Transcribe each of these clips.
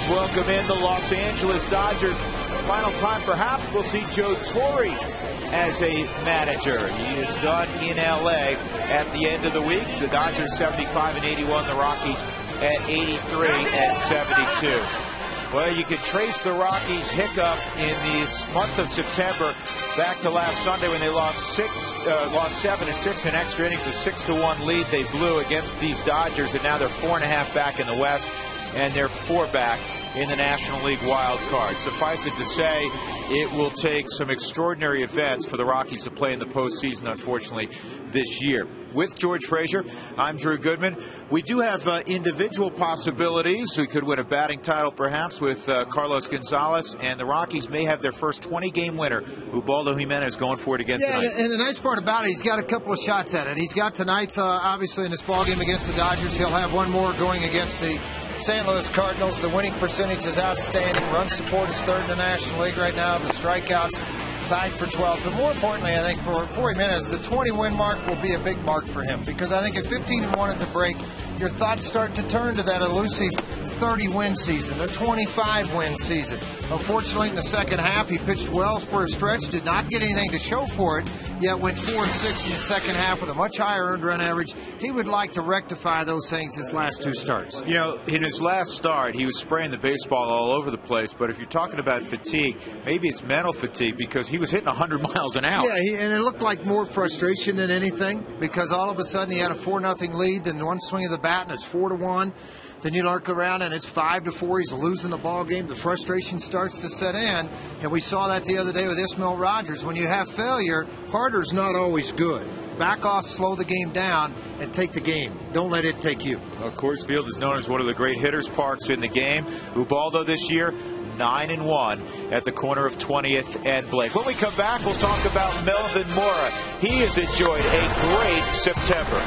welcome in the Los Angeles Dodgers. Final time, perhaps, we'll see Joe Torre as a manager. He is done in L.A. at the end of the week. The Dodgers 75-81, the Rockies at 83 and 72. Well, you can trace the Rockies' hiccup in the month of September back to last Sunday when they lost 7-6 in extra innings, a 6-1 lead they blew against these Dodgers, and now they're 4.5 back in the West, and they're 4 back in the National League wild card. Suffice it to say, it will take some extraordinary events for the Rockies to play in the postseason, unfortunately, this year. With George Frazier, I'm Drew Goodman. We do have individual possibilities. We could win a batting title, perhaps, with Carlos Gonzalez, and the Rockies may have their first 20-game winner, Ubaldo Jimenez, going for it again tonight. And the nice part about it, he's got a couple of shots at it. He's got tonight's, obviously, in this ballgame against the Dodgers. He'll have one more going against the St. Louis Cardinals. The winning percentage is outstanding. Run support is third in the National League right now. The strikeouts tied for 12th. But more importantly, I think for Jimenez, the 20-win mark will be a big mark for him, because I think at 15-1 at the break, your thoughts start to turn to that elusive 30-win season, a 25-win season. Unfortunately, in the second half, he pitched well for a stretch, did not get anything to show for it, yet went 4-6 in the second half with a much higher earned run average. He would like to rectify those things his last two starts. You know, in his last start, he was spraying the baseball all over the place, but if you're talking about fatigue, maybe it's mental fatigue, because he was hitting 100 miles an hour. Yeah, and it looked like more frustration than anything, because all of a sudden he had a 4-0 lead, and one swing of the bat, and it's 4-1. Then you look around and it's 5-4. He's losing the ball game. The frustration starts to set in, and we saw that the other day with Ismael Rogers. When you have failure, harder's not always good. Back off, slow the game down, and take the game. Don't let it take you. Well, Coors Field is known as one of the great hitters' parks in the game. Ubaldo this year, 9-1 at the corner of 20th and Blake. When we come back, we'll talk about Melvin Mora. He has enjoyed a great September.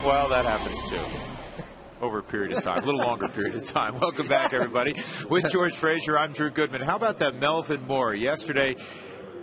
Well, that happens too. Over a period of time, a little longer period of time. Welcome back, everybody. With George Frazier, I'm Drew Goodman. How about that Melvin Moore? Yesterday,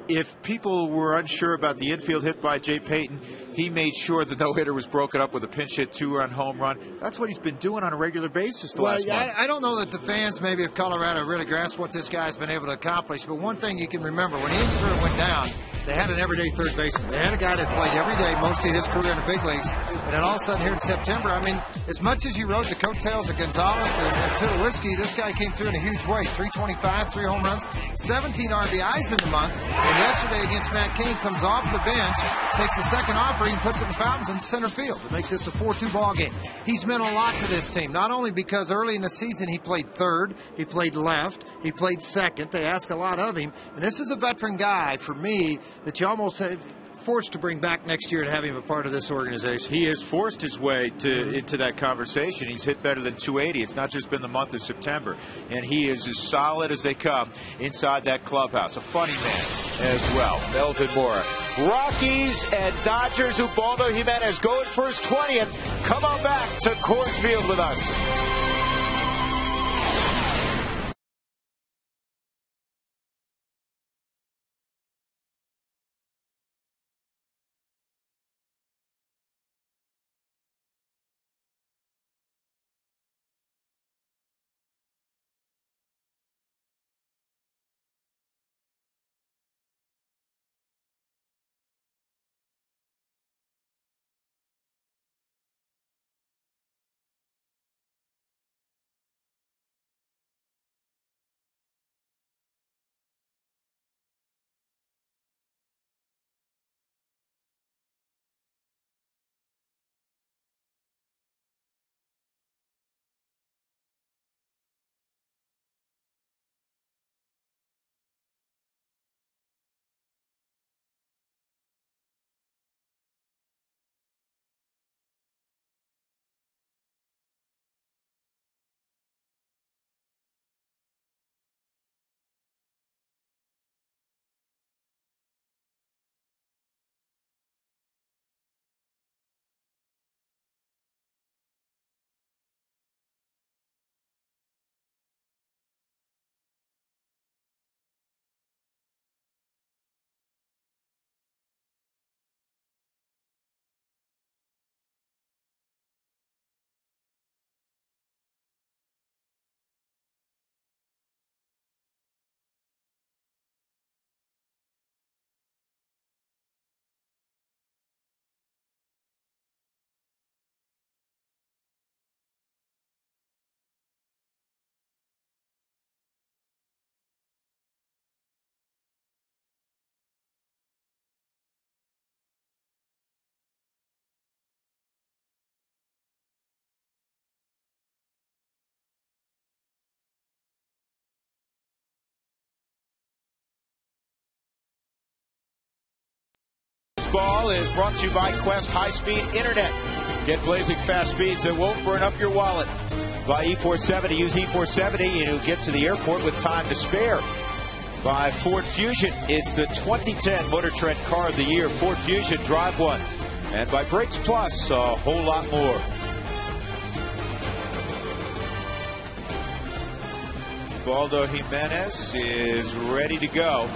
if people were unsure about the infield hit by Jay Payton, he made sure the no-hitter was broken up with a pinch hit 2-run home run. That's what he's been doing on a regular basis the last month. I don't know that the fans maybe of Colorado really grasp what this guy's been able to accomplish, but one thing you can remember, when Ian Stewart went down, they had an everyday third baseman. They had a guy that played every day most of his career in the big leagues. And then all of a sudden here in September, I mean, as much as you rode the coattails of Gonzalez and Tulowitzki, this guy came through in a huge way. 325, 3 home runs, 17 RBIs in the month. And yesterday against Matt Cain, comes off the bench, takes the second offering, and puts it in Fountains in center field to make this a 4-2 ball game. He's meant a lot to this team, not only because early in the season he played third, he played left, he played second. They ask a lot of him. And this is a veteran guy, for me, that you almost forced to bring back next year and have him a part of this organization. He has forced his way into that conversation. He's hit better than 280. It's not just been the month of September. And he is as solid as they come inside that clubhouse. A funny man as well. Melvin Moore. Rockies and Dodgers. Ubaldo Jimenez going for his 20th. Come on back to Coors Field with us. Ball is brought to you by Quest High-Speed Internet. Get blazing fast speeds that won't burn up your wallet. By E470, use E470 and you'll get to the airport with time to spare. By Ford Fusion, it's the 2010 Motor Trend Car of the Year. Ford Fusion, drive one. And by Brakes Plus, a whole lot more. Ubaldo Jimenez is ready to go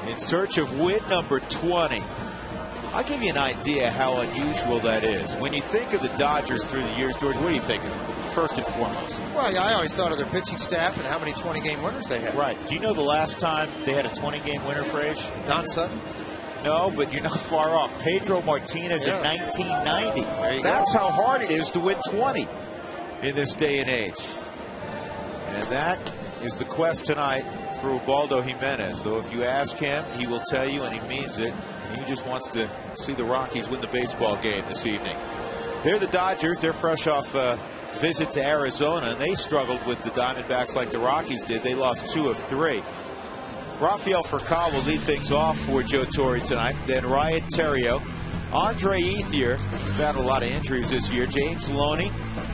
in search of win number 20. I'll give you an idea how unusual that is. When you think of the Dodgers through the years, George, what do you think of, first and foremost? Well, I always thought of their pitching staff and how many 20-game winners they had. Right. Do you know the last time they had a 20-game winner, Frage? Don Sutton? No, but you're not far off. Pedro Martinez in 1990. That's how hard it is to win 20 in this day and age. And that is the quest tonight for Ubaldo Jimenez. Though if you ask him, he will tell you, and he means it, he just wants to see the Rockies win the baseball game this evening. They're the Dodgers. They're fresh off a visit to Arizona, and they struggled with the Diamondbacks like the Rockies did. They lost 2 of 3. Rafael Furcal will lead things off for Joe Torre tonight. Then Ryan Theriot, Andre Ethier, who's battled a lot of injuries this year, James Loney,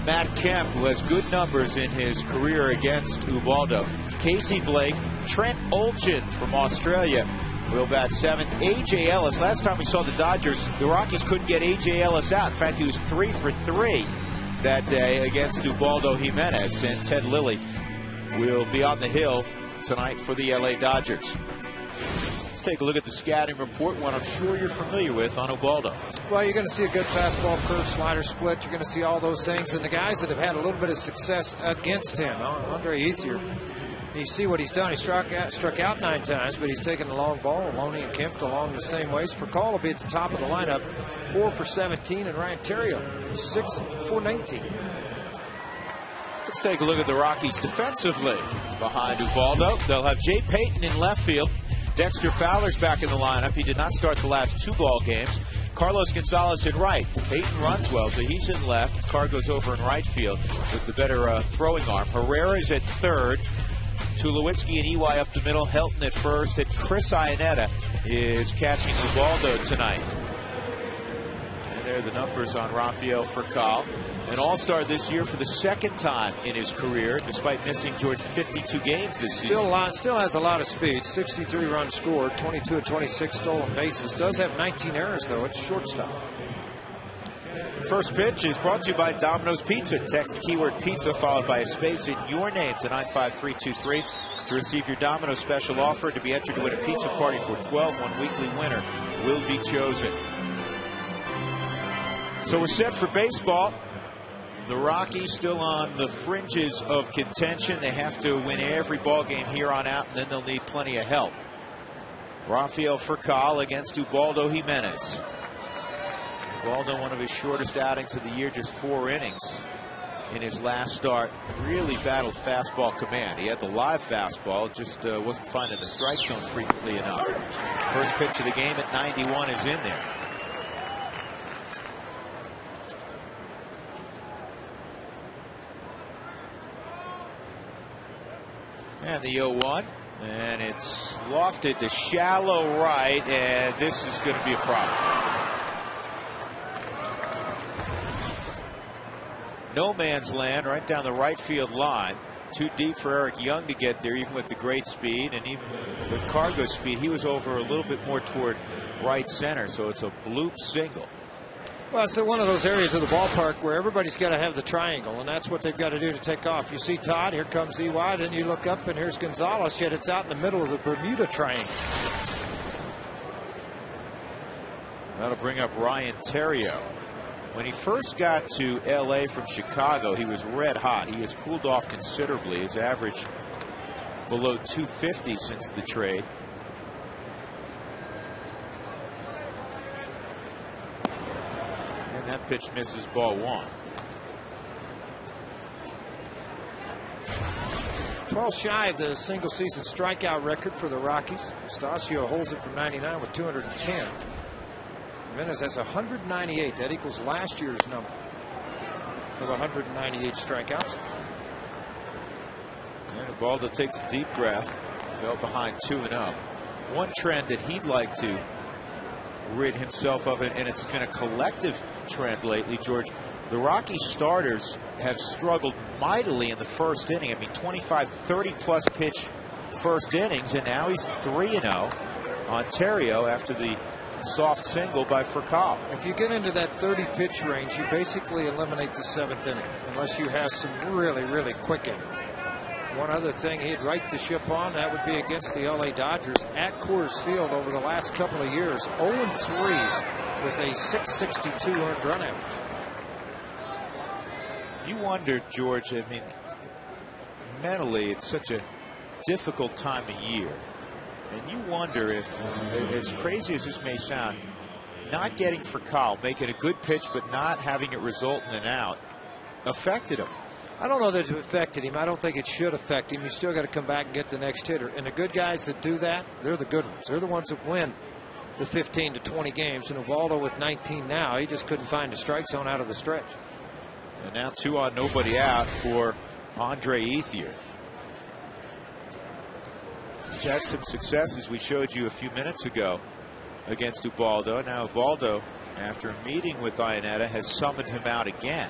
Matt Kemp, who has good numbers in his career against Ubaldo, Casey Blake, Trent Olchin from Australia, will bat seventh. A.J. Ellis, last time we saw the Dodgers, the Rockies couldn't get A.J. Ellis out. In fact, he was 3 for 3 that day against Ubaldo Jimenez. And Ted Lilly will be on the hill tonight for the L.A. Dodgers. Let's take a look at the scouting report, one I'm sure you're familiar with on Ubaldo. Well, you're going to see a good fastball, curve, slider, split. You're going to see all those things. And the guys that have had a little bit of success against him, Andre Ethier, you see what he's done. He struck out 9 times, but he's taken the long ball. Loney and Kemp along the same ways. For Call will be at the top of the lineup, 4 for 17, and Ryan Theriot, 6 for 19. Let's take a look at the Rockies defensively. Behind Ubaldo, they'll have Jay Payton in left field. Dexter Fowler's back in the lineup. He did not start the last 2 ball games. Carlos Gonzalez in right. Payton runs well, so he's in left. Carr goes over in right field with the better throwing arm. Herrera's at third. Tulowitzki and EY up the middle. Helton at first. And Chris Iannetta is catching Ubaldo tonight. And there are the numbers on Rafael Furcal. An all-star this year for the 2nd time in his career, despite missing, George, 52 games this season. Still has a lot of speed. 63 runs scored, 22 of 26 stolen bases. Does have 19 errors, though. It's shortstop. First pitch is brought to you by Domino's Pizza. Text keyword pizza followed by a space in your name to 95323 to receive your Domino's special offer. To be entered to win a pizza party for 12. One weekly winner will be chosen. So we're set for baseball. The Rockies still on the fringes of contention. They have to win every ball game here on out, and then they'll need plenty of help. Rafael Furcal against Ubaldo Jimenez. Ubaldo, one of his shortest outings of the year, just 4 innings in his last start. Really battled fastball command. He had the live fastball, just wasn't finding the strike zone frequently enough. First pitch of the game at 91 is in there. And the 0-1, and it's lofted to shallow right, and this is going to be a problem. No man's land right down the right field line. Too deep for Eric Young to get there, even with the great speed, and even with Cargo's speed, he was over a little bit more toward right center, so it's a bloop single. Well, it's one of those areas of the ballpark where everybody's got to have the triangle, and that's what they've got to do to take off. You see Todd, here comes EY, then you look up, and here's Gonzalez, yet it's out in the middle of the Bermuda Triangle. That'll bring up Ryan Theriot. When he first got to L.A. from Chicago, he was red hot. He has cooled off considerably. His average below 250 since the trade. That pitch misses, ball 1. 12 shy of the single season strikeout record for the Rockies. Stasio holds it from 99 with 210. Jimenez has 198. That equals last year's number of 198 strikeouts. And Ubaldo takes a deep breath. Fell behind 2-0. One trend that he'd like to rid himself of it, and it's been a collective trend lately, George. The Rockies starters have struggled mightily in the first inning. I mean, 25, 30-plus pitch first innings, and now he's 3-0 on Theriot after the soft single by Furcal. If you get into that 30-pitch range, you basically eliminate the 7th inning, unless you have some really, really quick innings. One other thing he'd right the ship on, that would be against the LA Dodgers at Coors Field over the last couple of years. 0-3 with a 662 earned run average. You wonder, George, I mean, mentally it's such a difficult time of year. And you wonder if, as crazy as this may sound, not getting Furcal, making a good pitch but not having it result in an out, affected him. I don't know that it affected him. I don't think it should affect him. You still got to come back and get the next hitter. And the good guys that do that, they're the good ones. They're the ones that win the 15 to 20 games. And Ubaldo with 19 now, he just couldn't find a strike zone out of the stretch. And now 2 on, nobody out for Andre Ethier. He's had some success, as we showed you a few minutes ago, against Ubaldo. Now Ubaldo, after a meeting with Iannetta, has summoned him out again.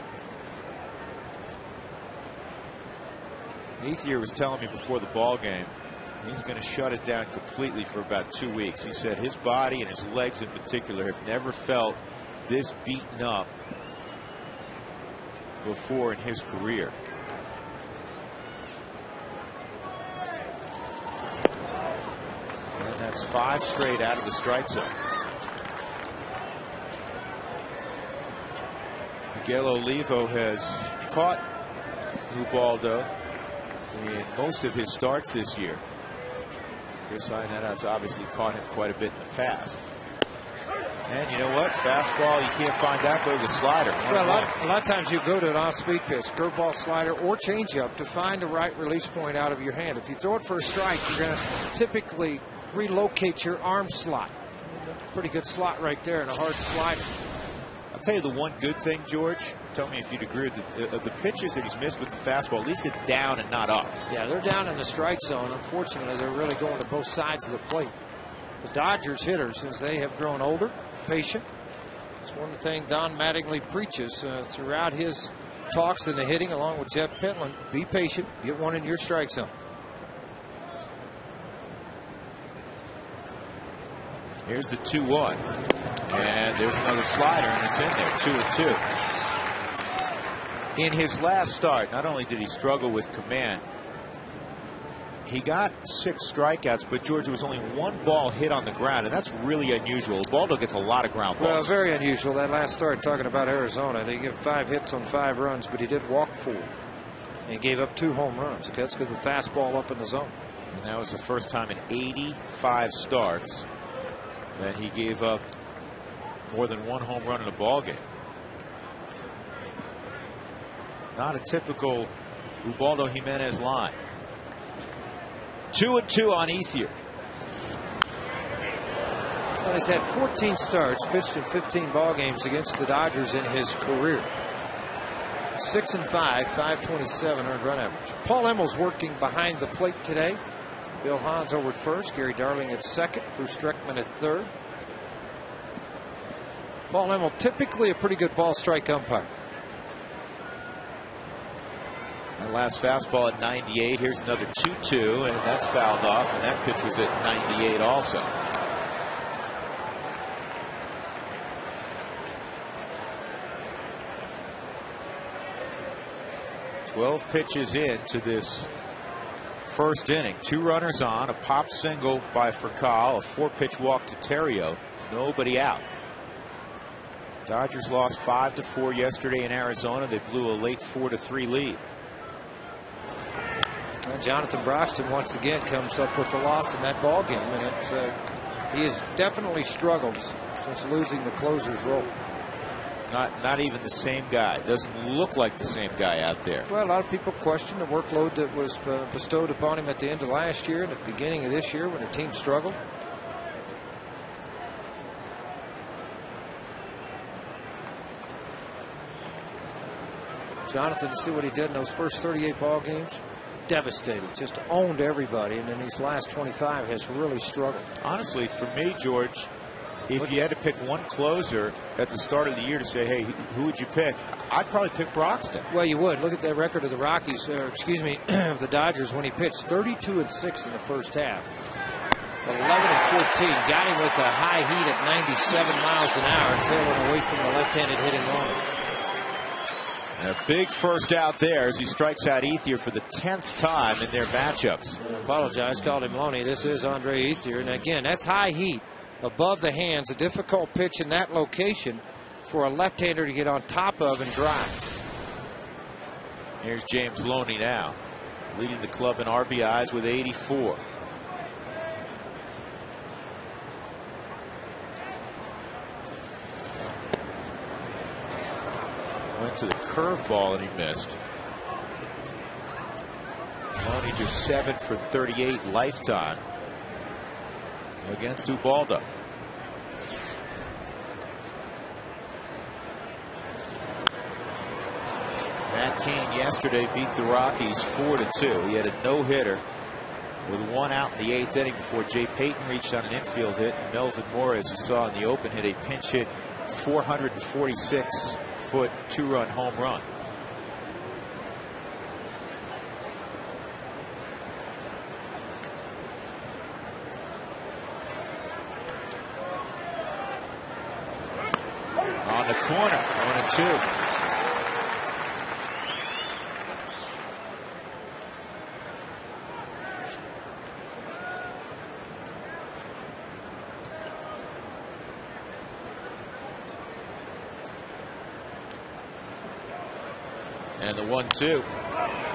Ethier was telling me before the ball game He's going to shut it down completely for about 2 weeks. He said his body and his legs in particular have never felt this beaten up before in his career. And that's 5 straight out of the strike zone. Miguel Olivo has caught Ubaldo in most of his starts this year. Chris Iannetta's obviously caught him quite a bit in the past. And you know what? Fastball, you can't find that. Go to the slider. Well, a lot of times you go to an off-speed pitch, curveball, slider, or changeup to find the right release point out of your hand. If you throw it for a strike, you're going to typically relocate your arm slot. Pretty good slot right there and a hard slider. I'll tell you the one good thing, George. Tell me if you'd agree with the pitches that he's missed with the fastball. At least it's down and not up. Yeah, they're down in the strike zone. Unfortunately, they're really going to both sides of the plate. The Dodgers hitters, as they have grown older, patient. It's one thing Don Mattingly preaches throughout his talks in the hitting, along with Jeff Pentland. Be patient. Get one in your strike zone. Here's the 2-1. And there's another slider, and it's in there. 2-2. In his last start, not only did he struggle with command, he got 6 strikeouts, but George, was only 1 ball hit on the ground, and that's really unusual. Baldo gets a lot of ground balls. Well, very unusual. That last start, talking about Arizona, they gave 5 hits on 5 runs, but he did walk 4. And he gave up 2 home runs. That's good. The fastball up in the zone. And that was the first time in 85 starts that he gave up more than 1 home run in a ball game. Not a typical Ubaldo Jimenez line. 2-2 on Ethier. Well, he's had 14 starts, pitched in 15 ball games against the Dodgers in his career. 6-5, 527 earned run average. Paul Emmel's working behind the plate today. Bill Hahns over at first, Gary Darling at second, Bruce Streckman at third. Paul Emmel, typically a pretty good ball strike umpire. That last fastball at 98. Here's another 2-2, and that's fouled off, and that pitch was at 98 also. Twelve pitches into this first inning. 2 runners on, a pop single by Furcal, a 4-pitch walk to Terrio. Nobody out. Dodgers lost 5-4 yesterday in Arizona. They blew a late 4-3 lead. Well, Jonathan Broxton once again comes up with the loss in that ball game, and he has definitely struggled since losing the closer's role. Not even the same guy. Doesn't look like the same guy out there. Well, a lot of people question the workload that was bestowed upon him at the end of last year and at the beginning of this year when the team struggled. Jonathan, to see what he did in those first 38 ball games, devastated, just owned everybody, and in these last 25 has really struggled. Honestly, for me, George, if you had to pick one closer at the start of the year to say, hey, who would you pick? I'd probably pick Broxton. Well, you would. Look at that record of the Rockies, excuse me, of the Dodgers when he pitched 32-6 in the first half. 11-14, got him with a high heat at 97 miles an hour, tailing away from the left-handed hitting line. A big first out there as he strikes out Ethier for the 10th time in their matchups. I apologize, called him Loney. This is Andre Ethier, and again, that's high heat above the hands, a difficult pitch in that location for a left-hander to get on top of and drive. Here's James Loney now, leading the club in RBIs with 84. Went to the curveball and he missed. Loney just 7 for 38 lifetime against Ubaldo. Matt Cain yesterday beat the Rockies 4-2. He had a no-hitter with 1 out in the 8th inning before Jay Payton reached on an infield hit. And Melvin Moore, as you saw in the open, hit a pinch hit 446-foot 2-run home run. around the corner. 1-2. And the 1-2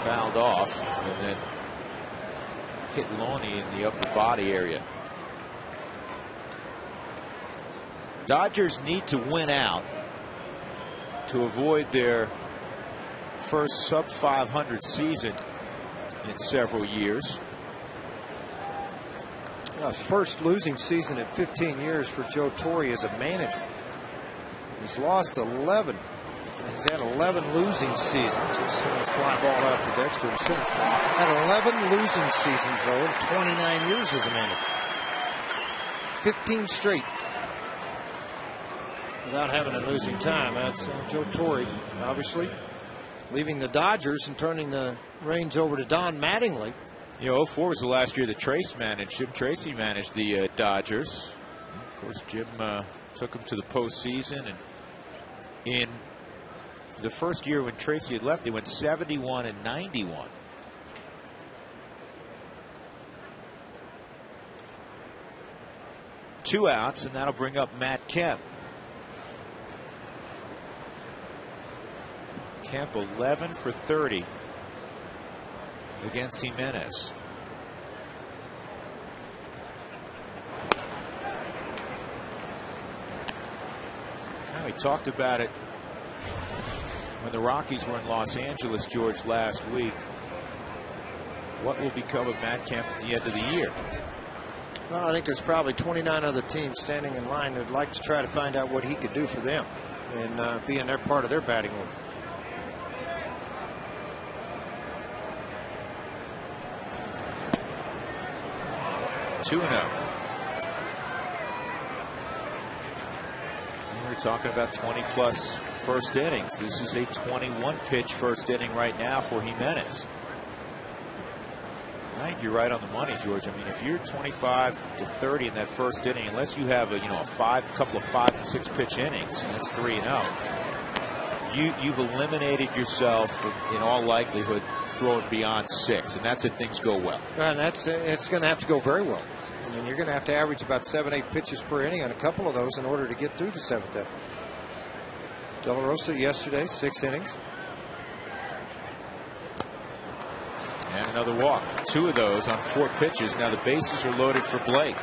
fouled off and then hit Loney in the upper body area. Dodgers need to win out to avoid their first sub-500 season in several years. First losing season in 15 years for Joe Torre as a manager. He's lost 11. He's had 11 losing seasons. He's seen a fly ball out to Dexter. He's had 11 losing seasons, though, in 29 years as a manager. 15 straight without having a losing time. That's Joe Torre, obviously, leaving the Dodgers and turning the reins over to Don Mattingly. You know, 04 was the last year that Jim Tracy managed the Dodgers. Of course, Jim took them to the postseason, and in the first year when Tracy had left, they went 71-91. Two outs, and that'll bring up Matt Kemp. Kemp 11 for 30 against Jimenez. Now, we talked about it when the Rockies were in Los Angeles, George, last week. What will become of Matt Kemp at the end of the year? Well, I think there's probably 29 other teams standing in line that'd like to try to find out what he could do for them and be in their part of their batting order. Two and 0. We're talking about 20+ first innings. This is a 21 pitch first inning right now for Jimenez. I think you're right on the money, George. I mean, if you're 25 to 30 in that first inning, unless you have a couple of 5 to 6 pitch innings, and it's 3-0, you've eliminated yourself in all likelihood throwing beyond 6, and that's if things go well. And it's going to have to go very well. I mean, you're going to have to average about 7-8 pitches per inning on a couple of those in order to get through the 7th inning. De La Rosa yesterday, 6 innings. And another walk. 2 of those on 4 pitches. Now the bases are loaded for Blake.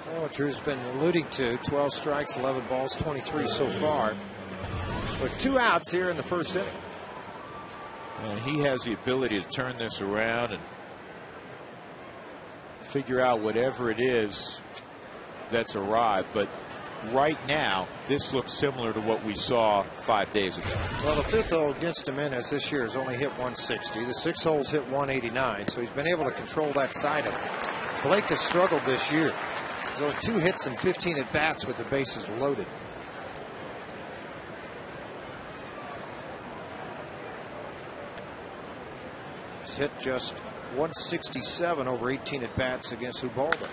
Well, what Drew's been alluding to, 12 strikes, 11 balls, 23 so far. With 2 outs here in the first inning. And he has the ability to turn this around and figure out whatever it is that's arrived. But right now, this looks similar to what we saw 5 days ago. Well, the 5th hole against Jimenez this year has only hit 160. The 6 holes hit 189, so he's been able to control that side of it. Blake has struggled this year. There's only 2 hits and 15 at bats with the bases loaded. He's hit just 167 over 18 at bats against Ubaldo.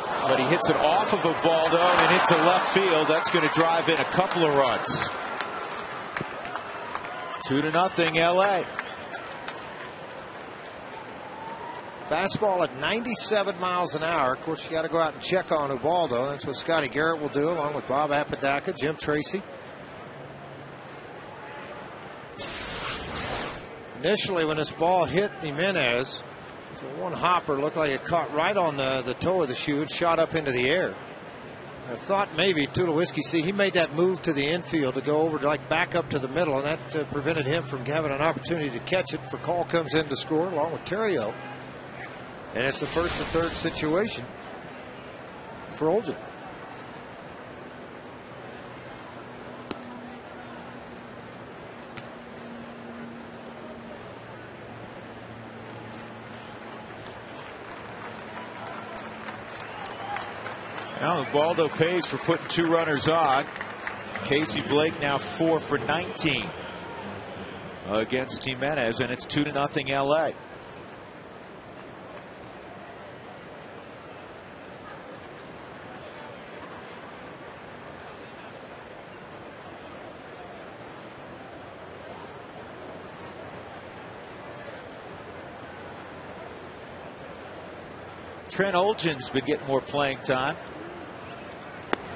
But he hits it off of Ubaldo and into left field. That's going to drive in a couple of runs. 2-0 LA. Fastball at 97 miles an hour. Of course, you got to go out and check on Ubaldo. That's what Scotty Garrett will do, along with Bob Apodaca, Jim Tracy. Initially, when this ball hit Jimenez, so one hopper looked like it caught right on the toe of the shoe and shot up into the air. I thought maybe Tulowitzki, he made that move to the infield to go over, like back up to the middle, and that prevented him from having an opportunity to catch it. For Call comes in to score along with Terrio. And it's the 1st and 3rd situation for Olden. Now Ubaldo pays for putting 2 runners on. Casey Blake now 4 for 19 against Jimenez, and it's 2-0 LA. Trent Olgin's been getting more playing time.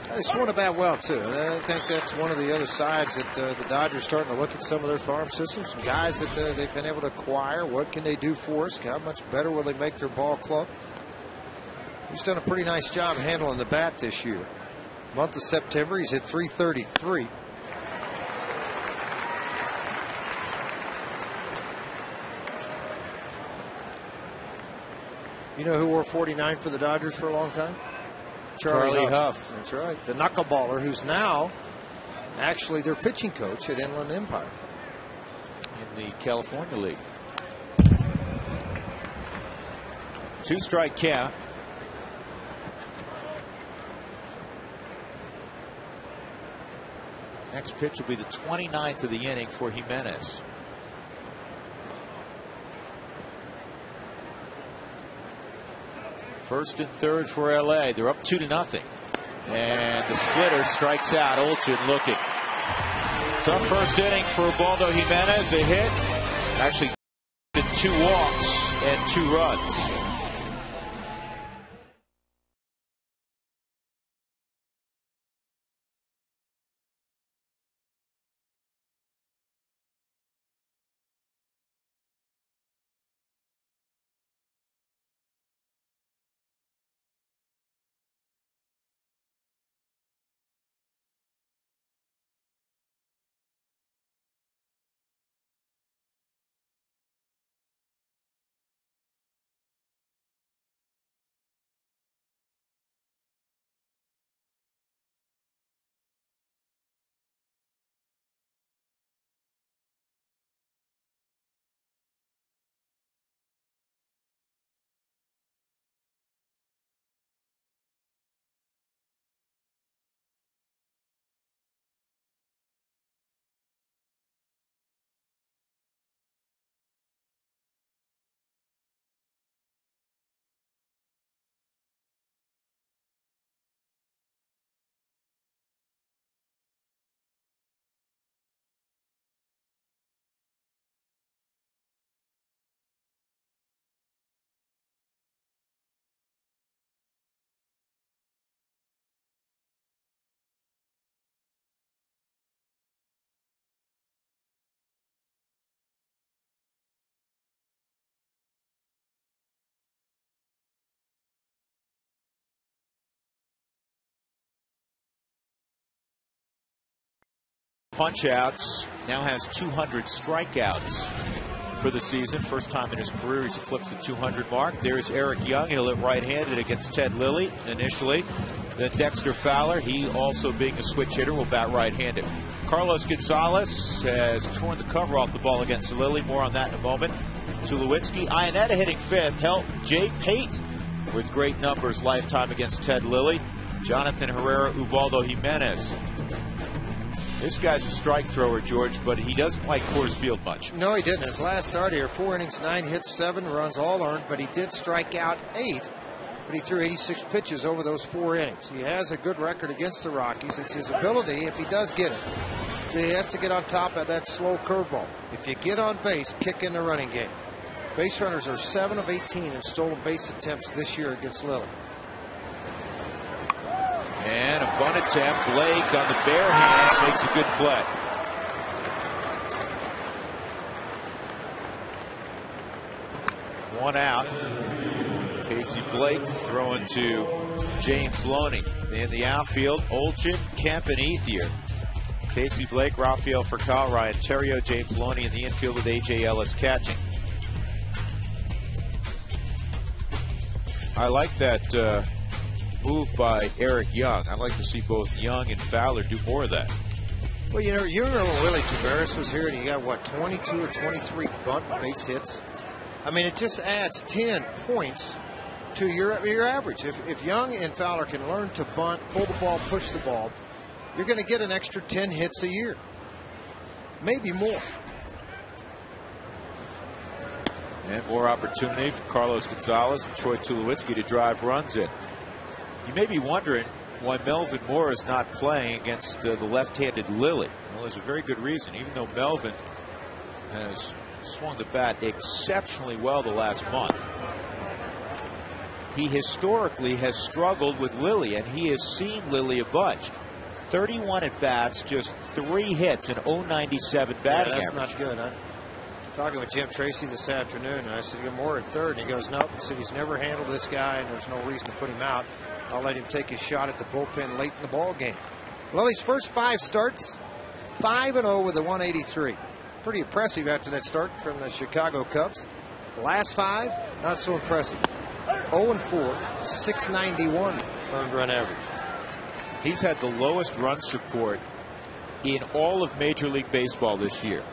They swung the bat well, too. And I think that's one of the other sides that the Dodgers starting to look at some of their farm systems. Some guys that they've been able to acquire. What can they do for us? How much better will they make their ball club? He's done a pretty nice job handling the bat this year. Month of September, he's hit .333. You know who wore 49 for the Dodgers for a long time? Charlie Huff. That's right. The knuckleballer who's now actually their pitching coach at Inland Empire. In the California League. 2-strike count. Next pitch will be the 29th of the inning for Jimenez. First and third for LA. They're up 2-0. And the splitter strikes out. Olchin looking. So first inning for Ubaldo Jimenez. A hit. Actually, 2 walks and 2 runs. Punch-outs. Now has 200 strikeouts for the season. First time in his career he's eclipsed the 200 mark. There's Eric Young. He'll hit right-handed against Ted Lilly initially. Then Dexter Fowler, he also being a switch hitter, will bat right-handed. Carlos Gonzalez has torn the cover off the ball against Lilly. More on that in a moment. Tulowitzki, Ionetta hitting fifth. Helped Jay Payton with great numbers lifetime against Ted Lilly. Jonathan Herrera, Ubaldo Jimenez. This guy's a strike thrower, George, but he doesn't like Coors Field much. No, he didn't. His last start here, 4 innings, 9 hits, 7 runs, all earned, but he did strike out 8. But he threw 86 pitches over those 4 innings. He has a good record against the Rockies. It's his ability, if he does get it, he has to get on top of that slow curveball. If you get on base, kick in the running game. Base runners are 7 of 18 in stolen base attempts this year against Lilly. And a bunt attempt. Blake on the bare hand makes a good play. One out. Casey Blake throwing to James Loney. In the outfield, Olchin, Kemp, and Ethier. Casey Blake, Rafael Furcal, Ryan Terrio, James Loney in the infield with A.J. Ellis catching. I like that move by Eric Young. I'd like to see both Young and Fowler do more of that. Well, you know, you remember when Willie Taveras was here and he got, what, 22 or 23 bunt base hits? I mean, it just adds 10 points to your average. If Young and Fowler can learn to bunt, pull the ball, push the ball, you're going to get an extra 10 hits a year. Maybe more. And more opportunity for Carlos Gonzalez and Troy Tulowitzki to drive runs in. You may be wondering why Melvin Moore is not playing against the left-handed Lilly. Well, there's a very good reason. Even though Melvin has swung the bat exceptionally well the last month, he historically has struggled with Lilly, and he has seen Lilly a bunch. 31 at bats, just 3 hits, and 0.97 batting that's average. not good. I'm talking with Jim Tracy this afternoon, and I said, "You're more at third." And he goes, "Nope." He said, "He's never handled this guy, and there's no reason to put him out. I'll let him take his shot at the bullpen late in the ball game." Lilly's first 5 starts, 5-0 with a 183. Pretty impressive after that start from the Chicago Cubs. The last 5, not so impressive. 0-4, 691 earned run average. He's had the lowest run support in all of Major League Baseball this year.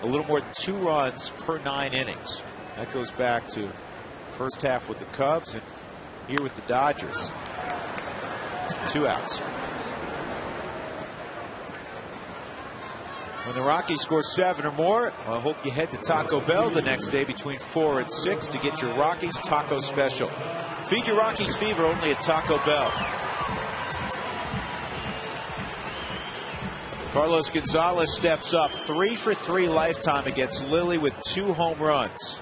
A little more than 2 runs per 9 innings. That goes back to first half with the Cubs and here with the Dodgers. 2 outs. When the Rockies score 7 or more, I hope you head to Taco Bell the next day between 4 and 6 to get your Rockies taco special. Feed your Rockies fever only at Taco Bell. Carlos Gonzalez steps up, 3 for 3 lifetime against Lilly with 2 home runs.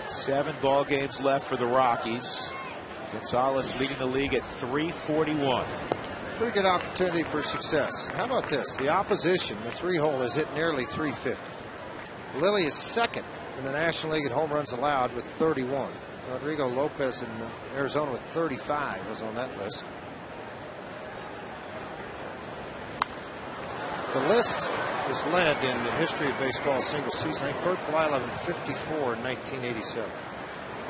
7 ball games left for the Rockies. Gonzalez leading the league at 341. Pretty good opportunity for success. How about this? The opposition, the 3-hole, has hit nearly 350. Lilly is second in the National League at home runs allowed with 31. Rodrigo Lopez in Arizona with 35 was on that list. The list is led in the history of baseball single season. I think Bert Blyleven 54 in 1987.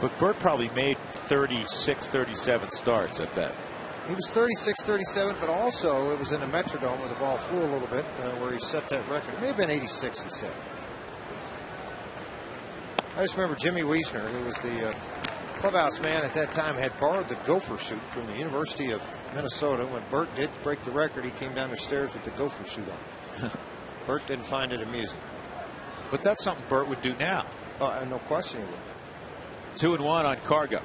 But Bert probably made 36, 37 starts, I bet. He was 36, 37, but also it was in a Metrodome where the ball flew a little bit, where he set that record. It may have been 86, he said. I just remember Jimmy Wiesner, who was the clubhouse man at that time, had borrowed the gopher suit from the University of Minnesota. When Bert did break the record, he came down the stairs with the gopher suit on. Bert didn't find it amusing. But that's something Bert would do now. No question he would. 2-1 on Cargo.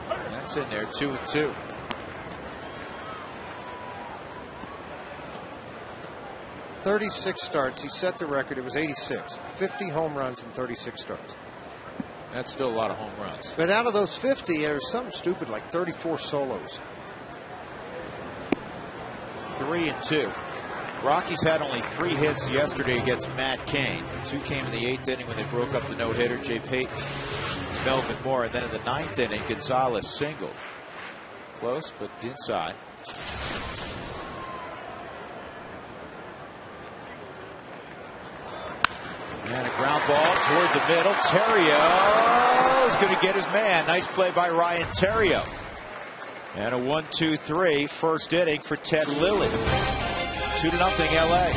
That's in there, 2-2. "36 starts. He set the record. It was 86. 50 home runs and 36 starts. That's still a lot of home runs. But out of those 50, there's something stupid like 34 solos. 3-2. Rockies had only 3 hits yesterday against Matt Cain. 2 came in the 8th inning when they broke up the no-hitter. Jay Payton, Melvin Moore, and then in the 9th inning, Gonzalez singled. Close, but inside. And a ground ball toward the middle. Theriot is going to get his man. Nice play by Ryan Theriot. And a 1-2-3 first inning for Ted Lilly. 2-0 LA.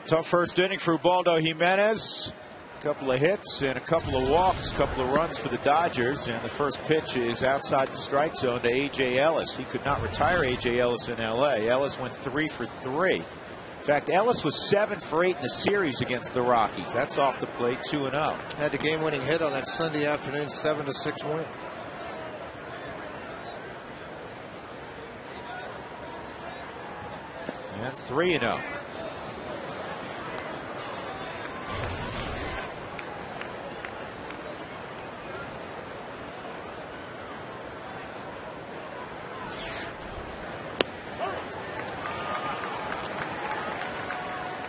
Tough first inning for Ubaldo Jimenez. A couple of hits and a couple of walks, a couple of runs for the Dodgers, and the first pitch is outside the strike zone to A.J. Ellis. He could not retire A.J. Ellis in L.A. Ellis went 3 for 3. In fact, Ellis was 7 for 8 in the series against the Rockies. That's off the plate, 2-0. Had the game-winning hit on that Sunday afternoon 7-6 win. And 3-0.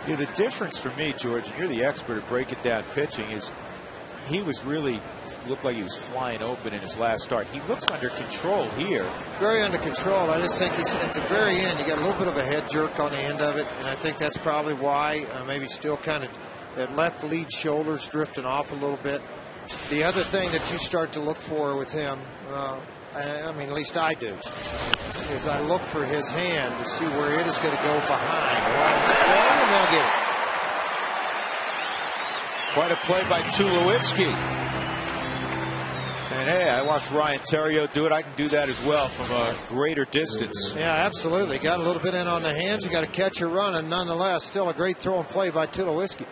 Yeah, the difference for me, George, and you're the expert at breaking down pitching, is he was really looked like he was flying open in his last start. He looks under control here. Very under control. I just think he's at the very end. You got a little bit of a head jerk on the end of it, and I think that's probably why maybe still kind of that left lead shoulder's drifting off a little bit. The other thing that you start to look for with him, I mean, at least I do, is I look for his hand to see where it is going to go behind. And they'll get it. Quite a play by Tulowitzki. And hey, I watched Ryan Theriot do it. I can do that as well from a greater distance. Yeah, absolutely. Got a little bit in on the hands. You got to catch a run, and nonetheless, still a great throw and play by Tulowitzki.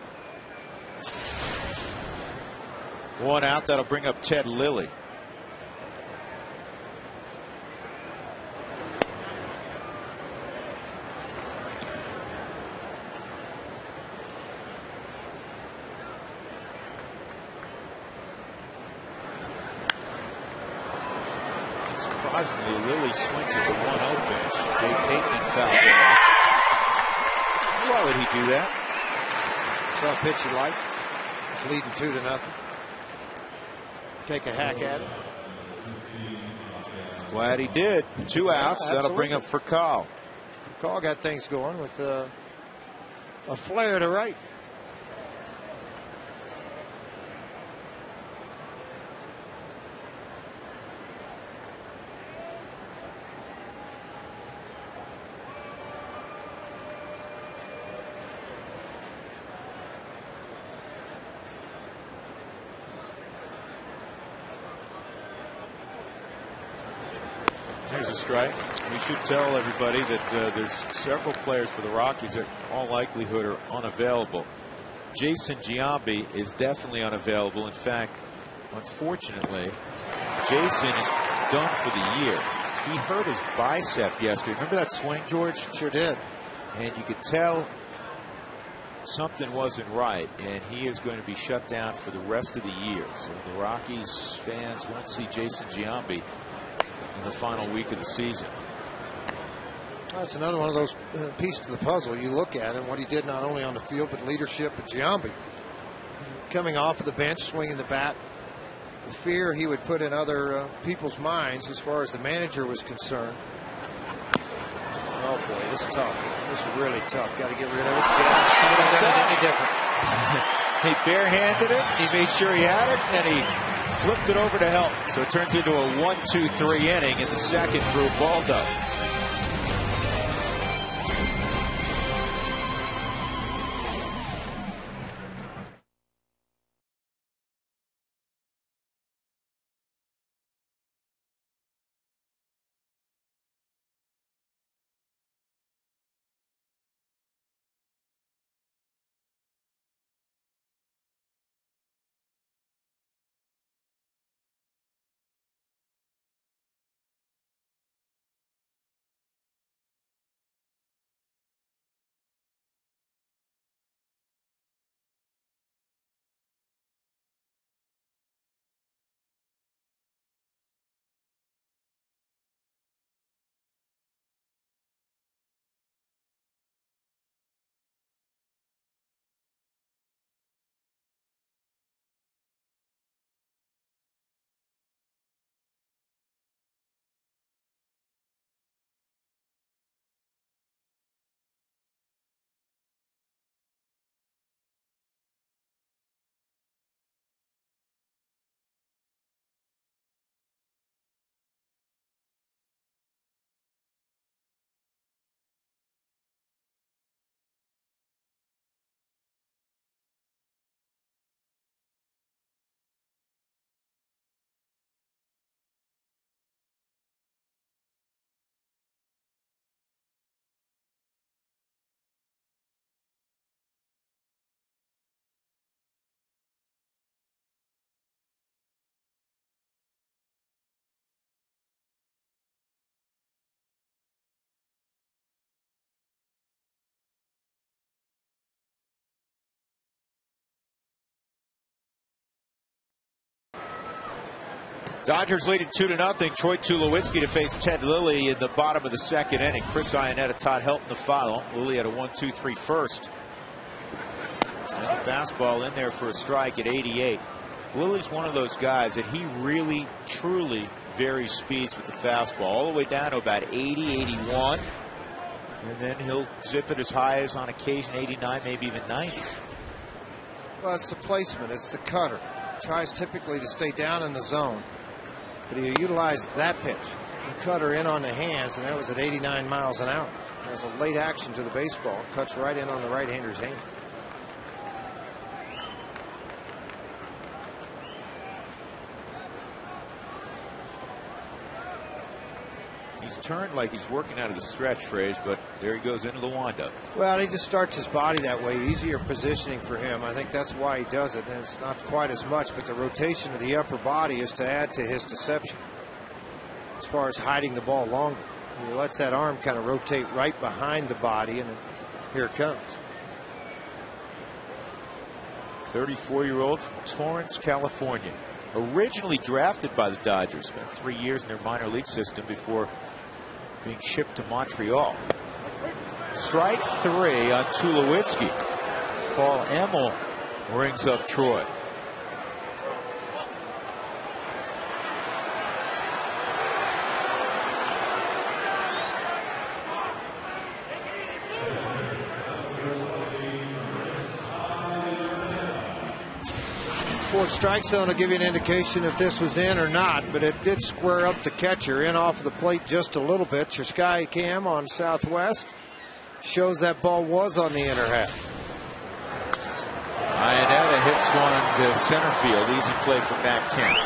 1 out. That'll bring up Ted Lilly. Surprisingly, Lilly swings at the 1-0 pitch. Jay Payton fouled it. Why would he do that? Saw a pitch he liked. It's leading 2-0. Take a hack at it. Glad he did. 2 outs. Yeah, that'll bring up for Call. Call got things going with a flare to right. Here's a strike. We should tell everybody that there's several players for the Rockies that in all likelihood are unavailable. Jason Giambi is definitely unavailable. In fact, unfortunately, Jason is done for the year. He hurt his bicep yesterday. Remember that swing, George? Sure did. And you could tell something wasn't right, and he is going to be shut down for the rest of the year. So the Rockies fans won't see Jason Giambi in the final week of the season. That's another one of those pieces to the puzzle. You look at him, what he did not only on the field, but leadership at Giambi. Coming off of the bench, swinging the bat. The fear he would put in other people's minds as far as the manager was concerned. Oh, boy, this is tough. This is really tough. Got to get rid of it. Any different. He barehanded it. He made sure he had it, and he flipped it over to help. So it turns into a 1-2-3 inning in the second for Ubaldo. Dodgers leading 2-0. Troy Tulowitzki to face Ted Lilly in the bottom of the second inning. Chris Iannetta, Todd Helton to follow. Lilly had a 1-2-3 first. And the fastball in there for a strike at 88. Lilly's one of those guys that he really, truly varies speeds with the fastball. All the way down to about 80, 81. And then he'll zip it as high as on occasion 89, maybe even 90. Well, it's the placement. It's the cutter. Tries typically to stay down in the zone. But he utilized that pitch. The cutter in on the hands, and that was at 89 miles an hour. That was a late action to the baseball. Cuts right in on the right-hander's hand. He's turned like he's working out of the stretch phrase, but there he goes into the windup. Well, he just starts his body that way. Easier positioning for him. I think that's why he does it. And it's not quite as much, but the rotation of the upper body is to add to his deception as far as hiding the ball longer. He lets that arm kind of rotate right behind the body, and here it comes. 34-year-old from Torrance, California. Originally drafted by the Dodgers. Spent 3 years in their minor league system before being shipped to Montreal. Strike 3 on Tulowitzki. Paul Emmel rings up Troy. Fourth strike zone will give you an indication if this was in or not, but it did square up the catcher in off of the plate just a little bit. Your sky cam on Southwest shows that ball was on the inner half. Iannetta hits one to center field. Easy play from Matt Kemp.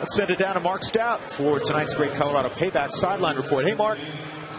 Let's send it down to Mark Stout for tonight's Great Colorado Payback Sideline Report. Hey, Mark.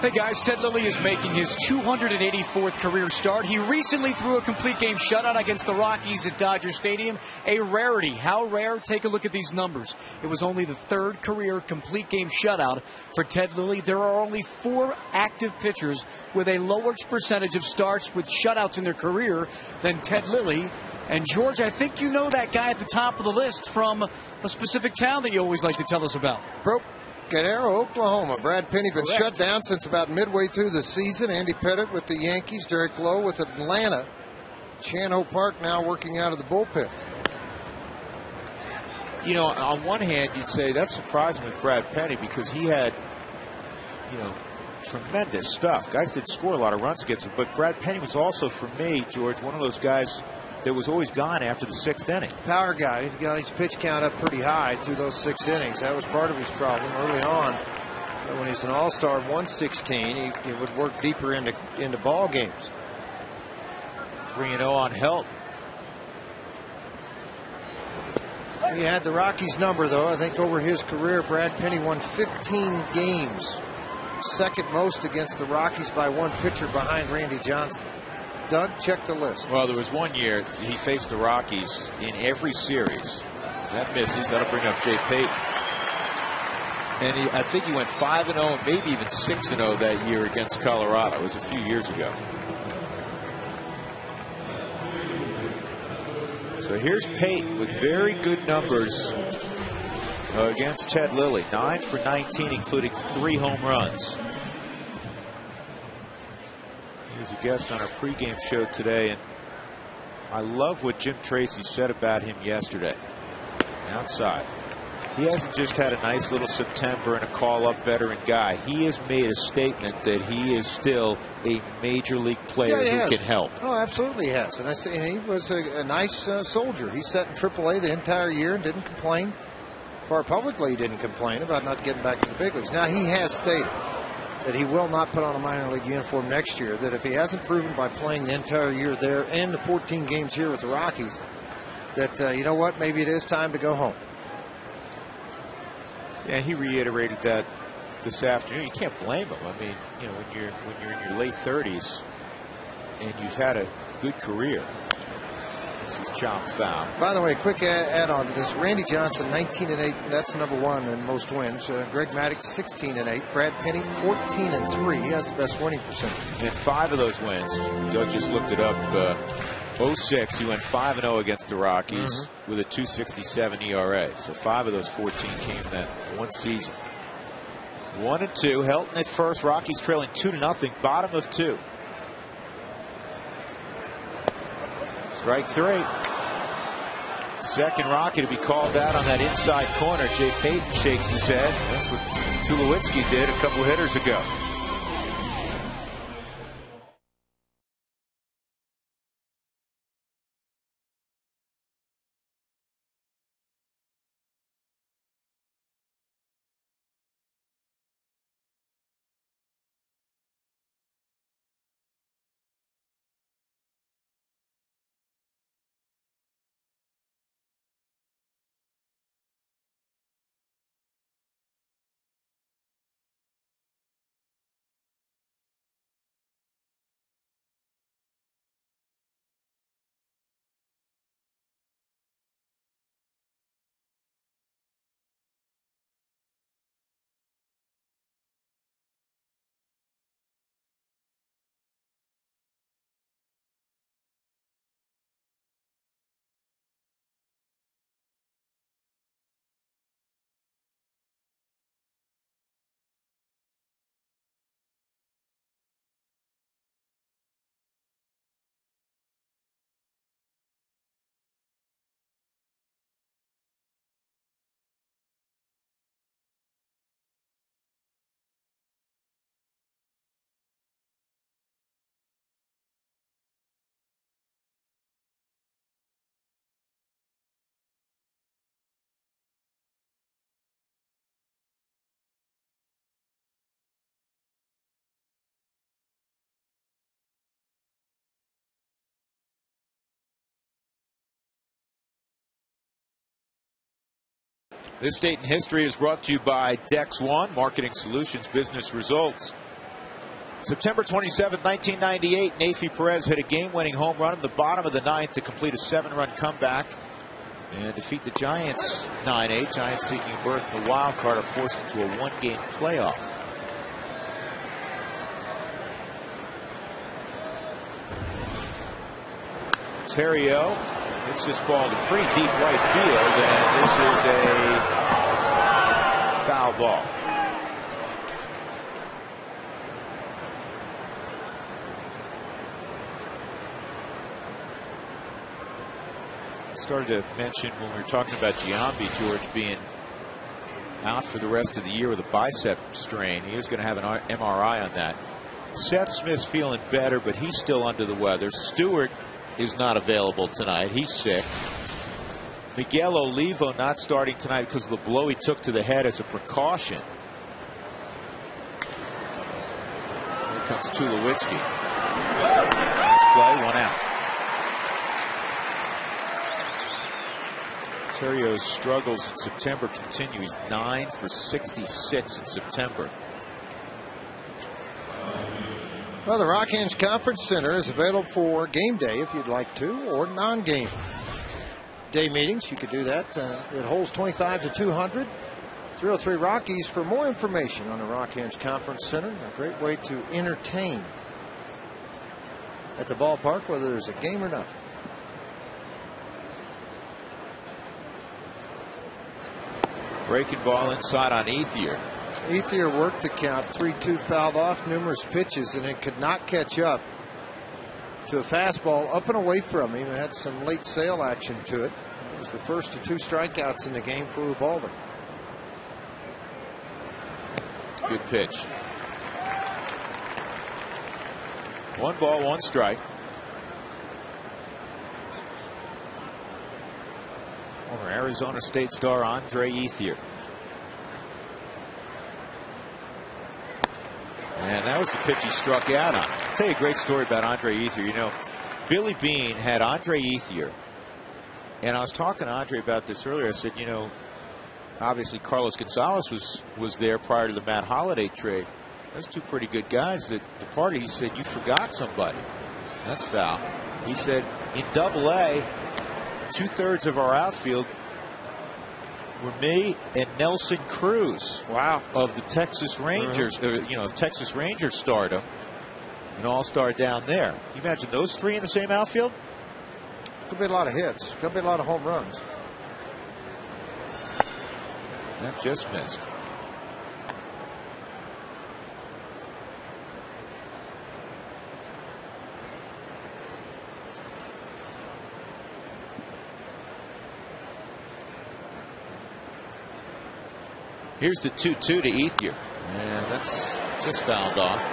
Hey guys, Ted Lilly is making his 284th career start. He recently threw a complete game shutout against the Rockies at Dodger Stadium. A rarity. How rare? Take a look at these numbers. It was only the third career complete game shutout for Ted Lilly. There are only 4 active pitchers with a lower percentage of starts with shutouts in their career than Ted Lilly. And George, I think you know that guy at the top of the list from a specific town that you always like to tell us about. Broke-Arrow, Oklahoma. Brad Penny been shut down since about midway through the season. Andy Pettit with the Yankees. Derek Lowe with Atlanta. Chan-Ho Park now working out of the bullpen. You know, on one hand, you'd say that's surprising with Brad Penny because he had, you know, tremendous stuff. Guys did score a lot of runs against him, but Brad Penny was also, for me, George, one of those guys that was always gone after the 6th inning. Power guy. He got his pitch count up pretty high through those 6 innings. That was part of his problem early on. When he's an all-star 116, he would work deeper into ball games. 3-0 on Helton. He had the Rockies number, though. I think over his career, Brad Penny won 15 games. Second most against the Rockies by one pitcher behind Randy Johnson. Doug, check the list. Well, there was one year he faced the Rockies in every series. That misses. That'll bring up Jay Payton. And I think he went 5-0, maybe even 6-0 that year against Colorado. It was a few years ago. So here's Payton with very good numbers against Ted Lilly. 9 for 19, including 3 home runs. He was a guest on our pregame show today, and I love what Jim Tracy said about him yesterday. Outside. He hasn't just had a nice little September and a call-up veteran guy. He has made a statement that he is still a major league player who can help. Oh, absolutely he has. And he was a nice soldier. He sat in AAA the entire year and didn't complain. Far publicly, he didn't complain about not getting back to the big leagues. Now, he has stated that he will not put on a minor league uniform next year, that if he hasn't proven by playing the entire year there and the 14 games here with the Rockies, that, you know what, maybe it is time to go home. Yeah, he reiterated that this afternoon. You can't blame him. I mean, you know, when you're in your late 30s and you've had a good career. This is chop foul. By the way, quick add-on to this. Randy Johnson, 19-8. That's number 1 in most wins. Greg Maddux, 16-8. Brad Penny, 14-3. He has the best winning percentage. And 5 of those wins, Doug just looked it up, 06, he went 5-0 against the Rockies with a 2.67 ERA. So 5 of those 14 came in that one season. 1-2. Helton at first. Rockies trailing 2-0. Bottom of 2. Strike 3. Second Rocky to be called out on that inside corner. Jay Payton shakes his head. That's what Tulowitzki did a couple hitters ago. This date in history is brought to you by Dex One, Marketing Solutions, Business Results. September 27, 1998, Neifi Perez hit a game-winning home run in the bottom of the 9th to complete a 7-run comeback and defeat the Giants 9-8. Giants seeking a berth in the wild card are forced into a one-game playoff. Terrio hits this ball to pretty deep right field, and this is a foul ball. I started to mention when we were talking about Giambi, George, being out for the rest of the year with a bicep strain. He is going to have an MRI on that. Seth Smith's feeling better, but he's still under the weather. Stewart is not available tonight. He's sick. Miguel Olivo not starting tonight because of the blow he took to the head as a precaution. Here comes Tulowitzki. Nice play, 1 out. Terrio's struggles in September continue. He's 9 for 66 in September. Well, the Rockhans Conference Center is available for game day if you'd like to, or non-game day meetings. You could do that. It holds 25 to 200. 303 Rockies for more information on the Rockhans Conference Center. A great way to entertain at the ballpark, whether there's a game or not. Breaking ball inside on Ethier. Ethier worked the count, 3-2, fouled off numerous pitches, and it could not catch up to a fastball up and away from him. It had some late sail action to it. It was the first of 2 strikeouts in the game for Ubaldo. Good pitch. 1 ball, 1 strike. Former Arizona State star Andre Ethier. And that was the pitch he struck out on. I'll tell you a great story about Andre Ethier. You know, Billy Beane had Andre Ethier. And I was talking to Andre about this earlier. I said, you know, obviously Carlos Gonzalez was there prior to the Matt Holliday trade. Those 2 pretty good guys at the party. He said, you forgot somebody. That's foul. He said, in Double-A, 2/3 of our outfield were me and Nelson Cruz. Wow. Of the Texas Rangers, you know, Texas Rangers stardom. An all-star down there. Can you imagine those 3 in the same outfield? Could be a lot of hits. Could be a lot of home runs. That just missed. Here's the 2-2 to Ethier. And that's just fouled off.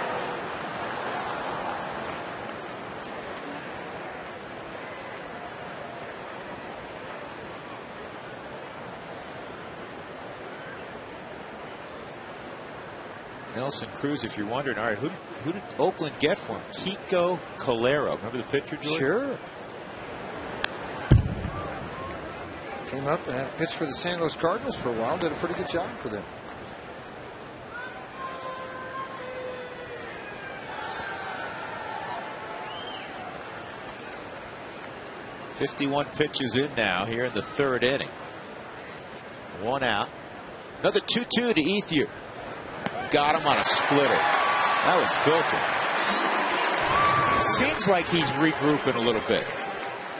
Nelson Cruz, if you're wondering, all right, who did Oakland get for him? Kiko Calero. Remember the pitcher, George? Sure. Came up and had a pitch for the St. Louis Cardinals for a while. Did a pretty good job for them. .51 pitches in now here in the third inning. One out. Another 2-2 to Ethier. Got him on a splitter. That was filthy. Seems like he's regrouping a little bit.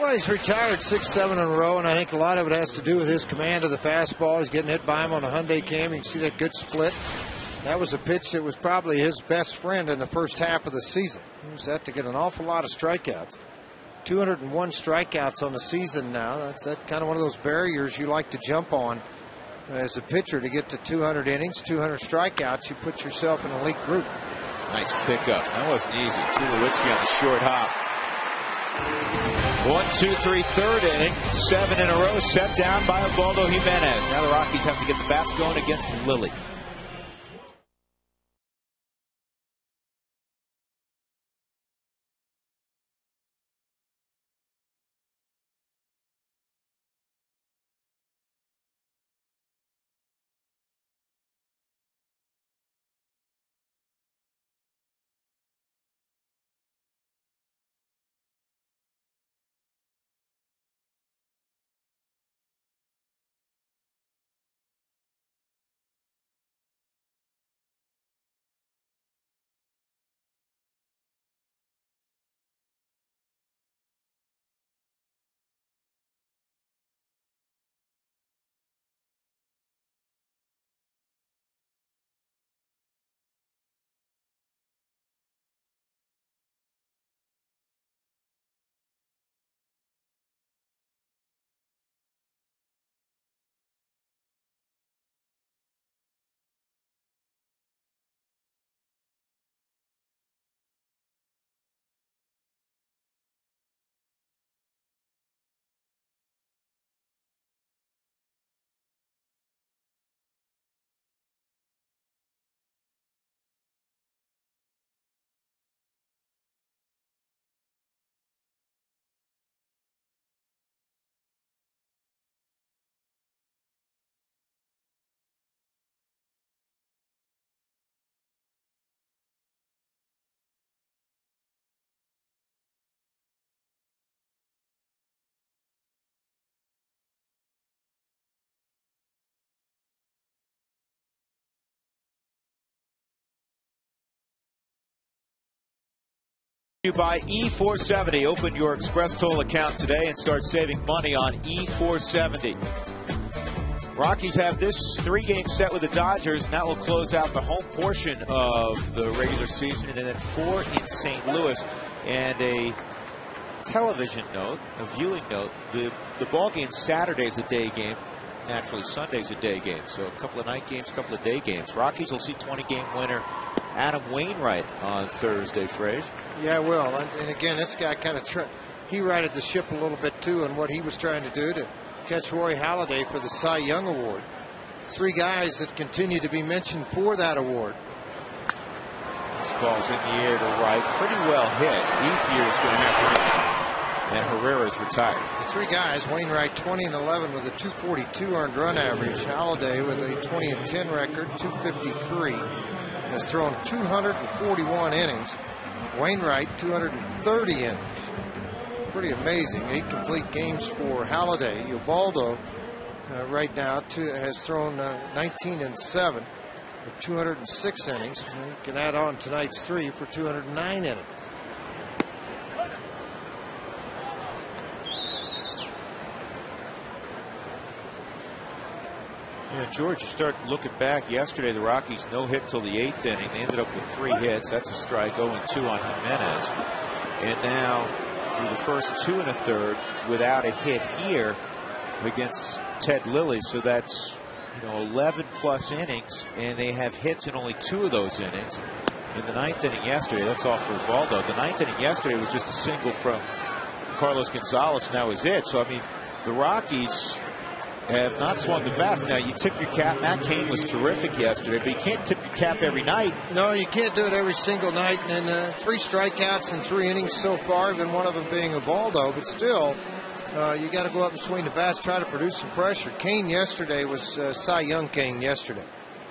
Well, he's retired 6-7 in a row, and I think a lot of it has to do with his command of the fastball. He's getting hit by him on a Hyundai Cam. You can see that good split. That was a pitch that was probably his best friend in the first half of the season. He was set to get an awful lot of strikeouts. 201 strikeouts on the season now. That's kind of one of those barriers you like to jump on as a pitcher to get to 200 innings, 200 strikeouts. You put yourself in an elite group. Nice pickup. That wasn't easy. Tulowitzki on the short hop. 1-2-3 third inning. 7 in a row set down by Ubaldo Jimenez. Now the Rockies have to get the bats going against Lilly. By E470. Open your Express Toll account today and start saving money on E470. Rockies have this 3-game set with the Dodgers, and that will close out the home portion of the regular season, and then 4 in St. Louis. And a television note, a viewing note, the ball game Saturday's a day game. Naturally, Sunday's a day game. So a couple of night games, a couple of day games. Rockies will see 20-game winner Adam Wainwright on Thursday, Fraze. Yeah, well, and again, this guy kind of he righted the ship a little bit too on what he was trying to do to catch Roy Halladay for the Cy Young Award. 3 guys that continue to be mentioned for that award. This ball's in the air to right, pretty well hit. Ethier is going to have to hit, and Herrera's retired. The 3 guys, Wainwright 20-11 with a 242 earned run average. Halladay with a 20-10 record, 253. Has thrown 241 innings. Wainwright 230 innings. Pretty amazing. 8 complete games for Halladay. Ubaldo right now has thrown 19-7 with 206 innings. You can add on tonight's 3 for 209 innings. Yeah, George, you start looking back yesterday, the Rockies no hit till the 8th inning. They ended up with 3 hits. That's a strike, 0-2 on Jimenez. And now through the first 2 1/3 without a hit here against Ted Lilly. So that's 11 plus innings, and they have hits in only 2 of those innings. In the 9th inning yesterday, that's all for Ubaldo. The 9th inning yesterday was just a single from Carlos Gonzalez, and that was it. So I mean, the Rockies have not swung the bats. Now, you tip your cap. Matt Cain was terrific yesterday, but you can't tip your cap every night. No, you can't do it every single night. And 3 strikeouts in 3 innings so far, even one of them being Ubaldo. But still, you got to go up and swing the bats, try to produce some pressure. Cain yesterday was Cy Young Cain yesterday.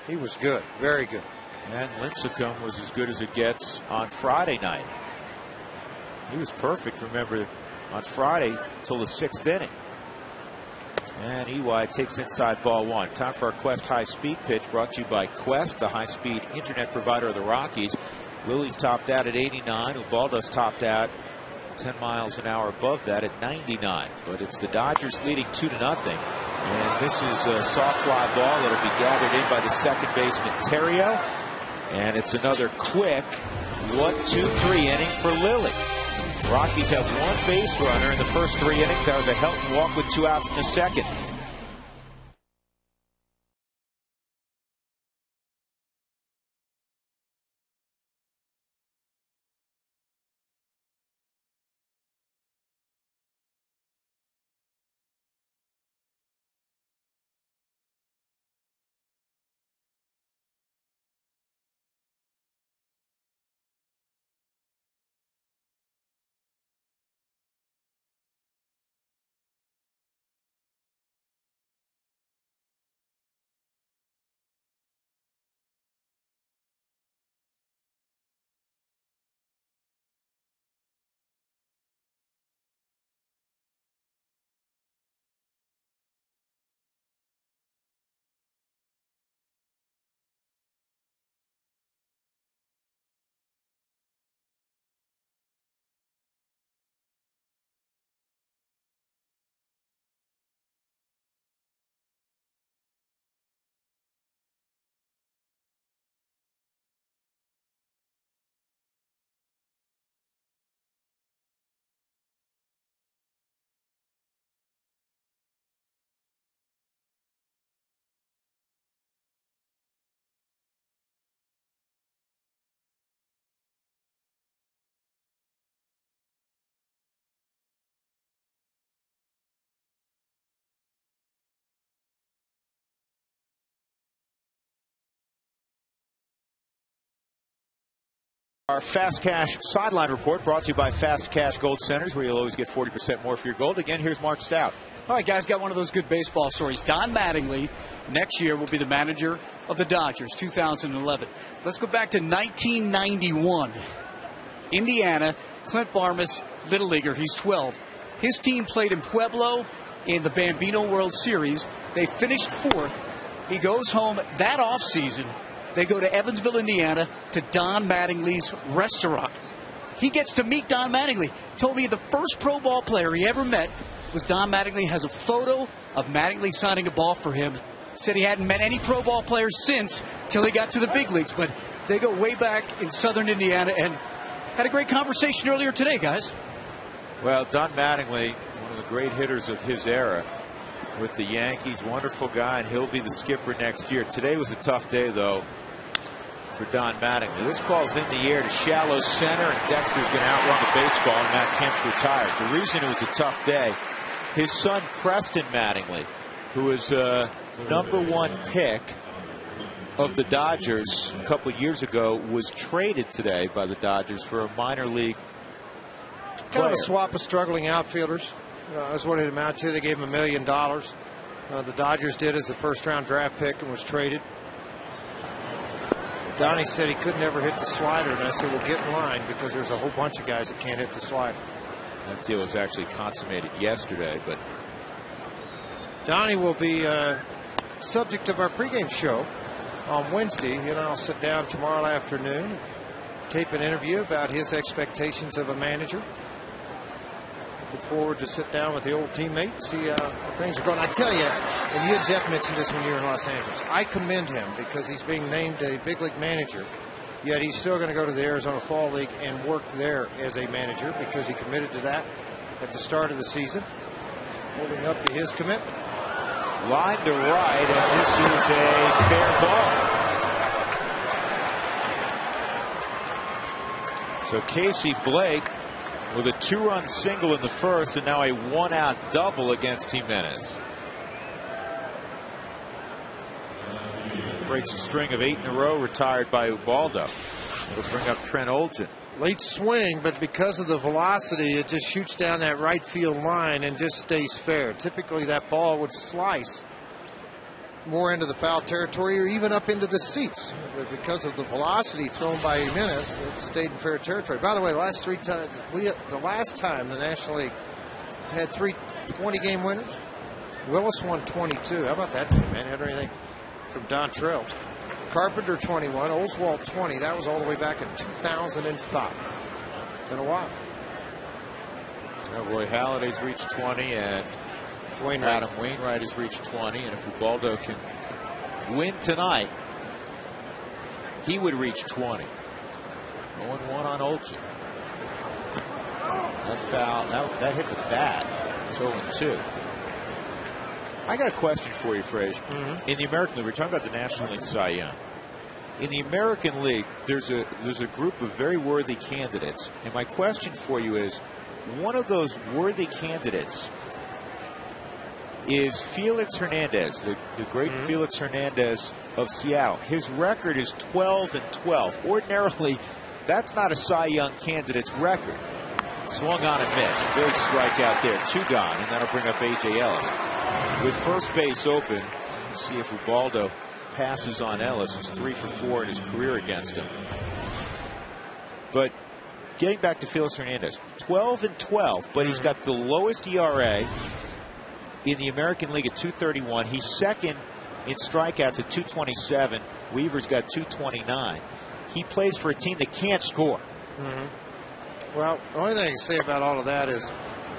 He was good, very good. And Lincecum was as good as it gets on Friday night. He was perfect, remember, on Friday till the 6th inning. And EY takes inside ball 1. Time for our Quest high speed pitch, brought to you by Quest, the high speed internet provider of the Rockies. Lilly's topped out at 89. Ubaldo's topped out 10 miles an hour above that at 99. But it's the Dodgers leading 2-0. And this is a soft fly ball that'll be gathered in by the second baseman Terrio. And it's another quick 1-2-3 inning for Lilly. Rockies have 1 base runner in the first 3 innings. That was a Helton walk with 2 outs in the second. Our Fast Cash Sideline Report brought to you by Fast Cash Gold Centers, where you'll always get 40% more for your gold. Again, here's Mark Stout. All right, guys, got one of those good baseball stories. Don Mattingly next year will be the manager of the Dodgers, 2011. Let's go back to 1991. Indiana, Clint Barmas, Little Leaguer, he's 12. His team played in Pueblo in the Bambino World Series. They finished 4th. He goes home that offseason. They go to Evansville, Indiana, to Don Mattingly's restaurant. He gets to meet Don Mattingly. Told me the first pro ball player he ever met was Don Mattingly. Has a photo of Mattingly signing a ball for him. Said he hadn't met any pro ball players since till he got to the big leagues. But they go way back in southern Indiana and had a great conversation earlier today, guys. Well, Don Mattingly, one of the great hitters of his era with the Yankees, wonderful guy, and he'll be the skipper next year. Today was a tough day, though, for Don Mattingly. This ball's in the air to shallow center, and Dexter's going to outrun the baseball, and Matt Kemp's retired. The reason it was a tough day, his son Preston Mattingly, who was #1 pick of the Dodgers a couple of years ago, was traded today by the Dodgers for a minor league Kind of a swap of struggling outfielders. That's what it amounted to. They gave him $1 million. The Dodgers did as a first-round draft pick and was traded. Donnie said he could never hit the slider, and I said, well, get in line, because there's a whole bunch of guys that can't hit the slider. That deal was actually consummated yesterday, but Donnie will be subject of our pregame show on Wednesday. And I'll sit down tomorrow afternoon, tape an interview about his expectations of a manager. looking forward to sit down with the old teammate, see how things are going. I tell you, and you and Jeff mentioned this when you were in Los Angeles, I commend him because he's being named a big league manager, yet he's still going to go to the Arizona Fall League and work there as a manager because he committed to that at the start of the season, holding up to his commitment. Line to right, and this is a fair ball. So Casey Blake with a 2-run single in the first, and now a 1-out double against Jimenez. Breaks a string of 8 in a row, retired by Ubaldo. It'll bring up Trent Olson. Late swing, but because of the velocity, it just shoots down that right field line and just stays fair. Typically, that ball would slice more into the foul territory or even up into the seats. But because of the velocity thrown by Jimenez, it stayed in fair territory. By the way, the last time the National League had 3 20-game winners, Willis won 22. How about that, man? Had anything from Dontrell? Carpenter 21, Oswald 20. That was all the way back in 2005. Been a while. Roy Halladay's reached 20, and Adam Wainwright has reached 20. And if Ubaldo can win tonight, he would reach 20. 0-1 on Olson. That foul, that hit the bat. It's 0-2. I got a question for you, Frazier. In the American League, we're talking about the National League Cy Young. In the American League, there's a group of very worthy candidates. And my question for you is, one of those worthy candidates is Felix Hernandez, the great Felix Hernandez of Seattle. His record is 12-12. Ordinarily, that's not a Cy Young candidate's record. Swung on and missed. Big strikeout there. 2 gone, and that'll bring up A.J. Ellis. With first base open, we'll see if Ubaldo passes on Ellis. He's 3 for 4 in his career against him. But getting back to Felix Hernandez, 12-12, but he's got the lowest ERA in the American League at 2.31. He's second in strikeouts at 2.27. Weaver's got 2.29. He plays for a team that can't score. Well, the only thing I can say about all of that is,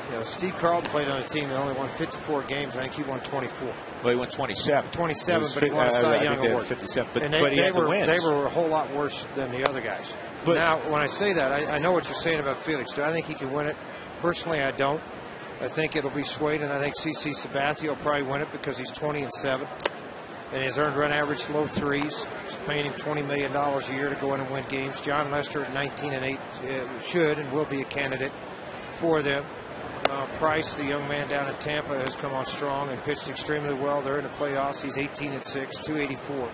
you know, Steve Carlton played on a team that only won 54 games. I think he won 24. Well, he won 27. 27, but he won a Cy Young Award. 57, but he had the wins. They were a whole lot worse than the other guys. But now, when I say that, I know what you're saying about Felix. Do I think he can win it? Personally, I don't. I think it'll be swayed, and I think CC Sabathia will probably win it because he's 20-7. And his earned run average low 3s. It's paying him $20 million a year to go in and win games. John Lester at 19-8 should and will be a candidate for them. Price, the young man down in Tampa, has come on strong and pitched extremely well. They're in the playoffs. He's 18-6, 284.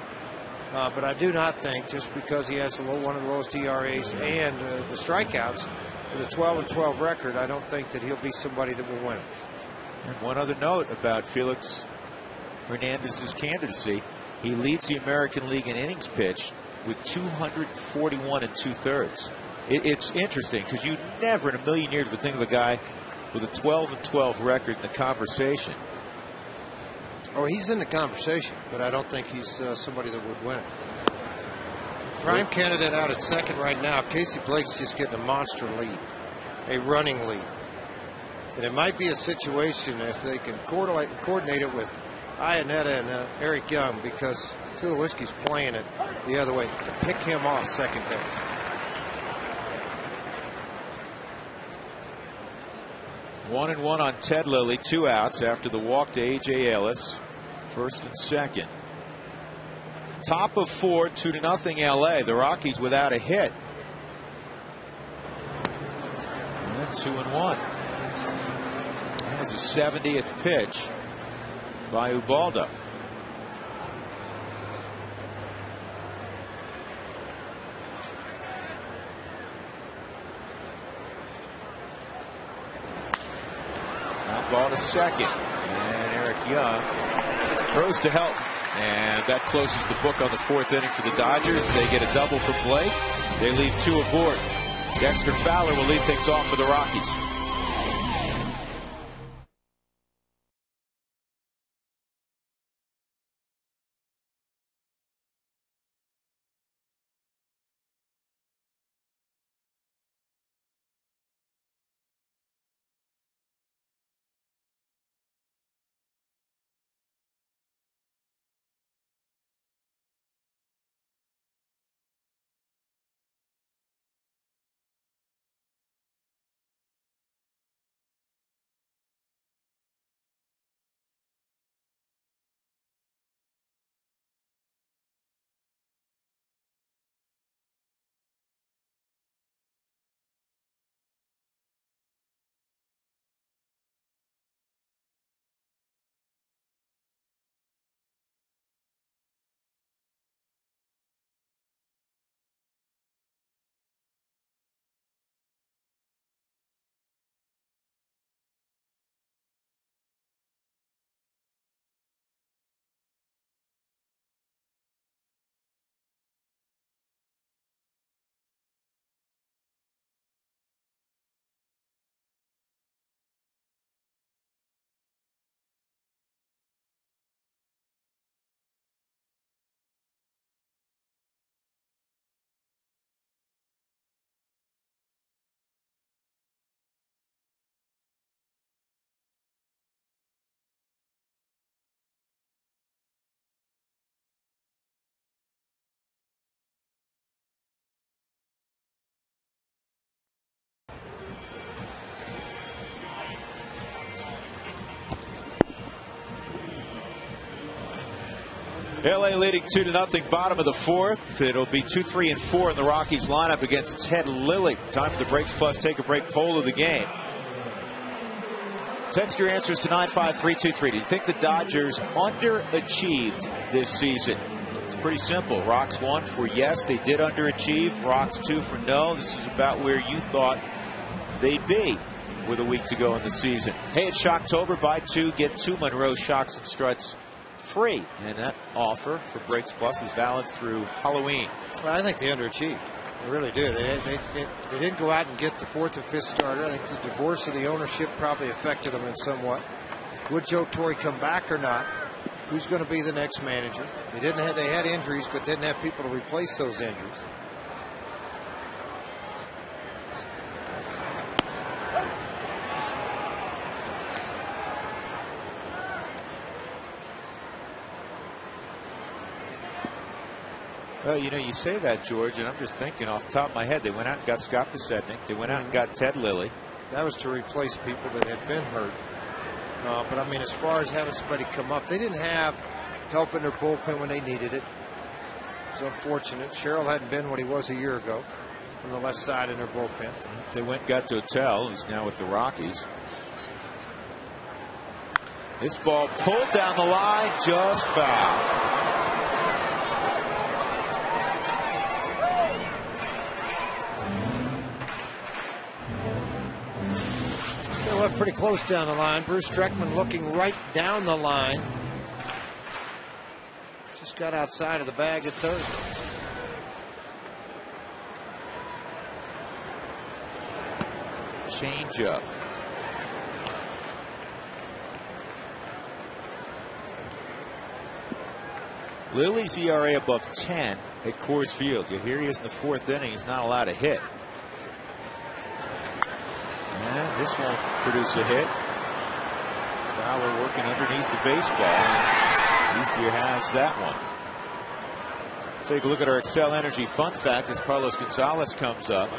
But I do not think, just because he has one of the lowest ERAs and the strikeouts, with a 12-12 record, I don't think that he'll be somebody that will win. And one other note about Felix Hernandez's candidacy: he leads the American League in innings pitched with 241 2/3. It's interesting because you never in a million years would think of a guy with a 12-12 record in the conversation. Oh, he's in the conversation, but I don't think he's somebody that would win. Prime candidate out at second right now. Casey Blake's just getting a monster lead, a running lead. And it might be a situation if they can coordinate it with Iannetta and Eric Young, because Tulowitzki's playing it the other way, to pick him off second base. 1-1 on Ted Lilly, 2 outs after the walk to A.J. Ellis. First and second. Top of 4, 2-0 L.A. The Rockies without a hit. And 2-1. That's a 70th pitch by Ubaldo. Ball to second, and Eric Young throws to help, and that closes the book on the 4th inning for the Dodgers. They get a double for Blake. They leave 2 aboard. Dexter Fowler will lead things off for the Rockies. LA leading 2-0, bottom of the fourth. It'll be 2, 3, and 4 in the Rockies lineup against Ted Lilly. Time for the Breaks Plus Take a Break poll of the game. Text your answers to 95323. Do you think the Dodgers underachieved this season? It's pretty simple. Rocks 1 for yes, they did underachieve. Rocks 2 for no. This is about where you thought they'd be with a week to go in the season. Hey, it's Shocktober. Buy 2, get 2 Monroe Shocks and Struts free. And that offer for Breaks Plus is valid through Halloween. Well, I think they underachieved. They really do. They didn't go out and get the 4th and 5th starter. I think the divorce of the ownership probably affected them in somewhat. Would Joe Torre come back or not? Who's going to be the next manager? They had injuries, but didn't have people to replace those injuries. Well, you know, you say that, George, and I'm just thinking off the top of my head, they went out and got Scott Podsednik. They went out and got Ted Lilly. That was to replace people that had been hurt. But, I mean, as far as having somebody come up, they didn't have help in their bullpen when they needed it. It's unfortunate. Sherrill hadn't been what he was a year ago from the left side in their bullpen. They went and got Dotel, who's now with the Rockies. This ball pulled down the line, just foul. Pretty close down the line. Bruce Streckman looking right down the line. Just got outside of the bag at third. Change up. Lilly's ERA above 10 at Coors Field. You hear he is in the 4th inning. He's not allowed to hit. And this won't produce a hit. Fowler working underneath the baseball. Ethier has that one. Take a look at our Excel Energy fun fact as Carlos Gonzalez comes up.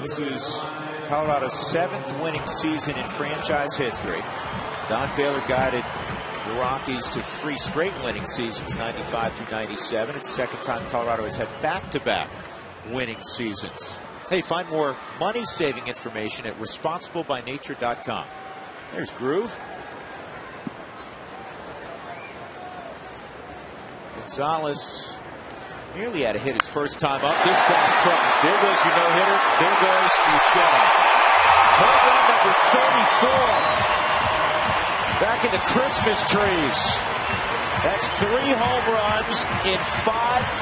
This is Colorado's 7th winning season in franchise history. Don Baylor guided the Rockies to 3 straight winning seasons, 95 through 97. It's the second time Colorado has had back-to-back winning seasons. Hey, find more money-saving information at responsiblebynature.com. There's Groove. Gonzalez nearly had to hit his first time up. This ball's crushed. There goes your no-hitter. There goes your shutout. Home run number 34. Back in the Christmas trees. That's 3 home runs in 5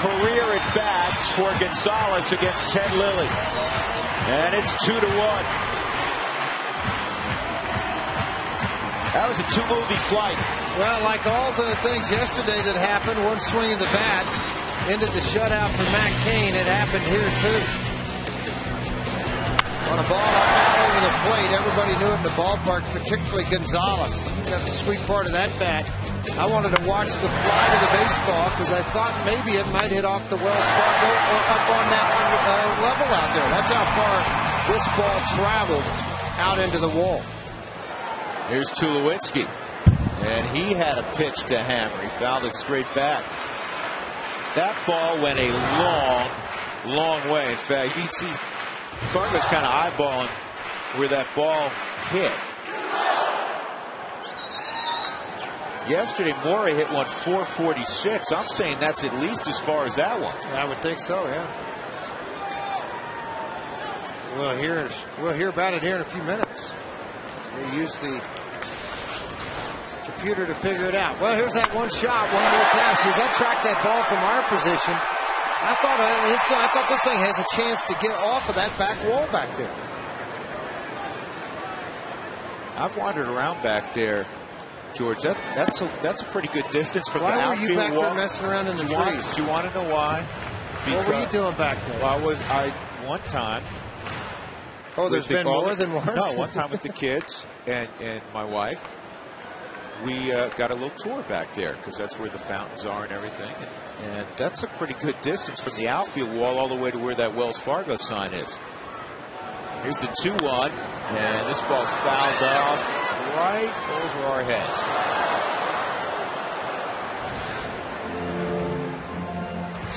career at-bats for Gonzalez against Ted Lilly. And it's 2-1. That was a 2-movie flight. Well, like all the things yesterday that happened, one swing of the bat ended the shutout for Matt Cain. It happened here, too. On a ball out over the plate, everybody knew it in the ballpark, particularly Gonzalez. That's the sweet part of that bat. I wanted to watch the fly to the baseball because I thought maybe it might hit off the Wells Fargo or up on that level out there. That's how far this ball traveled out into the wall. Here's Tulowitzki. And he had a pitch to hammer. He fouled it straight back. That ball went a long, long way. In fact, you can see Fargo's kind of eyeballing where that ball hit. Yesterday, Morey hit one 446. I'm saying that's at least as far as that one. I would think so, yeah. We'll hear about it here in a few minutes. They use the computer to figure it out. Well, here's that one shot, one more time. See, as I track that ball from our position, I thought this thing has a chance to get off of that back wall back there. I've wandered around back there, George. That's a pretty good distance from the outfield wall. Why were you back there messing around in the trees? Do you want to know why? What were you doing back there? Well, one time. Oh, there's been more than once? No, one time with the kids and my wife. We got a little tour back there because that's where the fountains are and everything. And that's a pretty good distance from the outfield wall all the way to where that Wells Fargo sign is. Here's the 2-1, and this ball's fouled off right over our heads.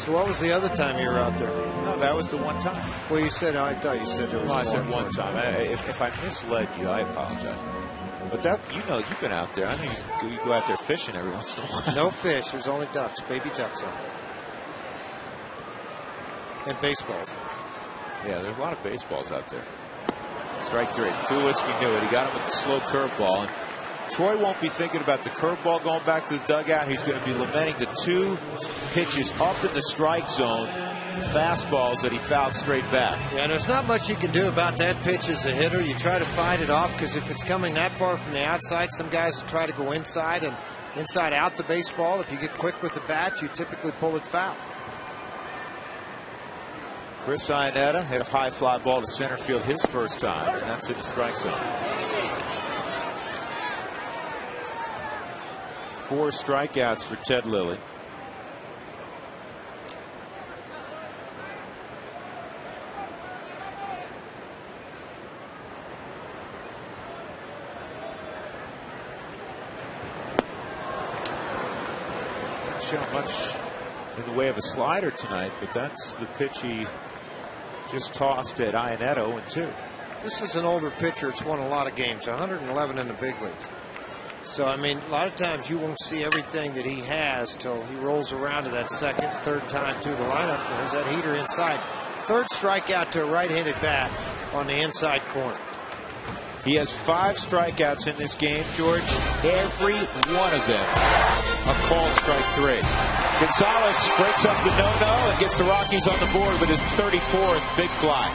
So what was the other time you were out there? No, that was the one time. Well, you said, I thought you said there was No, more. I said one time. If I misled you, I apologize. But that, you've been out there. I know you go out there fishing every once in a while. No fish. There's only ducks, baby ducks out there. And baseballs. Yeah, there's a lot of baseballs out there. Strike three. Tulowitzki knew it. He got him with the slow curveball. And Troy won't be thinking about the curveball going back to the dugout. He's going to be lamenting the two pitches up in the strike zone, fastballs that he fouled straight back. Yeah, and there's not much you can do about that pitch as a hitter. You try to fight it off, because if it's coming that far from the outside, some guys will try to go inside and inside out the baseball. If you get quick with the bat, you typically pull it foul. Chris Iannetta hit a high fly ball to center field his first time, and that's in the strike zone. 4 strikeouts for Ted Lilly. Not shown much in the way of a slider tonight, but that's the pitch he just tossed at Iannetta, 0-2. This is an older pitcher. It's won a lot of games, 111 in the big leagues. So, I mean, a lot of times you won't see everything that he has till he rolls around to that second, third time through the lineup. There's that heater inside. Third strikeout to a right-handed bat on the inside corner. He has 5 strikeouts in this game, George. Every one of them a called strike 3. Gonzalez breaks up the no-no and gets the Rockies on the board with his 34th big fly.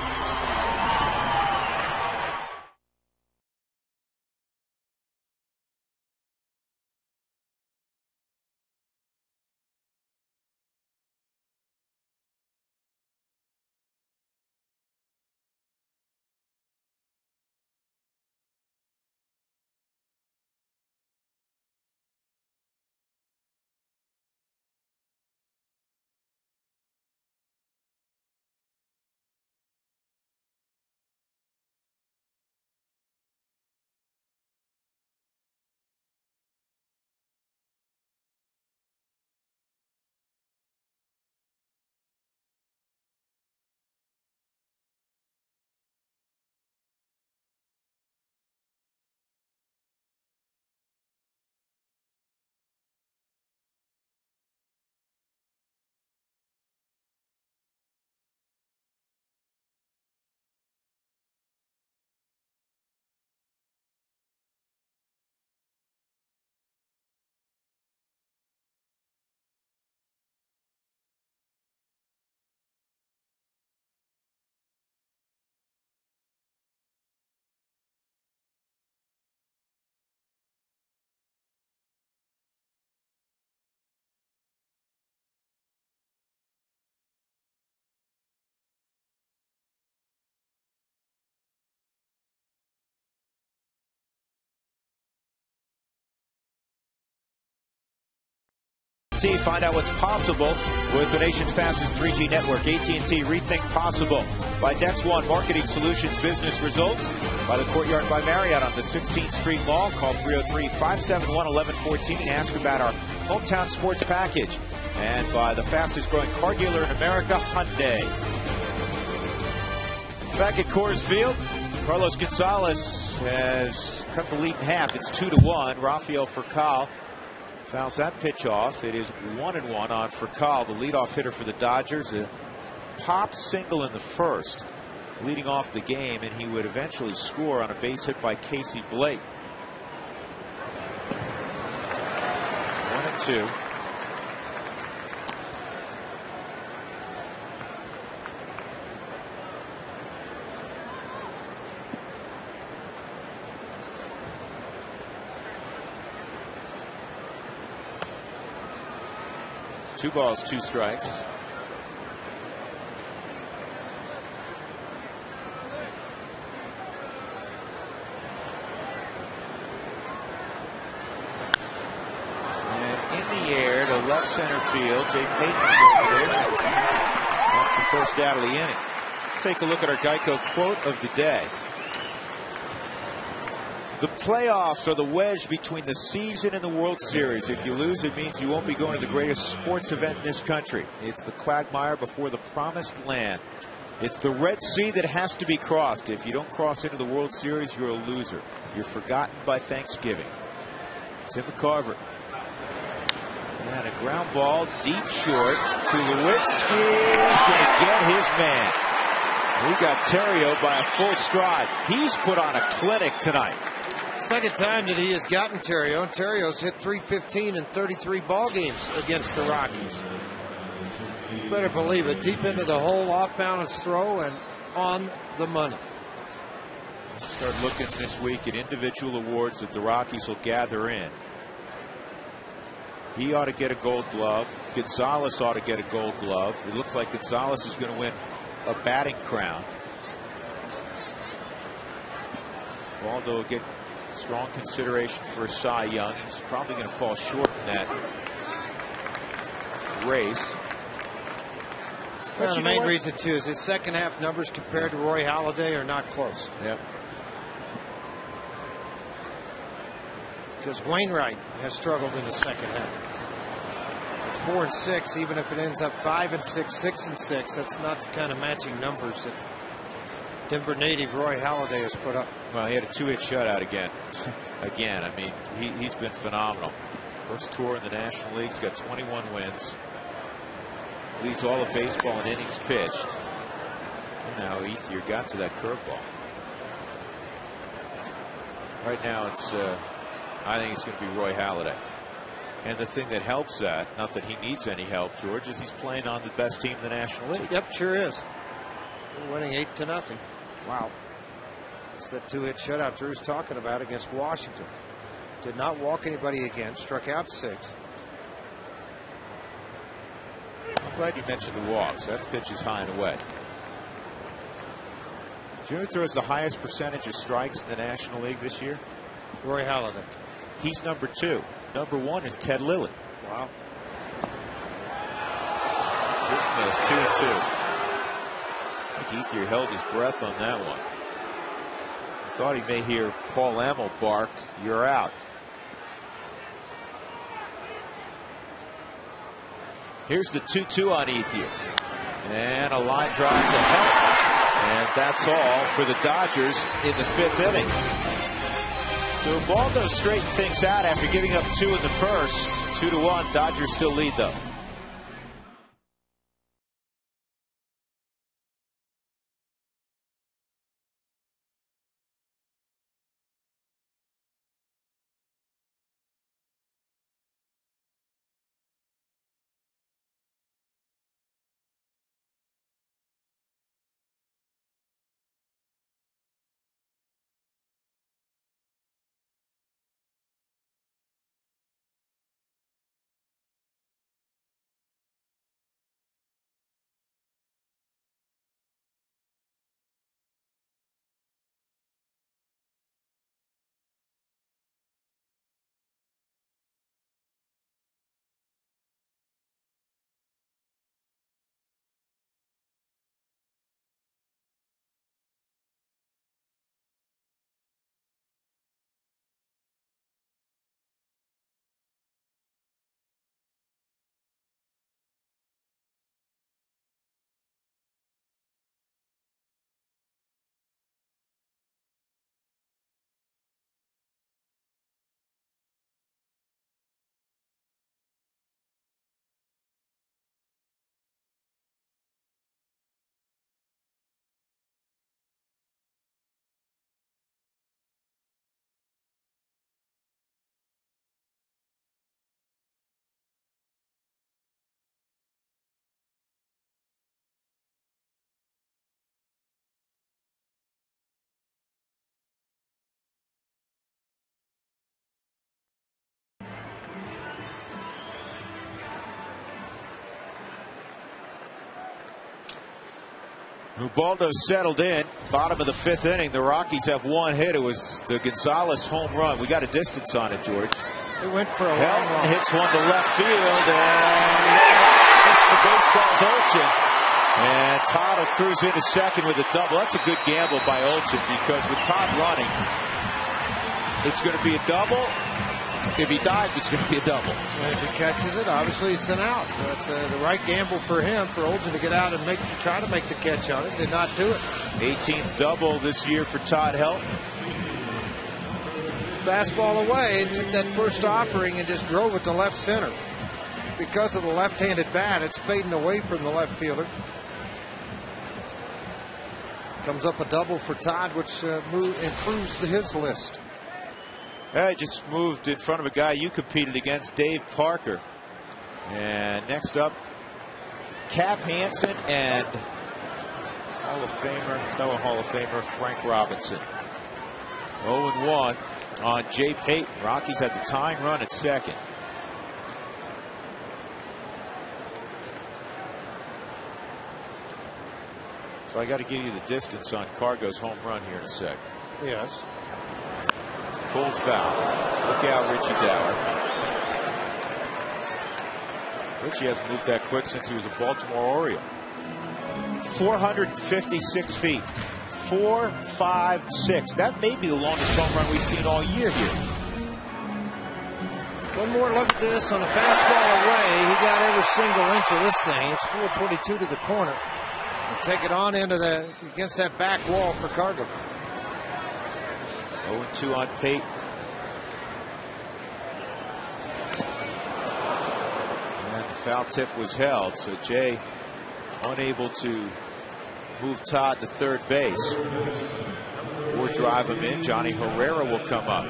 Find out what's possible with the nation's fastest 3G network. AT&T, rethink possible. By Dex One Marketing Solutions business results. By the Courtyard by Marriott on the 16th Street Mall. Call 303-571-1114. Ask about our hometown sports package. And by the fastest growing car dealer in America, Hyundai. Back at Coors Field, Carlos Gonzalez has cut the lead in half. It's 2-1. Rafael Furcal fouls that pitch off. It is 1-1 on Furcal, the leadoff hitter for the Dodgers. A pop single in the first, leading off the game, and he would eventually score on a base hit by Casey Blake. 1-2. Two balls, 2 strikes. And in the air to left center field. Jay Payton's over there. That's the first out of the inning. Let's take a look at our Geico quote of the day. The playoffs are the wedge between the season and the World Series. If you lose, it means you won't be going to the greatest sports event in this country. It's the quagmire before the promised land. It's the Red Sea that has to be crossed. If you don't cross into the World Series, you're a loser. You're forgotten by Thanksgiving. Tim McCarver. And a ground ball deep short. Tulowitzki is going to get his man. We got Theriot by a full stride. He's put on a clinic tonight. Second time that he has gotten Theriot. Theriot's hit .315 in 33 ball games against the Rockies. You better believe it. Deep into the hole, off balance throw, and on the money. Start looking this week at individual awards that the Rockies will gather in. He ought to get a Gold Glove. Gonzalez ought to get a Gold Glove. It looks like Gonzalez is going to win a batting crown. Waldo will get strong consideration for a Cy Young. He's probably going to fall short in that race. Well, the main reason, too, is his second half numbers compared to Roy Halladay are not close. Yep. Because Wainwright has struggled in the second half. At 4 and 6, even if it ends up 5 and 6, 6 and 6, that's not the kind of matching numbers that Denver native Roy Halladay has put up. Well, he had a 2-hit shutout again. I mean, he's been phenomenal. First tour in the National League. He's got 21 wins. Leads all of baseball in innings pitched. And now Ethier got to that curveball. Right now, it's I think it's going to be Roy Halladay. And the thing that helps that, not that he needs any help, George, is he's playing on the best team in the National League. Yep, sure is. They're winning 8-0. Wow. It's that 2-hit shutout Drew's talking about against Washington. Did not walk anybody again. Struck out 6. I'm glad you mentioned the walks. That pitch is high and away. Do you know who throws the highest percentage of strikes in the National League this year? Roy Halladay. He's number 2. Number 1 is Ted Lilly. Wow. This missed 2-2. I think Ethier held his breath on that one. I thought he may hear Paul Amel bark, "You're out." Here's the 2-2 on Ethier. And a line drive to help. And that's all for the Dodgers in the 5th inning. So Ubaldo straightened things out after giving up 2 in the first. 2-1. Dodgers still lead, though. Ubaldo settled in. Bottom of the 5th inning. The Rockies have 1 hit. It was the Gonzalez home run. We got a distance on it, George. It went for a long run. Hits one to left field, and the baseball's Olchin. And Todd will cruise into second with a double. That's a good gamble by Olchin, because with Todd running, it's going to be a double. If he dives, it's going to be a double. So if he catches it, obviously it's an out. That's the right gamble for him, for Olsen to get out and try to make the catch on it. Did not do it. 18th double this year for Todd Helton. Fastball away, and took that first offering and just drove it to left center. Because of the left-handed bat, it's fading away from the left fielder. Comes up a double for Todd, which improves his list. I just moved in front of a guy you competed against, Dave Parker. And next up, Cap Hansen and fellow Hall of Famer Frank Robinson. 0-1 on Jay Payton. Rockies had the tying run at second. So I got to give you the distance on Cargo's home run here in a sec. Yes. Pulled foul. Look out, Richie Dower. Richie hasn't moved that quick since he was a Baltimore Oriole. 456 feet. 4.56. That may be the longest home run we've seen all year here. One more look at this on a fastball away. He got every single inch of this thing. It's 422 to the corner. And take it on into against that back wall for Cargo. 0-2 on Payton. And the foul tip was held, so Jay unable to move Todd to third base or drive him in. Johnny Herrera will come up.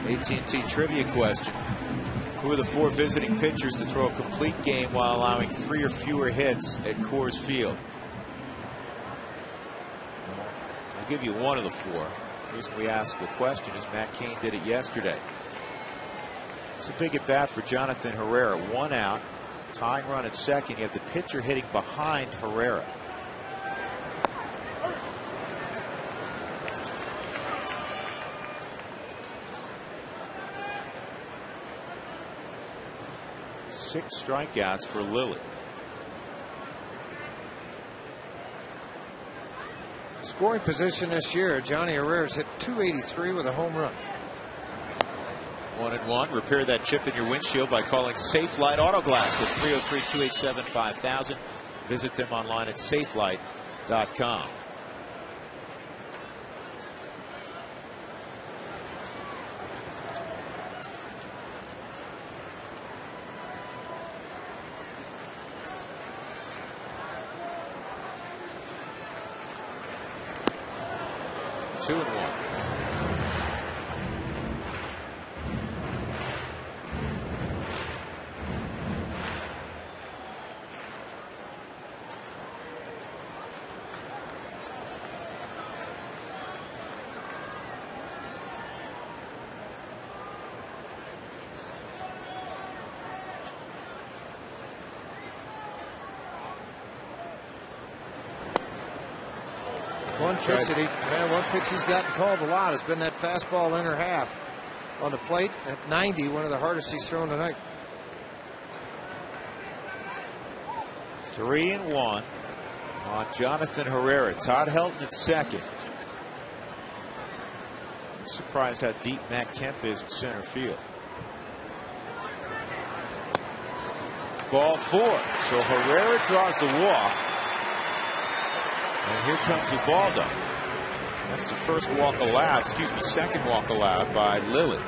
AT&T trivia question. Who are the 4 visiting pitchers to throw a complete game while allowing 3 or fewer hits at Coors Field? I'll give you one of the 4. The reason we asked the question is Matt Cain did it yesterday. It's a big at bat for Jonathan Herrera. 1 out. Tying run at second. You have the pitcher hitting behind Herrera. Six strikeouts for Lilly. Scoring position this year, Johnny Herrera's hit .283 with a home run. 1-1. Repair that chip in your windshield by calling Safelite Auto Glass at 303-287-5000. Visit them online at safelite.com. Two and one. One pitch he's gotten called a lot has been that fastball inner half on the plate at 90, one of the hardest he's thrown tonight. 3-1 on Jonathan Herrera. Todd Helton at second. I'm surprised how deep Matt Kemp is in center field. Ball 4. So Herrera draws the walk. And here comes Ubaldo. That's the first walk allowed, second walk allowed by Lilly.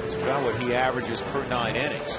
It's about what he averages per 9 innings.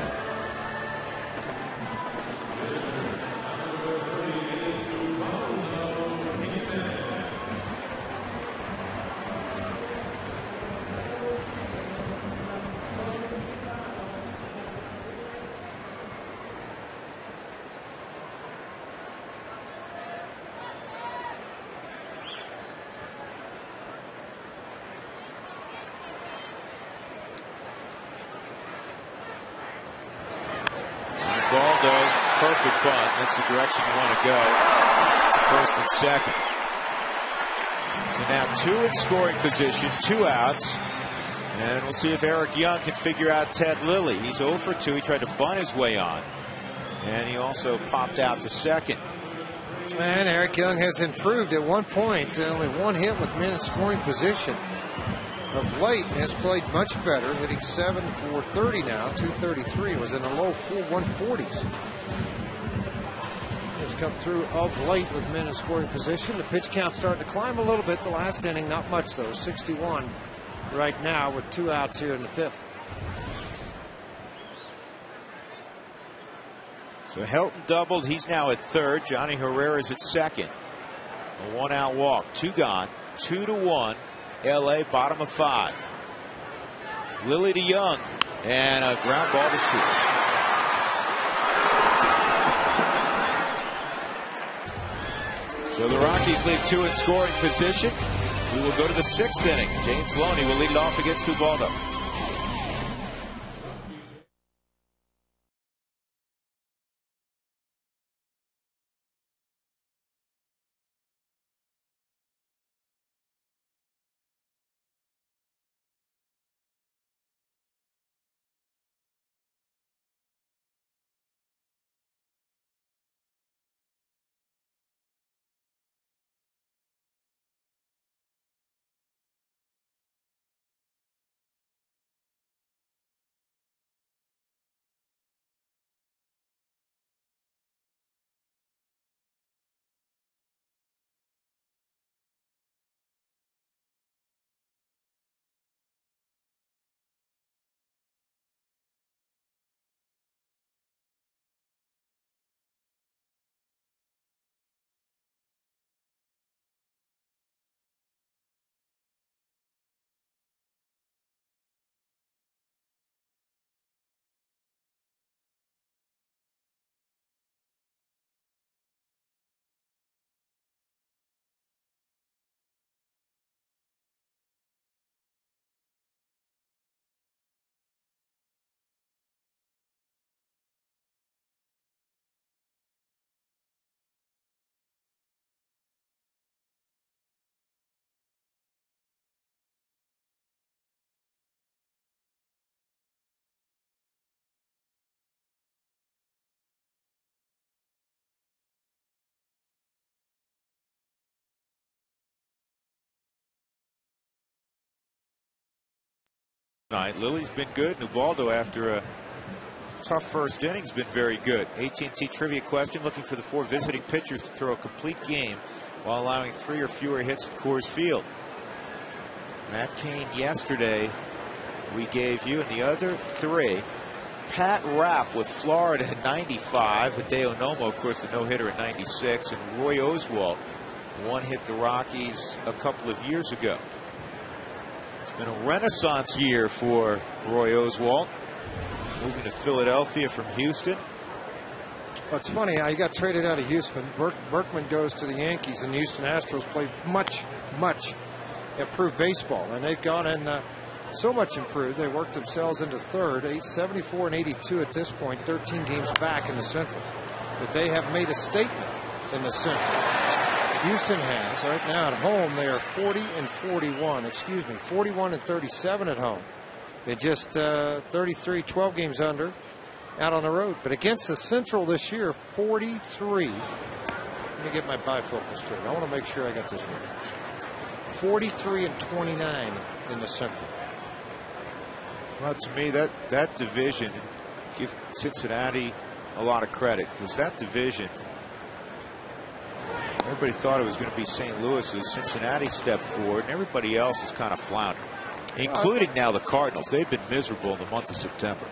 Perfect bunt. That's the direction you want to go. First and second. So now 2 in scoring position, 2 outs. And we'll see if Eric Young can figure out Ted Lilly. He's 0 for 2. He tried to bunt his way on. And he also popped out to second. And Eric Young has improved at one point. Only one hit with men in scoring position. Of late, has played much better, hitting 7 for 30 now, 233. It was in the low 140s. Has come through of late with men in scoring position. The pitch count starting to climb a little bit. The last inning, not much though, 61 right now with 2 outs here in the 5th. So Helton doubled. He's now at third. Johnny Herrera's at second. A 1-out walk. 2 gone. 2-1. LA bottom of 5. Lilly to Young. And a ground ball to shoot. So the Rockies lead 2 in scoring position. We will go to the 6th inning. James Loney will lead it off against Ubaldo. Tonight, Lilly's been good. Ubaldo, after a tough first inning, has been very good. AT&T trivia question: looking for the 4 visiting pitchers to throw a complete game while allowing 3 or fewer hits at Coors Field. Matt Cain yesterday we gave you, and the other 3. Pat Rapp with Florida at 95. Hideo Nomo, of course, the no-hitter at 96. And Roy Oswalt, one hit the Rockies a couple of years ago. Been a renaissance year for Roy Oswalt, moving to Philadelphia from Houston. Well, it's funny how he got traded out of Houston. Berkman goes to the Yankees, and the Houston Astros play much improved baseball, and they've gone in so much improved. They worked themselves into third, 874 and 82 at this point, 13 games back in the Central. But they have made a statement in the Central. Houston has. Right now at home, they are 40 and 41. Excuse me, 41 and 37 at home. They just 33, 12 games under out on the road. But against the Central this year, 43. Let me get my bifocal straight. I want to make sure I got this right. 43 and 29 in the Central. Well, to me, that division, give Cincinnati a lot of credit, because that division, everybody thought it was going to be St. Louis's. Cincinnati stepped forward, and everybody else is kind of floundering, including now the Cardinals. They've been miserable in the month of September.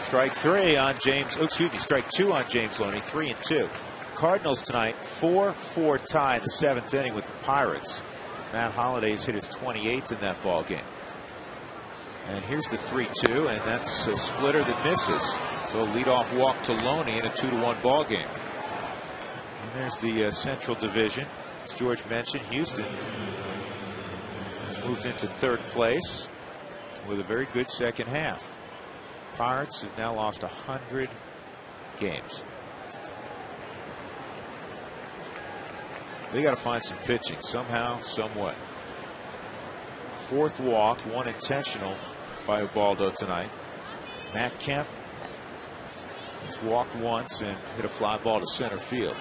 Strike 3 on James. Oh, excuse me, strike 2 on James Loney. 3-2. Cardinals tonight 4-4 tie in the 7th inning with the Pirates. Matt Holliday's hit his 28th in that ball game. And here's the 3-2, and that's a splitter that misses. So leadoff walk to Loney in a 2-1 ball game. And there's the Central Division. As George mentioned, Houston has moved into 3rd place with a very good second half. Pirates have now lost 100 games. They got to find some pitching somehow, some way. 4th walk, 1 intentional by Ubaldo tonight. Matt Kemp He's walked once and hit a fly ball to center field.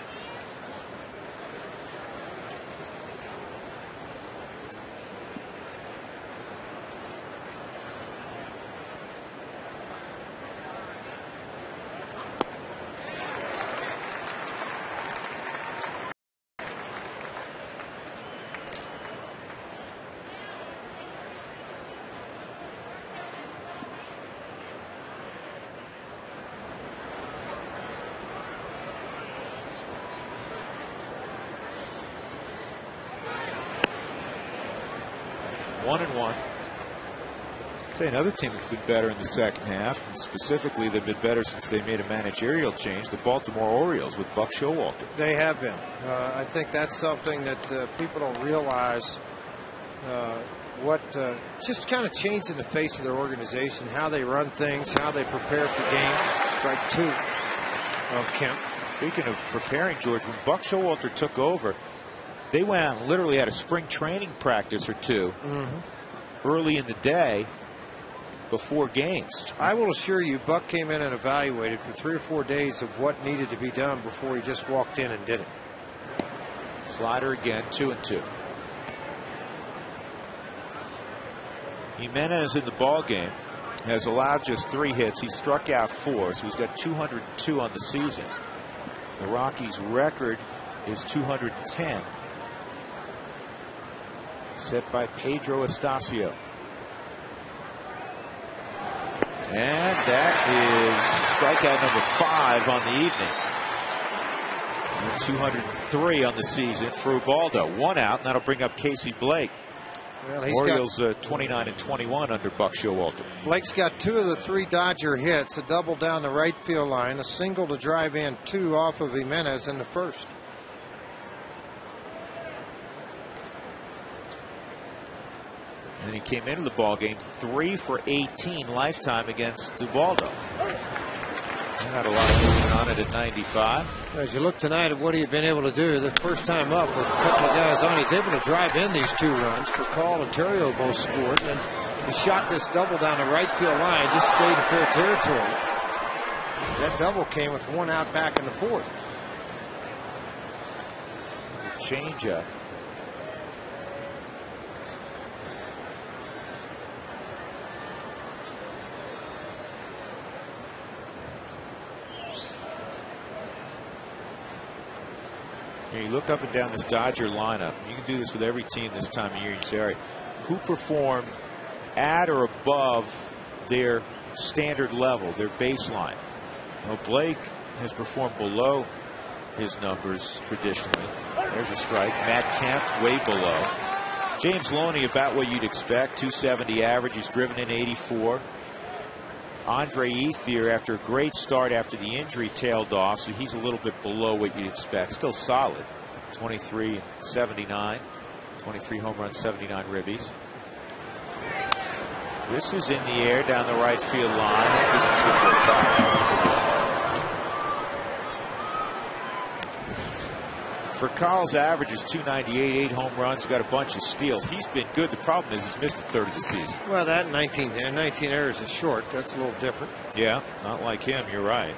One and one. I'll tell you another team that's been better in the second half, and specifically they've been better since they made a managerial change, the Baltimore Orioles with Buck Showalter. They have been. I think that's something that people don't realize just kind of changing the face of their organization, how they run things, how they prepare for games. Strike two of Kemp. Speaking of preparing, George, when Buck Showalter took over, they went out and literally had a spring training practice or two early in the day before games. I will assure you, Buck came in and evaluated for 3 or 4 days of what needed to be done before he just walked in and did it. Slider again, 2-2. Jimenez in the ball game has allowed just 3 hits. He struck out 4, so he's got 202 on the season. The Rockies' record is 210. Set by Pedro Estacio. And that is strikeout number 5 on the evening. And 203 on the season for Ubaldo. 1 out, and that'll bring up Casey Blake. Well, Orioles 29 and 21 under Buck Showalter. Blake's got 2 of the 3 Dodger hits, a double down the right field line, a single to drive in 2 off of Jimenez in the first. And he came into the ball game 3 for 18 lifetime against Ubaldo. He had a lot of movement on it at 95. As you look tonight at what he's been able to do, the first time up with a couple of guys on, he's able to drive in these 2 runs. For Call and Terrio both scored, and he shot this double down the right field line, just stayed in fair territory. That double came with 1 out back in the 4th. Changeup. You look up and down this Dodger lineup. You can do this with every team this time of year. You say, all right, who performed at or above their standard level, their baseline? Well, Blake has performed below his numbers traditionally. There's a strike. Matt Kemp way below. James Loney about what you'd expect, 270 average. He's driven in 84. Andre Ethier, after a great start after the injury, tailed off, so he's a little bit below what you'd expect. Still solid. 23 79. 23 home runs, 79 ribbies. This is in the air down the right field line. This is going to go foul. For Carl's average is 298, 8 home runs, got a bunch of steals. He's been good. The problem is he's missed a third of the season. Well, that 19 errors is short. That's a little different. Yeah, not like him. You're right.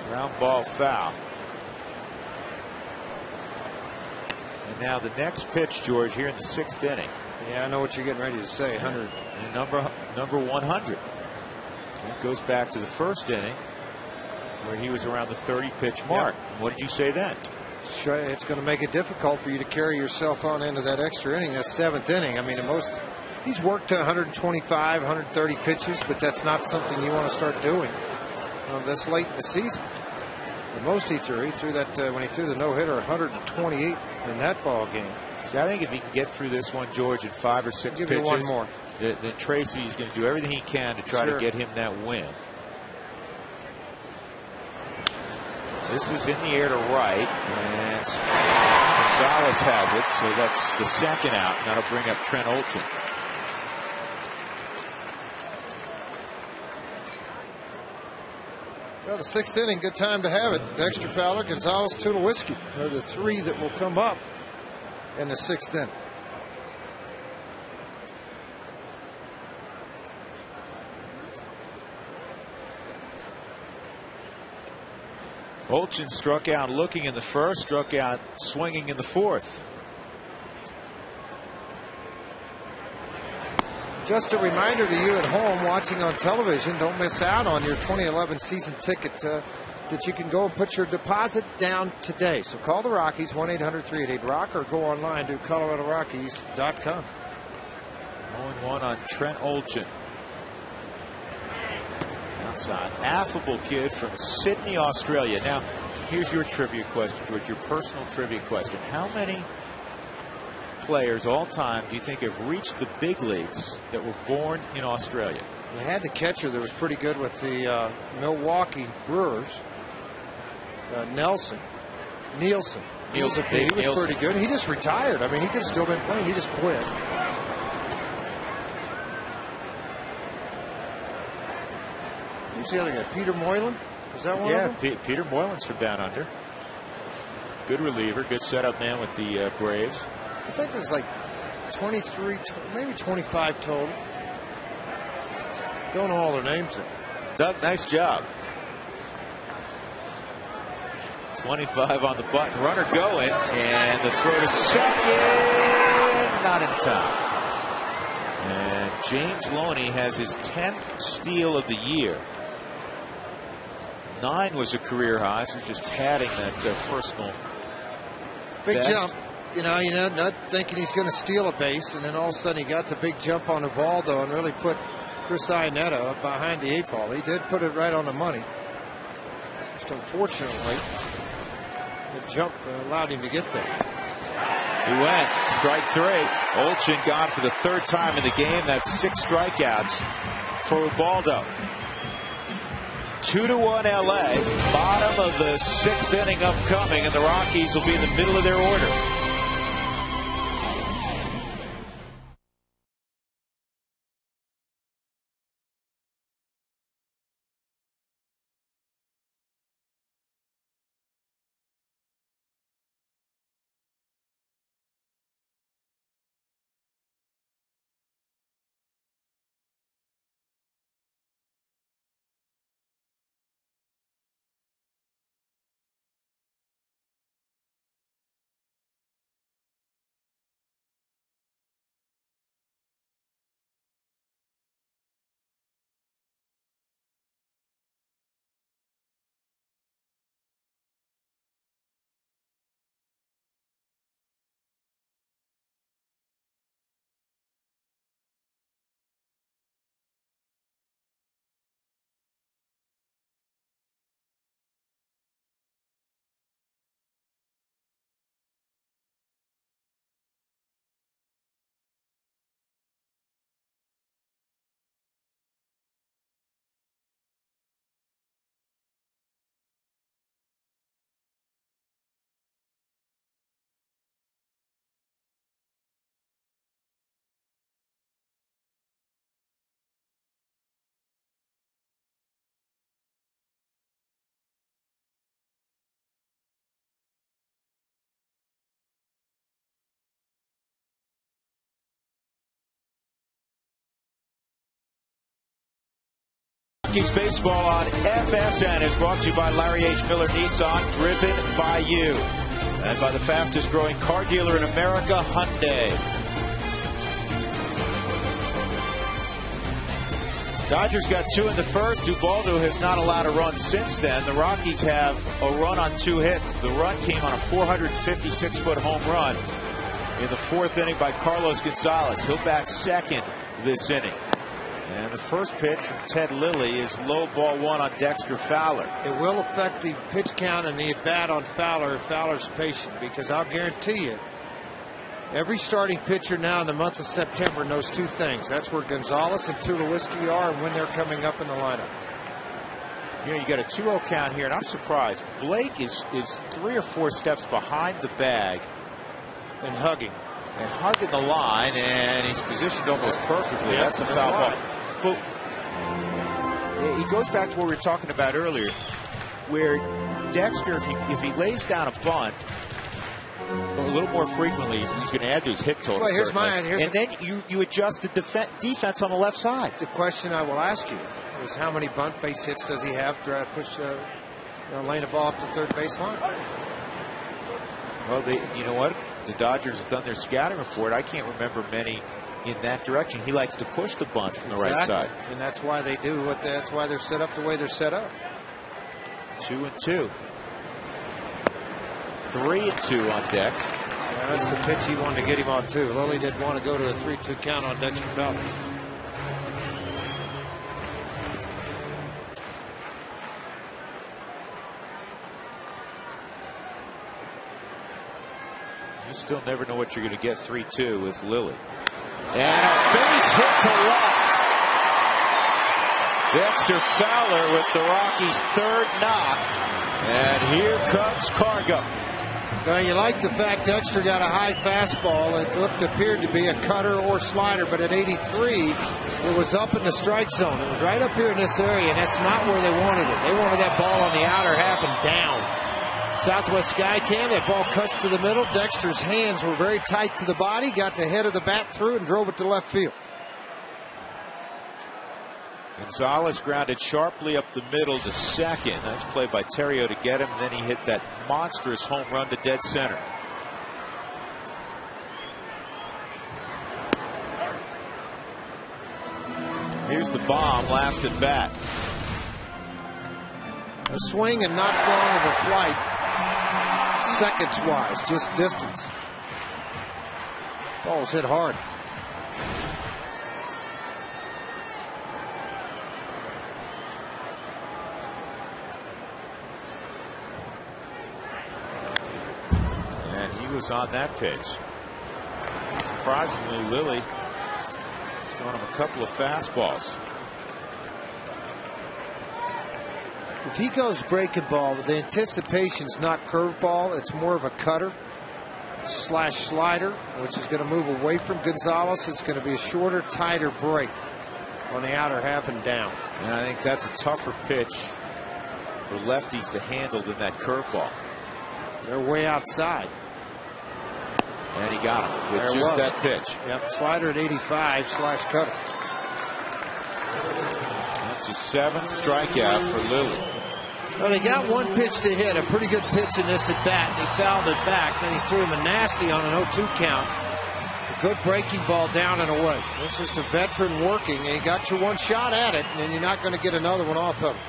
Ground ball foul. And now the next pitch, George, here in the 6th inning. Yeah, I know what you're getting ready to say. 100. And number 100. It goes back to the 1st inning where he was around the 30 pitch mark. Yep. What did you say then? Sure, it's going to make it difficult for you to carry yourself on into that extra inning, that 7th inning. I mean, he's worked to 125, 130 pitches, but that's not something you want to start doing this late in the season. The most he threw that when he threw the no-hitter, 128 in that ball game. See, I think if he can get through this one, George, in 5 or 6 pitches, one more. Then Tracy is going to do everything he can to try to get him that win. This is in the air to right, and Gonzalez has it, so that's the 2nd out, and that'll bring up Trent Olson. Well, the 6th inning, good time to have it. Dexter Fowler, Gonzalez, Tulowitzki are the 3 that will come up in the 6th inning. Olchin struck out looking in the first, struck out swinging in the 4th. Just a reminder to you at home watching on television, don't miss out on your 2011 season ticket that you can go and put your deposit down today. So call the Rockies, 1-800-388-ROCK, or go online to ColoradoRockies.com. 0-1 on Trent Olchin. Outside, affable kid from Sydney, Australia. Now, here's your trivia question, George, your personal trivia question. How many players all time do you think have reached the big leagues that were born in Australia? They had the catcher that was pretty good with the Milwaukee Brewers, Nielsen. He was pretty good. He just retired. I mean, he could have still been playing. He just quit. Who's the other guy? Peter Moylan? Is that one of them? Yeah, Peter Moylan's from down under. Good reliever, good setup man with the Braves. I think there's like 23, maybe 25 total. Don't know all their names. Doug, nice job. 25 on the button. Runner going, and the throw to second. Not in time. And James Loney has his 10th steal of the year. 9 was a career high, so just padding that personal big best. Jump. You know, not thinking he's going to steal a base, and then all of a sudden he got the big jump on Ubaldo and really put Chris Iannetta behind the 8 ball. He did put it right on the money. Just unfortunately, the jump allowed him to get there. He went. Strike 3. Olchin gone for the 3rd time in the game. That's 6 strikeouts for Ubaldo. 2-1 LA. Bottom of the 6th inning upcoming, and the Rockies will be in the middle of their order. Rockies baseball on FSN is brought to you by Larry H. Miller Nissan, driven by you. And by the fastest growing car dealer in America, Hyundai. Dodgers got 2 in the first. Ubaldo has not allowed a run since then. The Rockies have a run on 2 hits. The run came on a 456-foot home run in the 4th inning by Carlos Gonzalez. He'll bat second this inning. And the first pitch from Ted Lilly is low, ball 1 on Dexter Fowler. It will affect the pitch count and the at-bat on Fowler if Fowler's patient, because I'll guarantee you, every starting pitcher now in the month of September knows 2 things. That's where Gonzalez and Tulowitzki are and when they're coming up in the lineup. You know, you got a 2-0 count here, and I'm surprised. Blake is 3 or 4 steps behind the bag and hugging. And hugging the line, and he's positioned almost perfectly. Yeah, that's a foul ball. But it goes back to what we were talking about earlier. where Dexter, if he lays down a bunt a little more frequently, he's going to add to his hit total. Well, then you adjust the defense on the left side. The question I will ask you is how many bunt base hits does he have to push laying the ball up the third base line? Well, you know what? The Dodgers have done their scouting report. I can't remember many in that direction. He likes to push the bunt from the right side. And that's why they do that's why they're set up the way they're set up. 2-2. 3-2 on Dex. Yeah, that's the pitch he wanted to get him on, too. Lilly didn't want to go to a 3-2 count on Dexter Fowler. You still never know what you're going to get 3-2 with Lilly. And a base hit to left. Dexter Fowler with the Rockies' third knock. And here comes Cargo. Well, you like the fact Dexter got a high fastball. It appeared to be a cutter or slider, but at 83, it was up in the strike zone. It was right up here in this area, and that's not where they wanted it. They wanted that ball on the outer half and down. Southwest Skycam, that ball cuts to the middle. Dexter's hands were very tight to the body, got the head of the bat through and drove it to left field. Gonzalez grounded sharply up the middle to second. Nice play by Terrio to get him. Then he hit that monstrous home run to dead center. Here's the bomb, last at bat. A swing and not long of a flight, seconds-wise, just distance. Ball was hit hard. Was on that pitch. Surprisingly, Lilly has thrown him a couple of fastballs. If he goes breaking ball, the anticipation's not curveball, it's more of a cutter slash slider, which is going to move away from Gonzalez. It's going to be a shorter, tighter break on the outer half and down. And I think that's a tougher pitch for lefties to handle than that curveball. They're way outside. And he got him with just that pitch. Yep, slider at 85 slash cutter. That's a 7th strikeout for Lilly. Well, he got one pitch to hit, a pretty good pitch in this at bat, and he fouled it back. Then he threw him a nasty on an 0-2 count. A good breaking ball down and away. It's just a veteran working, and you got your one shot at it, and then you're not going to get another one off of him.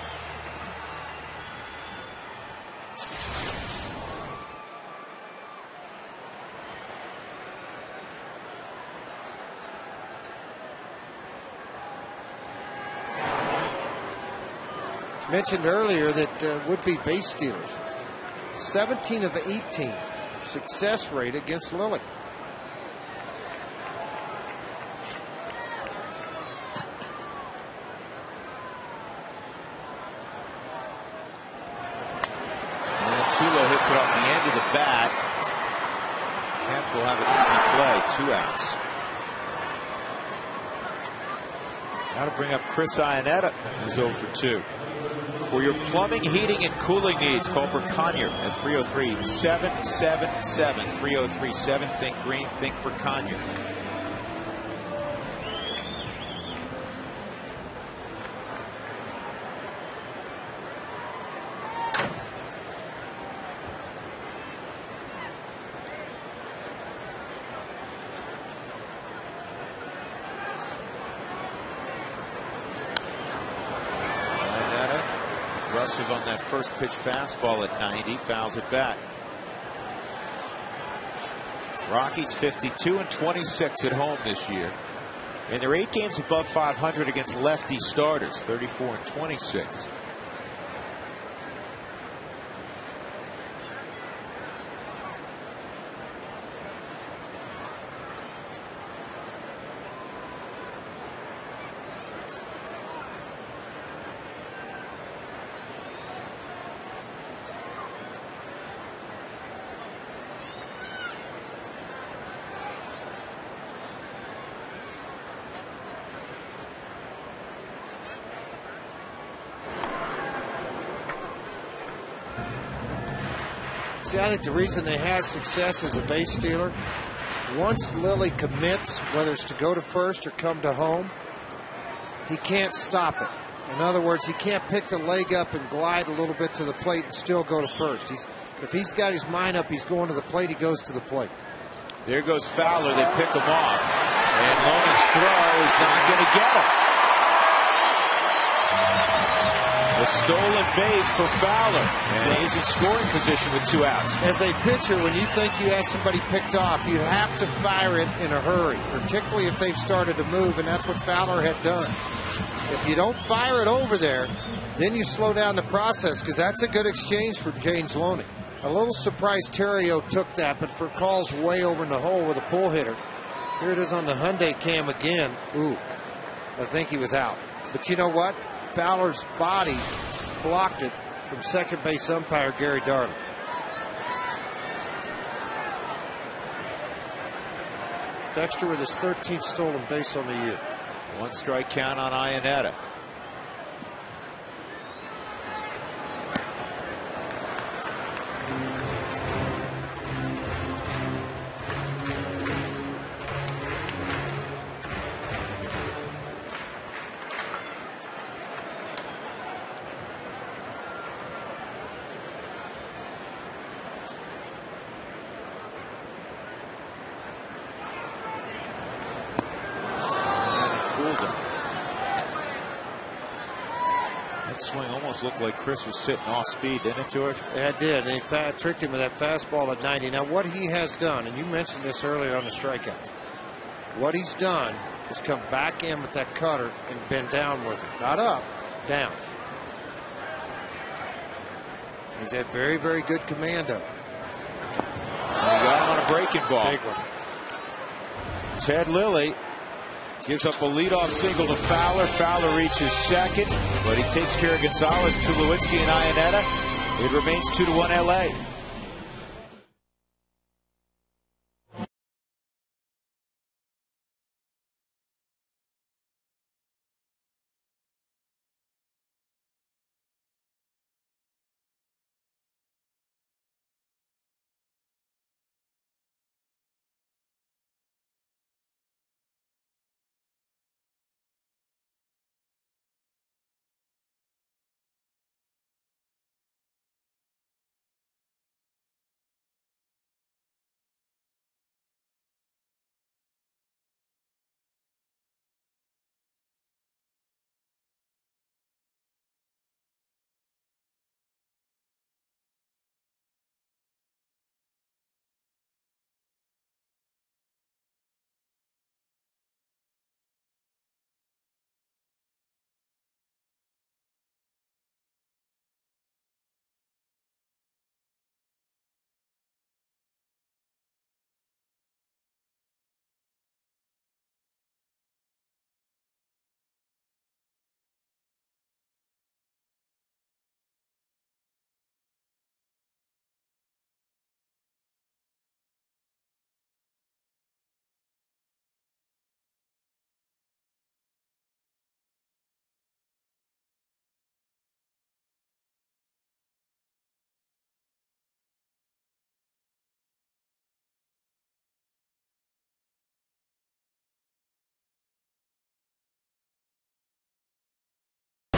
Mentioned earlier that would-be base stealers. 17 of 18 success rate against Lilly. And Tulo hits it off the end of the bat. Kemp will have an easy play, 2 outs. Now to bring up Chris Iannetta, who's 0 for 2. For your plumbing, heating, and cooling needs, call Berkanier at 303-777. 303-7. Think green, think Berkanier. Aggressive on that first pitch fastball at 90, fouls it back. Rockies 52-26 at home this year, and they're 8 games above 500 against lefty starters, 34-26. See, I think the reason they have success as a base stealer, once Lilly commits, whether it's to go to first or come to home, he can't stop it. In other words, he can't pick the leg up and glide a little bit to the plate and still go to first. If he's got his mind up, he's going to the plate, he goes to the plate. There goes Fowler. They pick him off. And Loney's throw is not going to get him. A stolen base for Fowler. And he's in scoring position with 2 outs. As a pitcher, when you think you have somebody picked off, you have to fire it in a hurry, particularly if they've started to move, and that's what Fowler had done. If you don't fire it over there, then you slow down the process, because that's a good exchange for James Loney. A little surprised Terrio took that, but for calls way over in the hole with a pull hitter. Here it is on the Hyundai cam again. Ooh, I think he was out. But you know what? Fowler's body blocked it from second base umpire Gary Darling. Dexter with his 13th stolen base on the year. 1 strike count on Iannetta. That swing almost looked like Chris was sitting off speed, didn't it, George? Yeah, it did. They tricked him with that fastball at 90. Now, what he has done, and you mentioned this earlier on the strikeout, what he's done is come back in with that cutter and been down with it. Not up, down. He's had very, very good command of it. He got him on a breaking ball. Big one. Ted Lilly gives up a leadoff single to Fowler. Fowler reaches second, but he takes care of Gonzalez, Tulowitzki, and Iannetta. It remains 2-1 LA.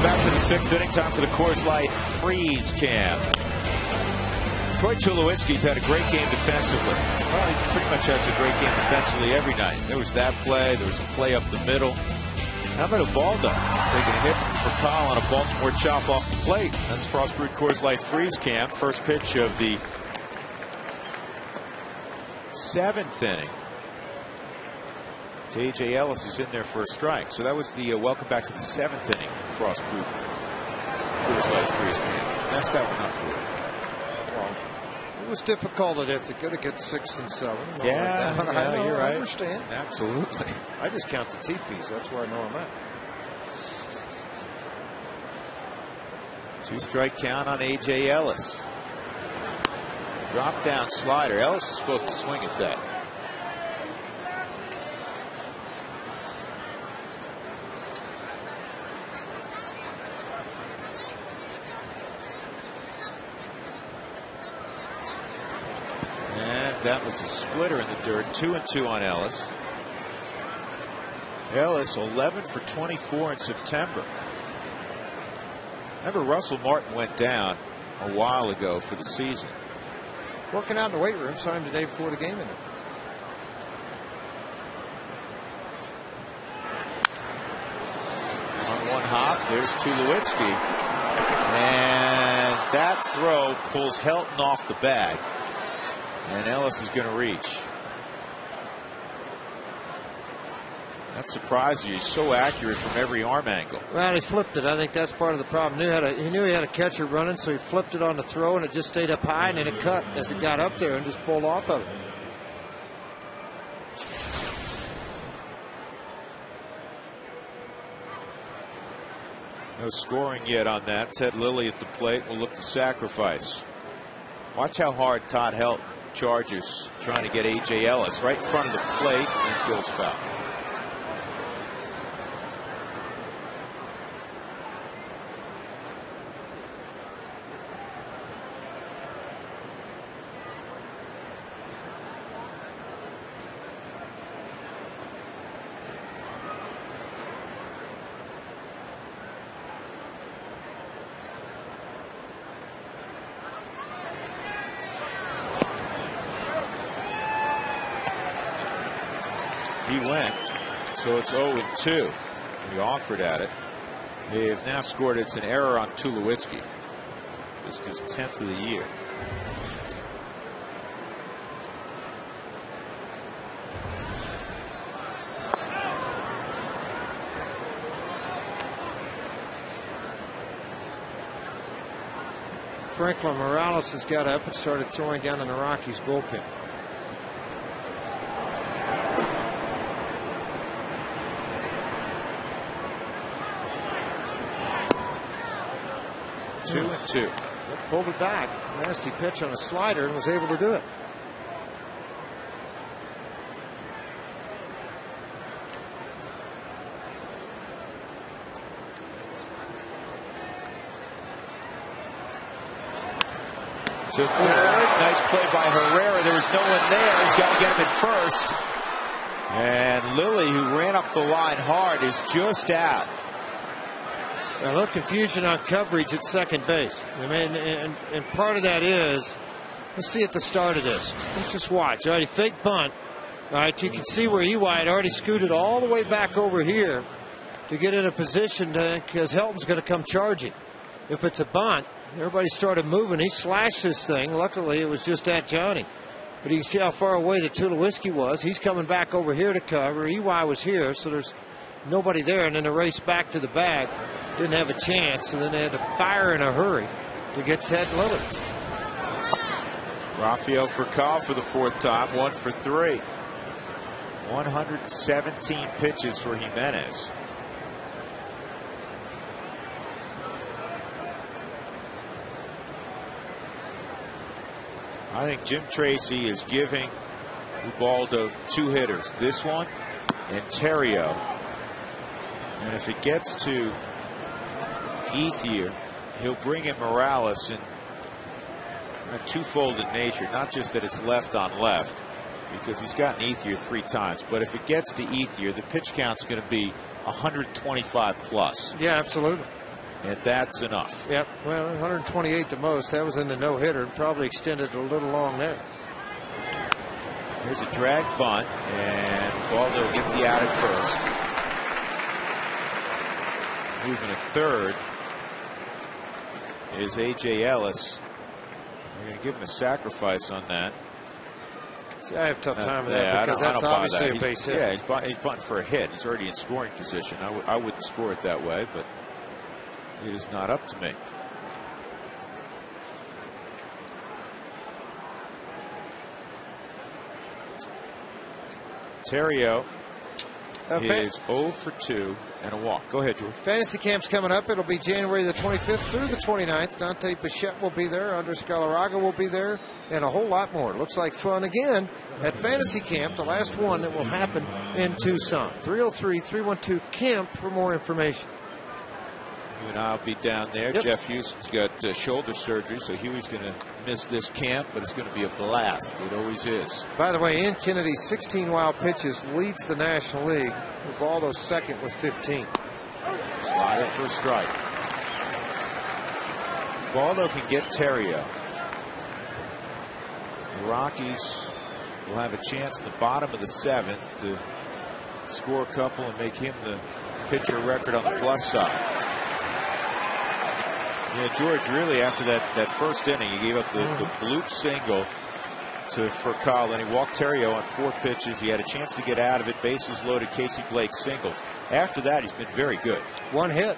Back to the 6th inning, time for the Coors Light freeze cam. Troy Tulowitzki's had a great game defensively. Well, he pretty much has a great game defensively every night. There was that play. There was a play up the middle. How about Ubaldo taking a hit for Kyle on a Baltimore chop off the plate? That's Frost Brewed Coors Light freeze cam. First pitch of the 7th inning. A.J. Ellis is in there for a strike. So that was the welcome back to the 7th inning. Frost Brewed Coors Light freeze cam. That's that one up, George. Well, it was difficult at it. They could have got 6 and 7. Yeah, you're right. I understand. Absolutely. I just count the TPs. That's where I know I'm at. 2-strike count on A.J. Ellis. Drop down slider. Ellis is supposed to swing at that. And that was a splitter in the dirt. 2-2 on Ellis. Ellis 11 for 24 in September. Remember, Russell Martin went down a while ago for the season. Working out in the weight room. Saw him the day before the game. In it. On one hop, there's Tulowitzki. And that throw pulls Helton off the bag. And Ellis is going to reach. That surprised you. He's so accurate from every arm angle. Well, he flipped it. I think that's part of the problem. He knew he had a catcher running, so he flipped it on the throw, and it just stayed up high, and then it cut as it got up there and just pulled off of it. No scoring yet on that. Ted Lilly at the plate will look to sacrifice. Watch how hard Todd Helton charges trying to get A.J. Ellis right in front of the plate, and goes foul. He went, so it's 0-2. He offered at it. They have now scored. It's an error on Tulowitzki. It's his 10th of the year. Franklin Morales has got up and started throwing down in the Rockies bullpen. Two and two. Pulled it back. Nasty pitch on a slider and was able to do it. To third. Nice play by Herrera. There was no one there. He's got to get him at first. And Lilly, who ran up the line hard, is just out. A little confusion on coverage at second base. I mean, and part of that is, let's see at the start of this. Let's just watch. All right, he fake bunt. All right, you can see where EY had already scooted all the way back over here to get in a position because Helton's going to come charging. If it's a bunt, everybody started moving. He slashed this thing. Luckily, it was just at Johnny. But you can see how far away the Tulowitzki was. He's coming back over here to cover. EY was here, so there's nobody there. And then the race back to the bag. Didn't have a chance, and then they had to fire in a hurry to get Ted Lilly. Rafael Furcal for the fourth time, 1 for 3. 117 pitches for Jimenez. I think Jim Tracy is giving Ubaldo 2 hitters. This one and Terrio. And if it gets to Ethier, he'll bring in Morales in a twofold in nature. Not just that it's left on left, because he's gotten Ethier 3 times. But if it gets to Ethier, the pitch count's going to be 125 plus. Yeah, absolutely. And that's enough. Yep. Well, 128 the most. That was in the no-hitter. Probably extended a little long there. Here's a drag bunt, and Baldo will get the out at first. Moving to third is A.J. Ellis. We're going to give him a sacrifice on that. See, I have a tough time with that because that's obviously a base hit. Yeah, he's bunting for a hit. He's already in scoring position. I wouldn't score it that way, but it is not up to me. Terrio is 0 for 2 and a walk. Go ahead, George. Fantasy camp's coming up. It'll be January the 25th through the 29th. Dante Bichette will be there. Andres Galarraga will be there. And a whole lot more. It looks like fun again at Fantasy Camp, the last one that will happen in Tucson. 303-312-CAMP for more information. You and I will be down there. Yep. Jeff Houston's got shoulder surgery, so Huey's going to missed this camp, but it's going to be a blast. It always is. By the way, Ian Kennedy, 16 wild pitches, leads the National League. Ubaldo's second with 15. Slider for a strike. Ubaldo can get Terrio. The Rockies will have a chance in the bottom of the 7th to score a couple and make him the pitcher record on the plus side. Yeah, George, really, after that first inning, he gave up the bloop single for Cole, and he walked Terrio on 4 pitches. He had a chance to get out of it. Bases loaded. Casey Blake singles. After that, he's been very good. 1 hit.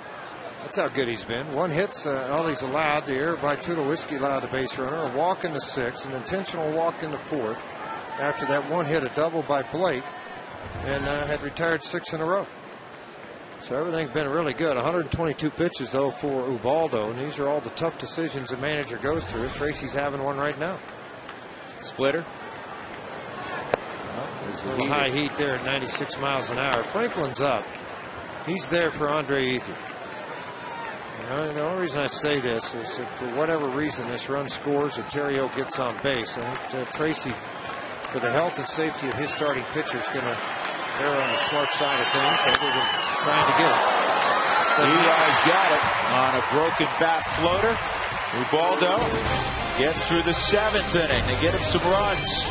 That's how good he's been. 1 hit's all he's allowed. The error by Tulowitzki allowed a base runner, a walk in the 6th, an intentional walk in the 4th. After that 1 hit, a double by Blake, and had retired 6 in a row. So everything's been really good. 122 pitches, though, for Ubaldo, and these are all the tough decisions a manager goes through. Tracy's having one right now. Splitter. A little high heat there at 96 miles an hour. Franklin's up. He's there for Andre Ethier. The only reason I say this is that for whatever reason this run scores and Terrio gets on base. I think Tracy, for the health and safety of his starting pitcher, is going to err on the smart side of things other than trying to get it. Eli's got it on a broken bat floater. Ubaldo gets through the 7th inning. They get him some runs.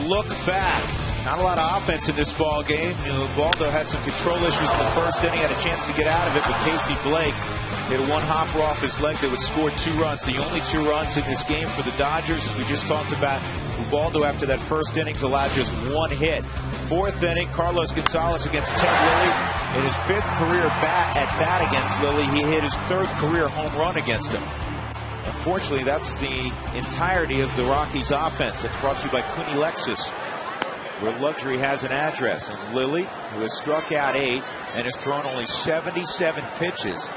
Look back. Not a lot of offense in this ball game. Ubaldo had some control issues in the first inning, had a chance to get out of it, but Casey Blake hit a 1 hopper off his leg that would score 2 runs. The only 2 runs in this game for the Dodgers, as we just talked about. Ubaldo, after that first innings, allowed just 1 hit. 4th inning, Carlos Gonzalez against Ted Lilly. In his 5th career at-bat against Lilly, he hit his 3rd career home run against him. Unfortunately, that's the entirety of the Rockies' offense. It's brought to you by Cooney Lexus, where luxury has an address. And Lilly, who has struck out 8 and has thrown only 77 pitches.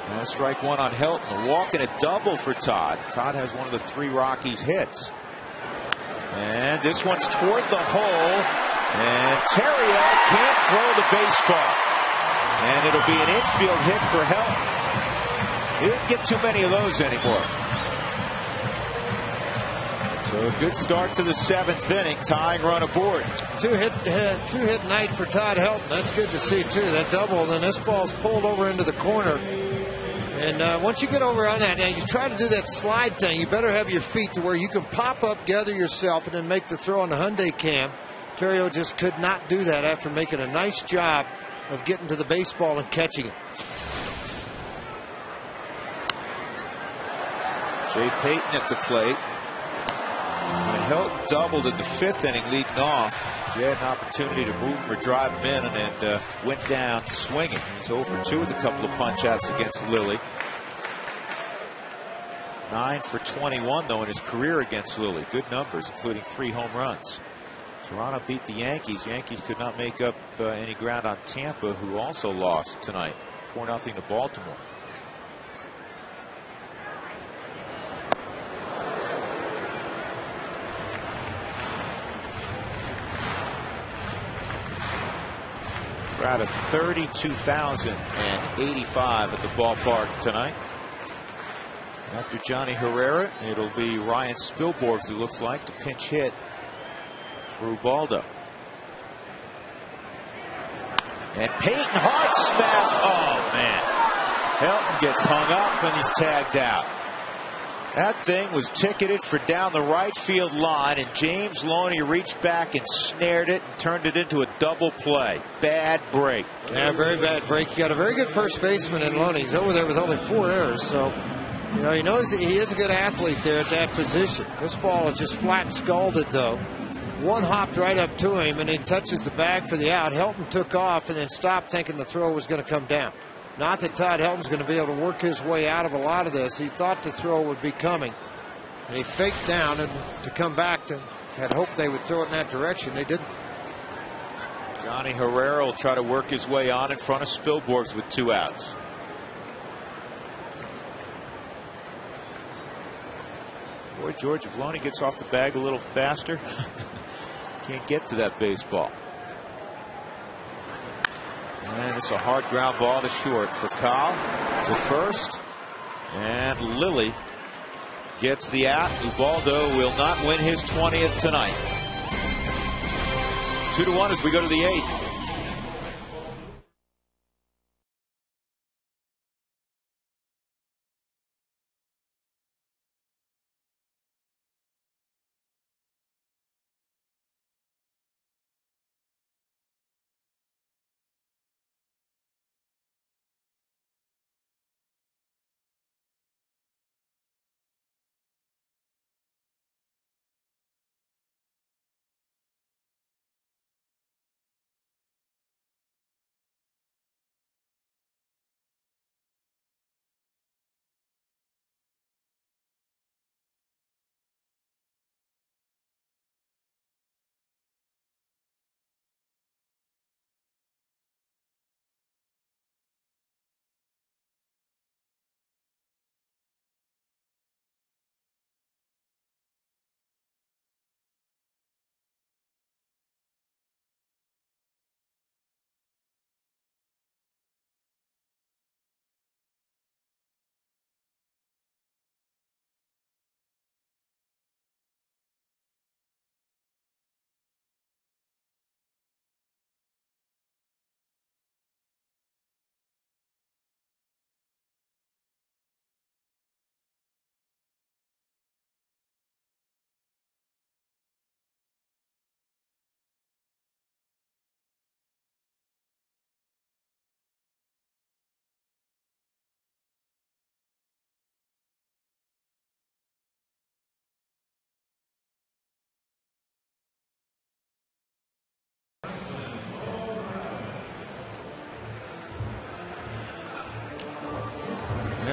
Now strike 1 on Helton. A walk and a double for Todd. Todd has one of the 3 Rockies hits. And this one's toward the hole. And Terrio can't throw the baseball. And it'll be an infield hit for Helton. He didn't get too many of those anymore. So a good start to the 7th inning, tying run aboard. Two hit night for Todd Helton. That's good to see too. That double, and then this ball's pulled over into the corner. And once you get over on that, now you try to do that slide thing. You better have your feet to where you can pop up, gather yourself, and then make the throw on the Hyundai cam. Terrio just could not do that after making a nice job of getting to the baseball and catching it. Jay Payton at the plate. When Hilton doubled in the 5th inning leading off. Jay had an opportunity to move him or drive him in and went down swinging. He's 0 for 2 with a couple of punch outs against Lilly. 9 for 21 though in his career against Lilly. Good numbers, including 3 home runs. Toronto beat the Yankees. Yankees could not make up any ground on Tampa, who also lost tonight 4-0 to Baltimore. Crowd of 32,085 at the ballpark tonight. After Johnny Herrera, it'll be Ryan Spilborghs, it looks like, to pinch hit for Ubaldo. And Peyton Hart smash. Oh, man. Helton gets hung up and he's tagged out. That thing was ticketed for down the right field line, and James Loney reached back and snared it and turned it into a double play. Bad break. Yeah, very bad break. You got a very good first baseman in Loney. He's over there with only 4 errors, so he knows he is a good athlete there at that position. This ball is just flat scalded though. One hopped right up to him and he touches the bag for the out. Helton took off and then stopped, thinking the throw was going to come down. Not that Todd Helton's going to be able to work his way out of a lot of this. He thought the throw would be coming, and he faked down and to come back. Had hoped they would throw it in that direction. They didn't. Johnny Herrera will try to work his way on in front of Spilborghs with 2 outs. Boy, George, if Loney gets off the bag a little faster, can't get to that baseball. And it's a hard ground ball to short for Kyle to first. And Lilly gets the out. Ubaldo will not win his 20th tonight. 2-1 as we go to the 8th.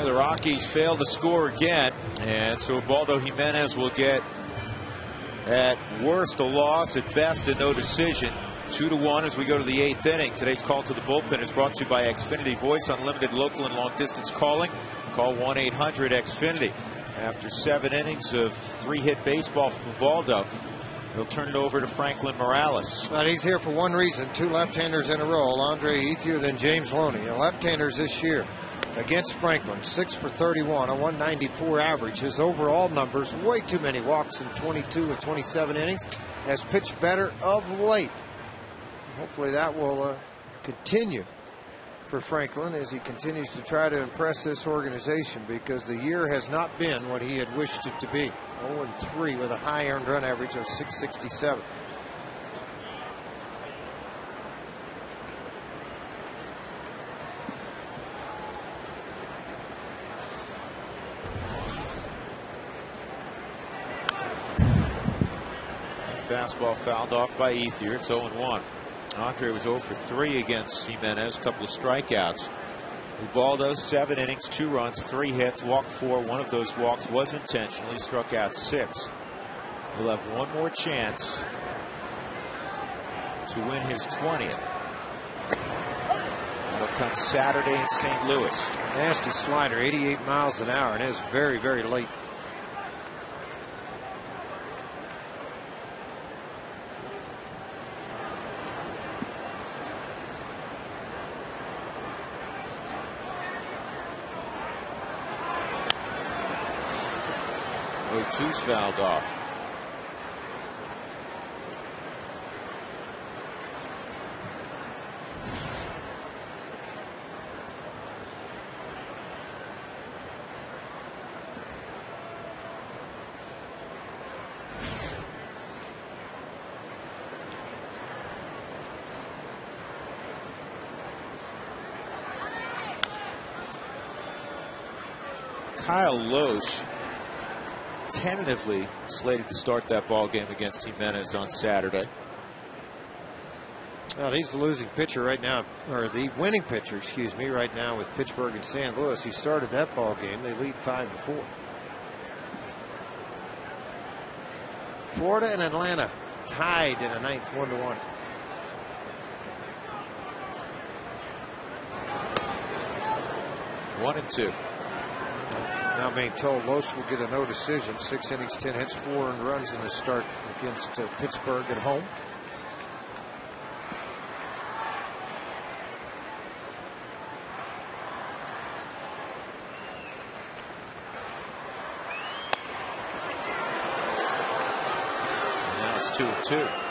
The Rockies failed to score again, and so Ubaldo Jimenez will get at worst a loss, at best a no decision. 2-1 as we go to the 8th inning. Today's call to the bullpen is brought to you by Xfinity Voice, unlimited local and long distance calling. Call 1-800-XFINITY. After 7 innings of 3-hit baseball from Ubaldo, he'll turn it over to Franklin Morales. But he's here for one reason: 2 left-handers in a row. Andre Ethier, then James Loney. Left-handers this year against Franklin, 6 for 31, a 194 average. His overall numbers, way too many walks in 22 of 27 innings. Has pitched better of late. Hopefully that will continue for Franklin as he continues to try to impress this organization, because the year has not been what he had wished it to be. 0-3 with a high earned run average of 667. fastball fouled off by Ethier. It's 0-1. Andre was 0 for 3 against Jimenez. A couple of strikeouts. Ubaldo, 7 innings, 2 runs, 3 hits, walked 4. One of those walks was intentional. He struck out 6. He'll have one more chance to win his 20th. It'll come Saturday in St. Louis. Nasty slider, 88 miles an hour, and it is very, very late. Two's fouled off. Kyle Loesch tentatively slated to start that ball game against Jimenez on Saturday. Well, he's the losing pitcher right now, or the winning pitcher, excuse me, right now with Pittsburgh and St. Louis. He started that ball game. They lead 5-4. Florida and Atlanta tied in a ninth, 1-1. One and two. Now being told Loesch will get a no decision. 6 innings, 10 hits, 4 earned runs in the start against Pittsburgh at home. And now it's 2-2.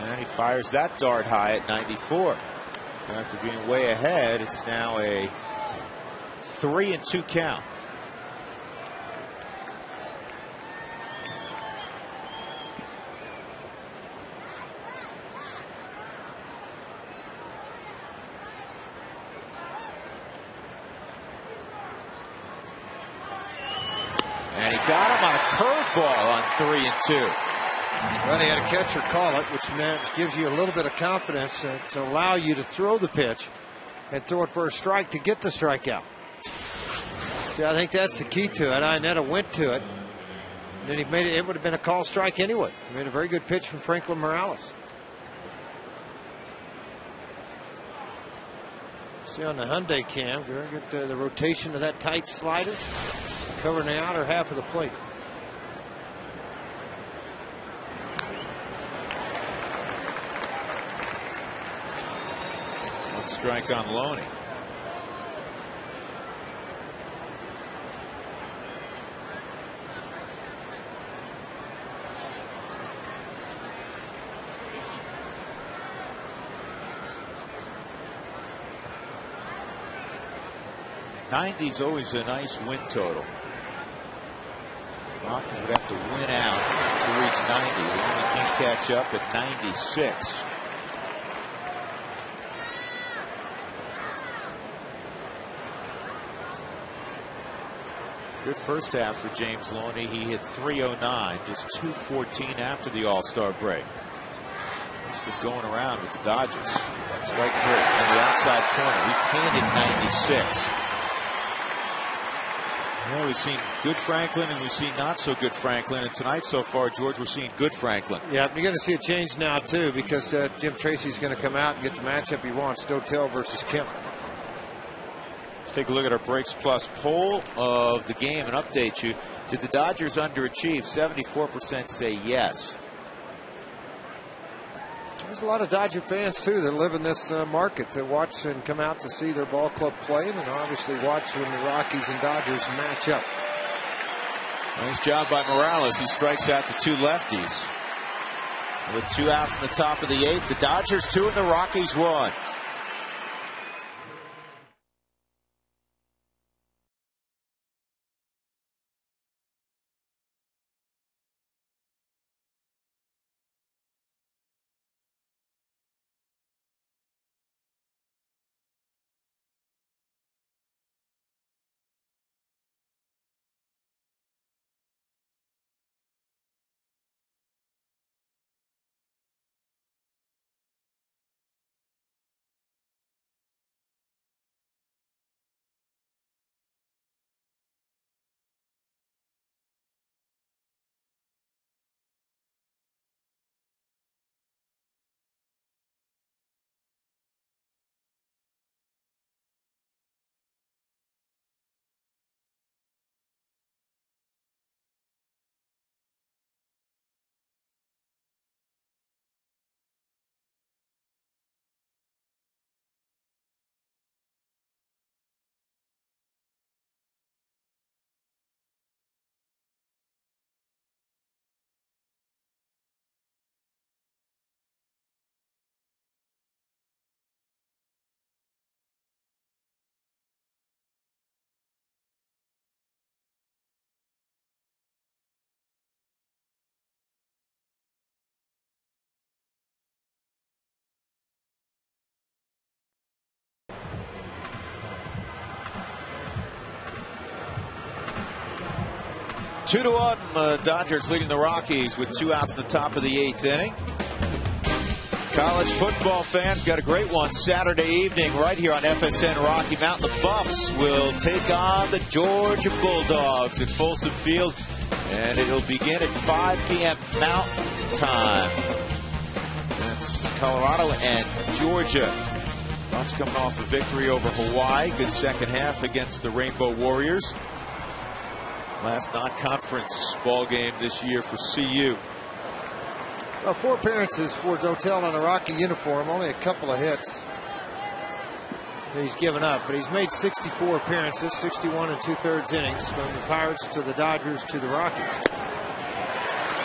And he fires that dart high at 94. After being way ahead, it's now a 3-2 count. And he got him on a curveball on 3-2. Well, he had a catcher call it, which gives you a little bit of confidence to allow you to throw the pitch and throw it for a strike to get the strikeout. Yeah, I think that's the key to it. Ineta went to it. And then he made it. It would have been a call strike anyway. He made a very good pitch from Franklin Morales. See on the Hyundai cam, very good the rotation of that tight slider, covering the outer half of the plate. Strike on Loney. '90's always a nice win total. Rockies would have to win out to reach 90. They only can't catch up at 96. Good first half for James Loney. He hit .309, just .214 after the All-Star break. He's been going around with the Dodgers. Strike 3 on the outside corner. He painted 96. Well, we've seen good Franklin and we've seen not so good Franklin. And tonight so far, George, we're seeing good Franklin. Yeah, you're going to see a change now, too, because Jim Tracy's going to come out and get the matchup he wants, Dotel versus Kemp. Let's take a look at our Breaks Plus poll of the game and update you. Did the Dodgers underachieve? 74% say yes. There's a lot of Dodger fans, too, that live in this market that watch and come out to see their ball club play and obviously watch when the Rockies and Dodgers match up. Nice job by Morales. He strikes out the 2 lefties. With 2 outs in the top of the 8th, the Dodgers 2 and the Rockies 1. 2-1, Dodgers leading the Rockies with 2 outs in the top of the 8th inning. College football fans got a great one Saturday evening right here on FSN Rocky Mountain. The Buffs will take on the Georgia Bulldogs at Folsom Field, and it'll begin at 5 p.m. Mountain Time. That's Colorado and Georgia. Buffs coming off a victory over Hawaii. Good second half against the Rainbow Warriors. Last non-conference ball game this year for CU. Well, 4 appearances for Dotel in a Rocky uniform. Only a couple of hits that he's given up, but he's made 64 appearances, 61 2/3 innings, from the Pirates to the Dodgers to the Rockies.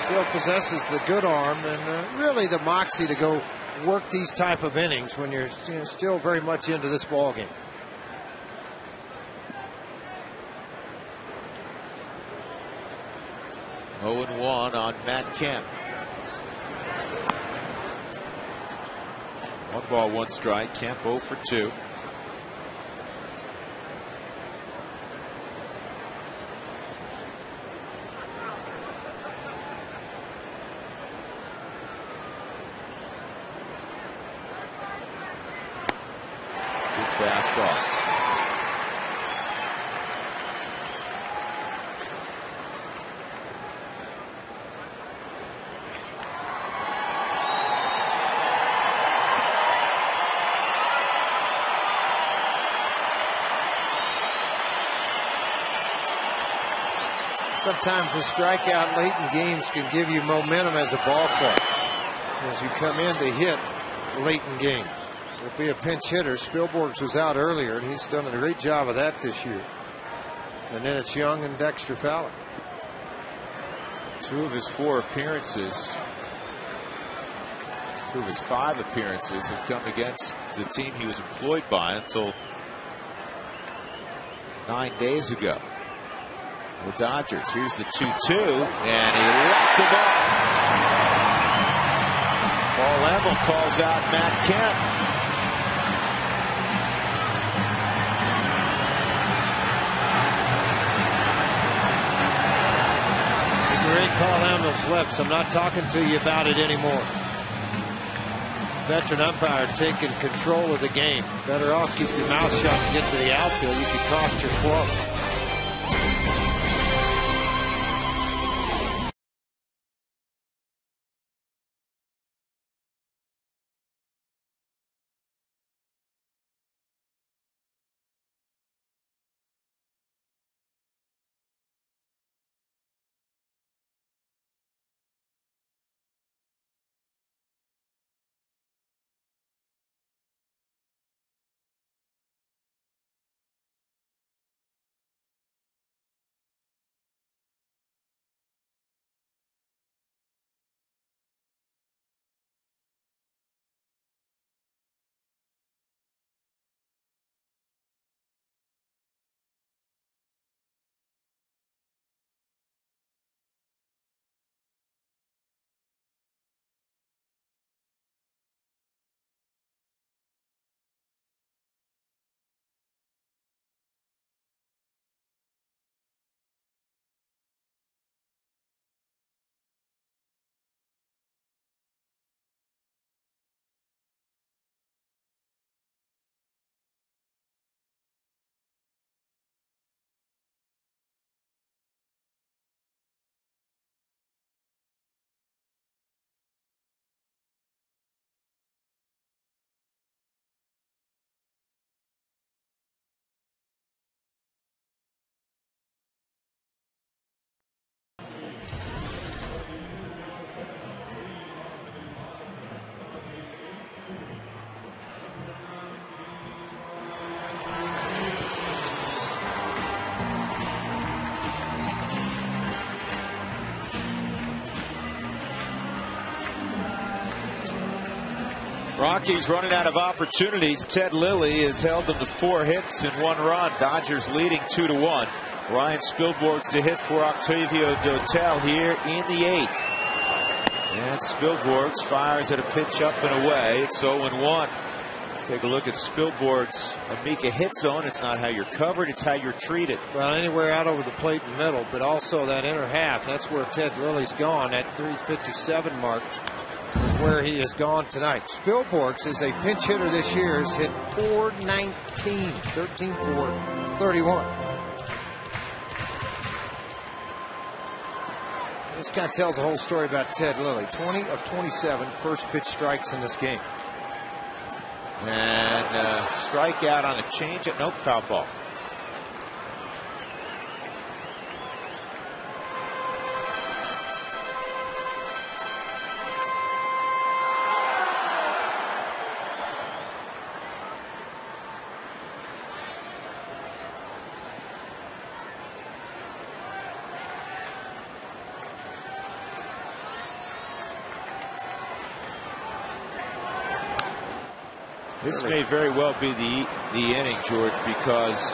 Still possesses the good arm and really the moxie to go work these type of innings when you're still very much into this ball game. Oh, 0-1 on Matt Kemp. 1 ball, 1 strike. Kemp 0 for 2. Good fastball. Sometimes a strikeout late in games can give you momentum as a ball club as you come in to hit late in games. There'll be a pinch hitter. Spielborgs was out earlier, and he's done a great job of that this year. And then it's Young and Dexter Fowler. 2 of his 4 appearances, 2 of his 5 appearances have come against the team he was employed by until 9 days ago. The Dodgers. Here's the 2-2, and he left the ball. Paul Emmel calls out Matt Kemp. Great Paul Emmel's left. I'm not talking to you about it anymore. Veteran umpire taking control of the game. Better off keep your mouth shut and get to the outfield. You could cost your club. Rockies running out of opportunities. Ted Lilly has held them to 4 hits and 1 run. Dodgers leading 2-1. Ryan Spielborgs to hit for Octavio Dotel here in the 8th. And Spielborgs fires at a pitch up and away. It's 0-1. Take a look at Spielborg's Amica hit zone. It's not how you're covered, it's how you're treated. Well, anywhere out over the plate and middle, but also that inner half. That's where Ted Lilly's gone. That 357 mark is where he has gone tonight. Spielborg's is a pinch hitter this year. Has hit 419, 13 for 31. This kind of tells the whole story about Ted Lilly. 20 of 27 first pitch strikes in this game. And strikeout on a changeup. Nope, foul ball. This may very well be the inning, George, because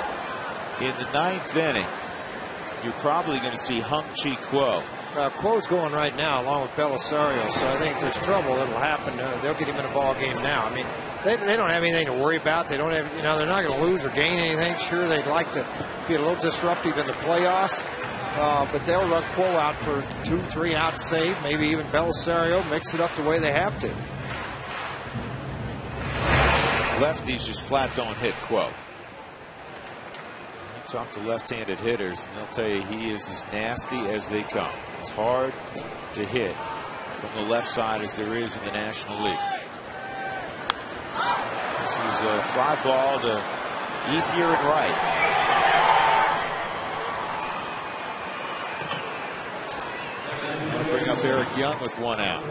in the 9th inning, you're probably going to see Hung-Chi Kuo. Kuo's going right now along with Belisario, so I think if there's trouble, it'll happen. They'll get him in a ball game now. I mean, they don't have anything to worry about. They don't have, they're not going to lose or gain anything. Sure, they'd like to be a little disruptive in the playoffs, but they'll run Kuo out for 2-3 out save, maybe even Belisario, mix it up the way they have to. Lefties just flat don't hit Kuo. You talk to left-handed hitters, and they'll tell you he is as nasty as they come. It's hard to hit from the left side as there is in the National League. This is a fly ball to Ethier and right. Going to bring up Eric Young with 1 out.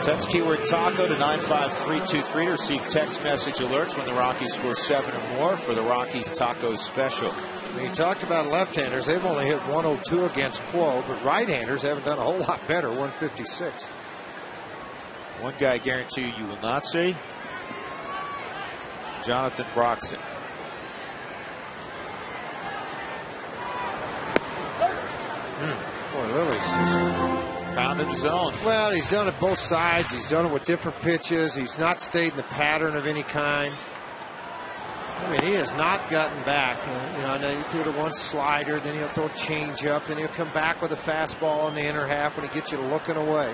Text keyword taco to 95323 to receive text message alerts when the Rockies score 7 or more for the Rockies Tacos Special. We talked about left-handers. They've only hit 102 against Kuo, but right-handers haven't done a whole lot better, 156. One guy I guarantee you will not see, Jonathan Broxton. Boy, Lily's found in his zone. Well, he's done it both sides. He's done it with different pitches. He's not stayed in the pattern of any kind. I mean, he has not gotten back. I know he threw the one slider, then he'll throw a changeup, then he'll come back with a fastball in the inner half when he gets you looking away.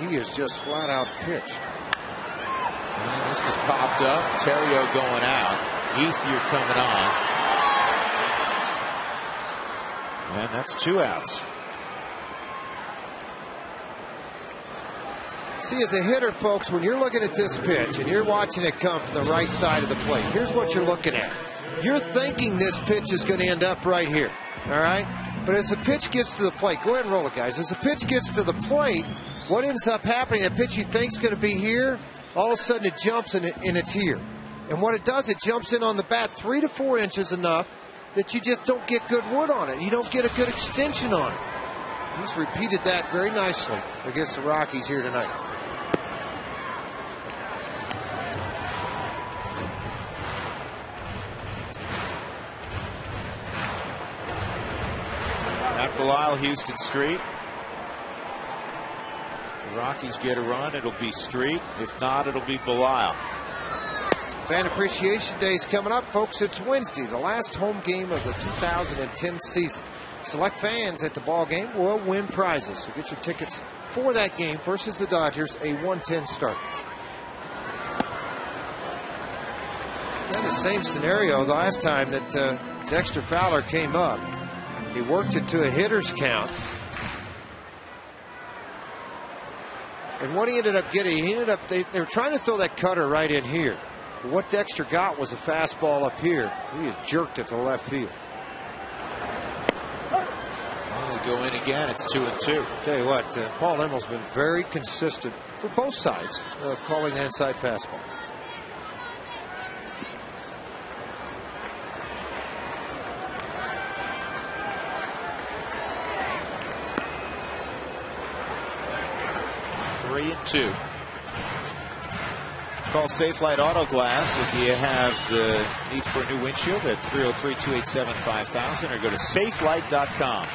He is just flat out pitched. And this is popped up. Terrio going out. Ethier coming on. And that's 2 outs. See, as a hitter, folks, when you're looking at this pitch and you're watching it come from the right side of the plate, here's what you're looking at. You're thinking this pitch is going to end up right here, all right? But as the pitch gets to the plate, go ahead and roll it, guys. As the pitch gets to the plate, what ends up happening, that pitch you think is going to be here, all of a sudden it jumps and it's here. And what it does, it jumps in on the bat 3 to 4 inches enough that you just don't get good wood on it. You don't get a good extension on it. He's repeated that very nicely against the Rockies here tonight. At Belisle, Houston Street. The Rockies get a run, it'll be Street. If not, it'll be Belisle. Fan Appreciation Day is coming up, folks. It's Wednesday, the last home game of the 2010 season. Select fans at the ball game will win prizes. So get your tickets for that game versus the Dodgers, a 1:10 start. And the same scenario the last time that Dexter Fowler came up. He worked it to a hitter's count. And what he ended up getting, they were trying to throw that cutter right in here. But what Dexter got was a fastball up here. He has jerked it to left field. They go in again. It's 2-2. Tell you what, Paul Immel's been very consistent for both sides of calling the inside fastball. Call Safelite Auto Glass if you have the need for a new windshield at 303-287-5000 or go to safelite.com.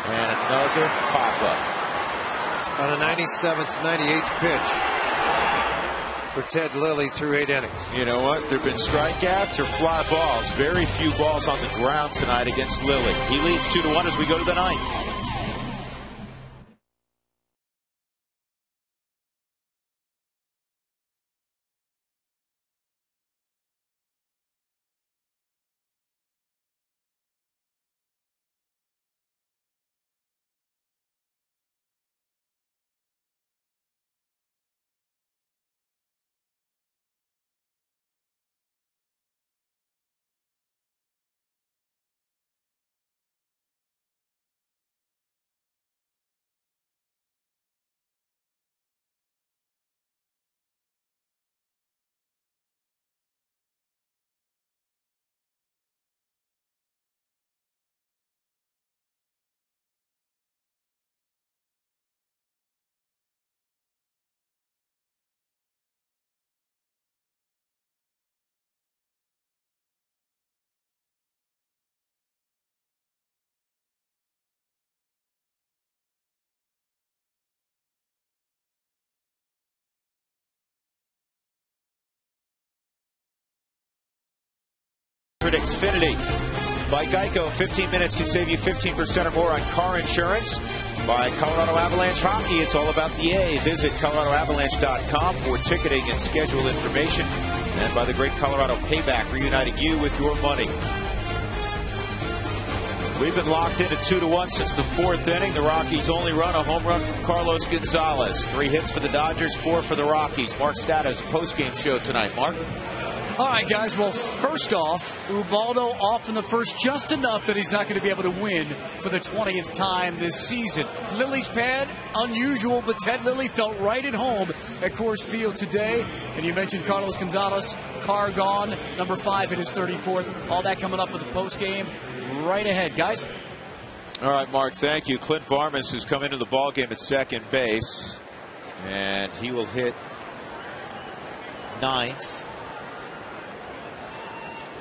And another pop-up. On a 97th, 98th pitch for Ted Lilly through 8 innings. You know what? There have been strikeouts or fly balls. Very few balls on the ground tonight against Lilly. He leads 2-1 as we go to the 9th. Xfinity by Geico. 15 minutes can save you 15% or more on car insurance. By Colorado Avalanche Hockey, it's all about the A. Visit coloradoavalanche.com for ticketing and schedule information. And by the great Colorado Payback, reuniting you with your money. We've been locked into 2-1 since the 4th inning. The Rockies only run a home run from Carlos Gonzalez. 3 hits for the Dodgers, 4 for the Rockies. Mark Stat has a postgame show tonight. Mark? All right, guys. Well, first off, Ubaldo off in the first just enough that he's not going to be able to win for the 20th time this season. Lilly's pad, unusual, but Ted Lilly felt right at home at Coors Field today. And you mentioned Carlos Gonzalez, car gone, number 5 in his 34th. All that coming up with the postgame right ahead, guys. All right, Mark, thank you. Clint Barmas has come into the ballgame at second base, and he will hit 9th.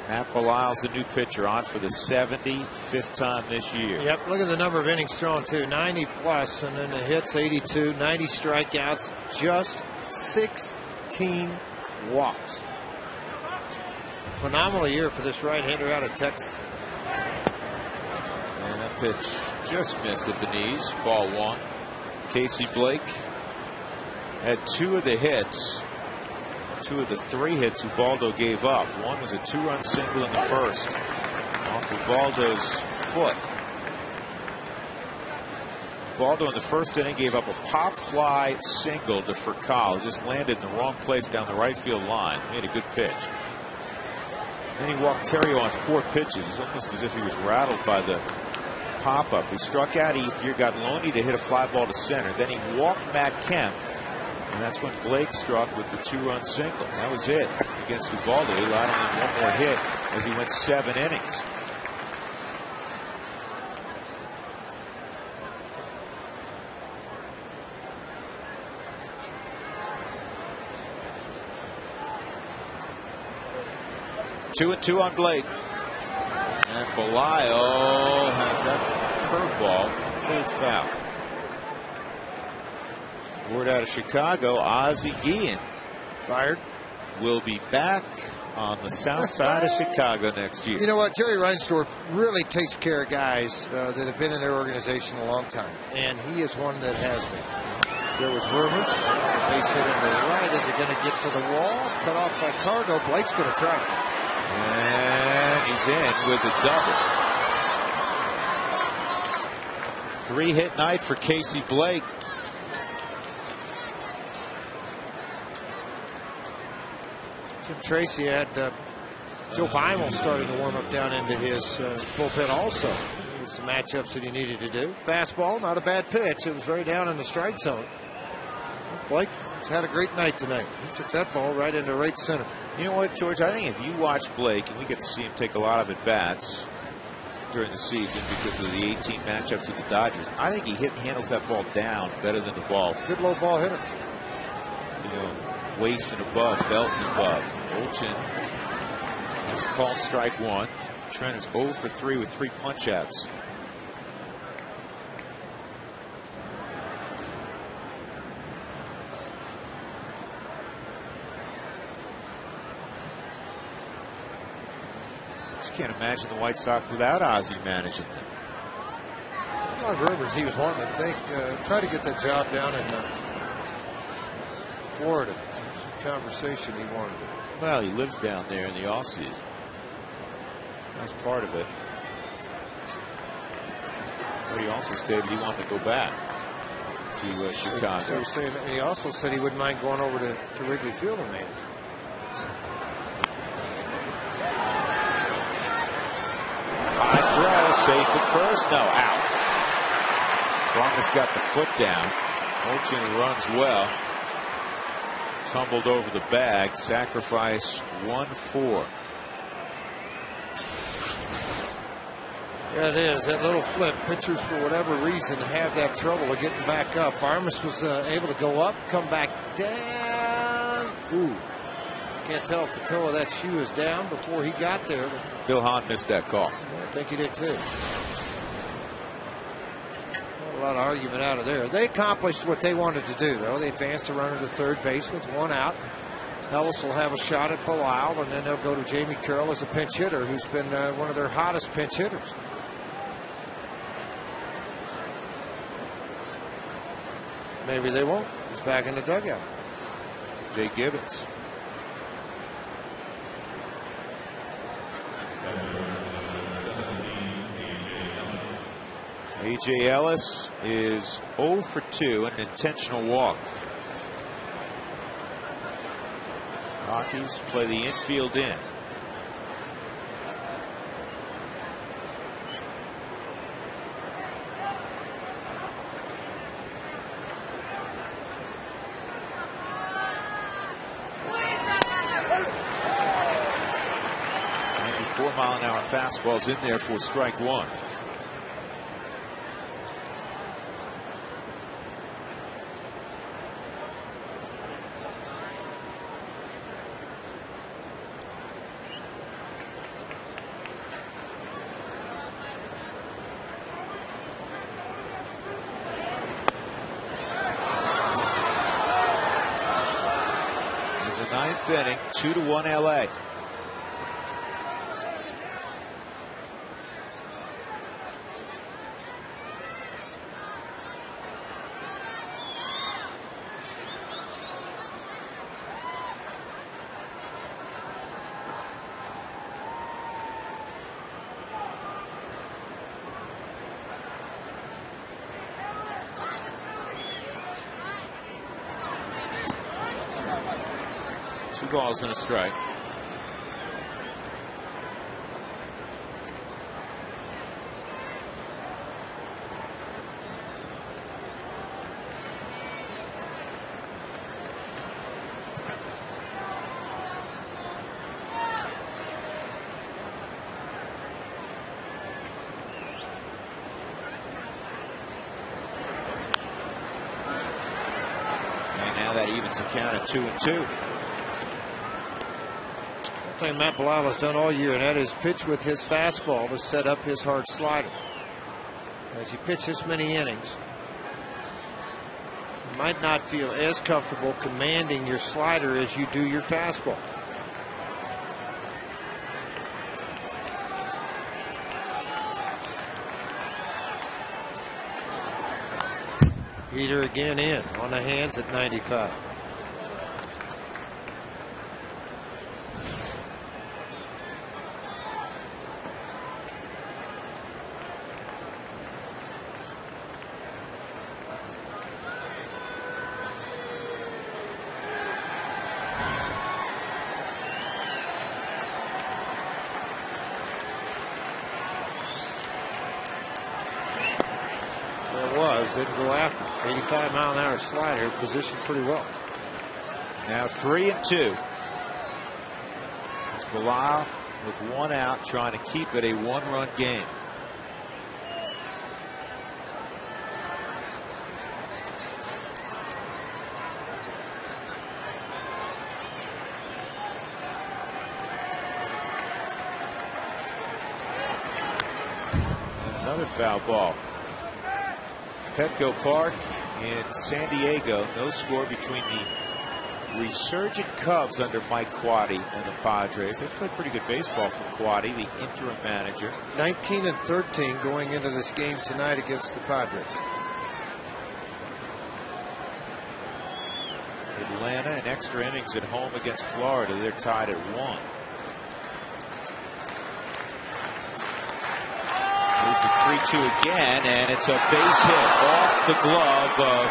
Matt Belisle's the new pitcher, on for the 75th time this year. Yep, look at the number of innings thrown, too. 90 plus, and then the hits, 82, 90 strikeouts, just 16 walks. Phenomenal year for this right-hander out of Texas. And that pitch just missed at the knees. Ball 1. Casey Blake had 2 of the hits. 2 of the 3 hits Ubaldo gave up. One was a 2-run single in the first off Ubaldo's foot. Ubaldo in the first inning gave up a pop fly single to Furcal. Just landed in the wrong place down the right field line. Made a good pitch. Then he walked Terrio on 4 pitches, almost as if he was rattled by the pop-up. He struck out Ethier, got Loney to hit a fly ball to center. Then he walked Matt Kemp. And that's when Blake struck with the 2-run single. That was it against Ubaldo. He allowed him one more hit as he went 7 innings. Two and 2 on Blake. And Belisle has that curveball pulled foul. Word out of Chicago, Ozzie Guillen, fired, will be back on the south side of Chicago next year. You know what? Jerry Reinsdorf really takes care of guys that have been in their organization a long time, and he is one that has been. There was rumors. Base hit into the right. Is it going to get to the wall? Cut off by Cargo. Blake's going to try it. And he's in with a double. 3-hit night for Casey Blake. Jim Tracy had Joe Beimel starting to warm up down into his bullpen also. Some matchups that he needed to do. Fastball, not a bad pitch. It was very down in the strike zone. Blake has had a great night tonight. He took that ball right into right center. You know what, George? I think if you watch Blake, and we get to see him take a lot of at-bats, during the season because of the 18 matchups with the Dodgers. I think he handles that ball down better than the ball. Good low ball hitter. You know, waist and above, belt and above. Olchin has called strike one. Trent is 0 for 3 with 3 punch outs. Can't imagine the White Sox without Ozzie managing them. A lot of rumors he was wanting to try to get that job down in Florida. Some conversation he wanted to. Well, he lives down there in the offseason. That's part of it. But he also stated he wanted to go back to Chicago. So he's saying, he also said he wouldn't mind going over to Wrigley Field and manage. Safe at first. No, out. Brumman's got the foot down. Olchin runs well. Tumbled over the bag. Sacrifice 1-4. Yeah, it is. That little flip. Pitchers, for whatever reason, have that trouble of getting back up. Armas was able to go up, come back down. Ooh. Can't tell if the toe of that shoe is down before he got there. Bill Hahn missed that call. I think he did too. A lot of argument out of there. They accomplished what they wanted to do, though. They advanced the runner to third base with 1 out. Ellis will have a shot at Bilal, and then they'll go to Jamie Carroll as a pinch hitter, who's been one of their hottest pinch hitters. Maybe they won't. He's back in the dugout. Jay Gibbons. A.J. Ellis is 0 for 2, an intentional walk. Rockies play the infield in. .94-mile-an-hour fastball's in there for strike one. Ninth inning, 2-1 LA. Two balls and a strike. And now that evens the count at 2-2. Thing Matt Bilal has done all year, and that is pitch with his fastball to set up his hard slider. As you pitch this many innings, you might not feel as comfortable commanding your slider as you do your fastball. Heater again in on the hands at 95. Didn't go after. 85-mile-an-hour slider, positioned pretty well. Now 3-2. It's Bilal with 1 out, trying to keep it a 1-run game. Another foul ball. Petco Park in San Diego. No score between the resurgent Cubs under Mike Quade and the Padres. They play pretty good baseball for Quade, the interim manager. 19-13 going into this game tonight against the Padres. Atlanta in extra innings at home against Florida. They're tied at 1. Here's the 3-2 again, and it's a base hit off the glove of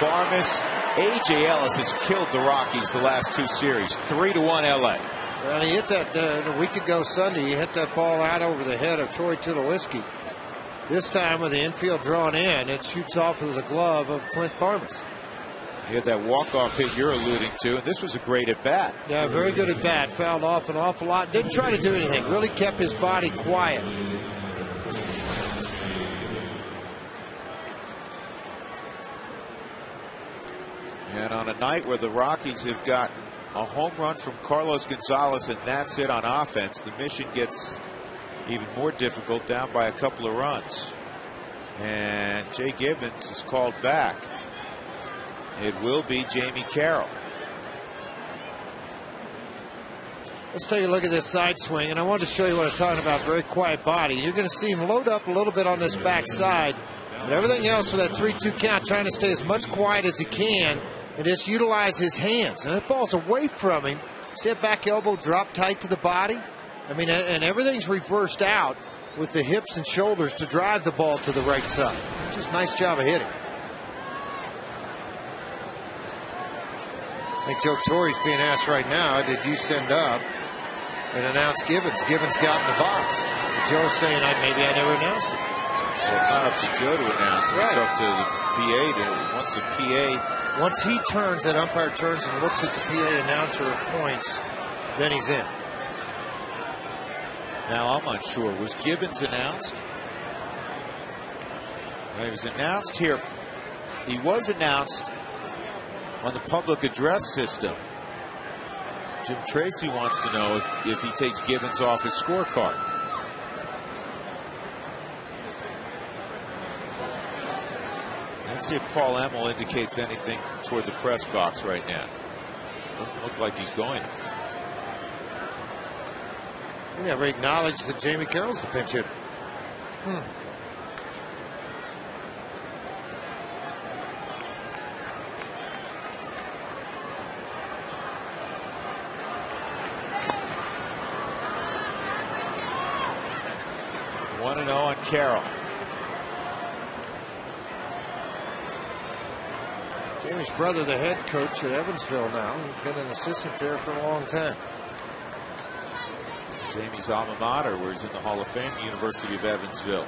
Barmes. A.J. Ellis has killed the Rockies the last 2 series. 3-1 L.A. Well, he hit that a week ago Sunday. He hit that ball out over the head of Troy Tulowitzki. This time with the infield drawn in, it shoots off of the glove of Clint Barmes. He had that walk-off hit you're alluding to, and this was a great at-bat. Yeah, very good at-bat. Fouled off an awful lot. Didn't try to do anything. Really kept his body quiet. And on a night where the Rockies have gotten a home run from Carlos Gonzalez, and that's it on offense, the mission gets even more difficult, down by a couple of runs. And Jay Gibbons is called back. It will be Jamie Carroll. Let's take a look at this side swing, and I wanted to show you what I'm talking about. Very quiet body. You're going to see him load up a little bit on this back side, but everything else with that 3-2 count, trying to stay as much quiet as he can and just utilize his hands. And that ball's away from him. See that back elbow drop tight to the body? I mean, and everything's reversed out with the hips and shoulders to drive the ball to the right side. Just nice job of hitting. I think Joe Torre's being asked right now, did you send up and announce Gibbons? Gibbons got in the box. And Joe's saying, maybe I never announced it. Well, it's not up to Joe to announce it. Right. It's up to the PA. Once the PA... Once he turns, that umpire turns and looks at the PA announcer and points, then he's in. Now, I'm unsure. Was Gibbons announced? He was announced here. He was announced on the public address system. Jim Tracy wants to know if he takes Gibbons off his scorecard. Let's see if Paul Emmel indicates anything toward the press box right now. Doesn't look like he's going. He never acknowledged that Jamie Carroll's the pinch hitter. One 1-0 on Carroll. Jamie's brother, the head coach at Evansville now. He's been an assistant there for a long time. Jamie's alma mater, where he's in the Hall of Fame, University of Evansville.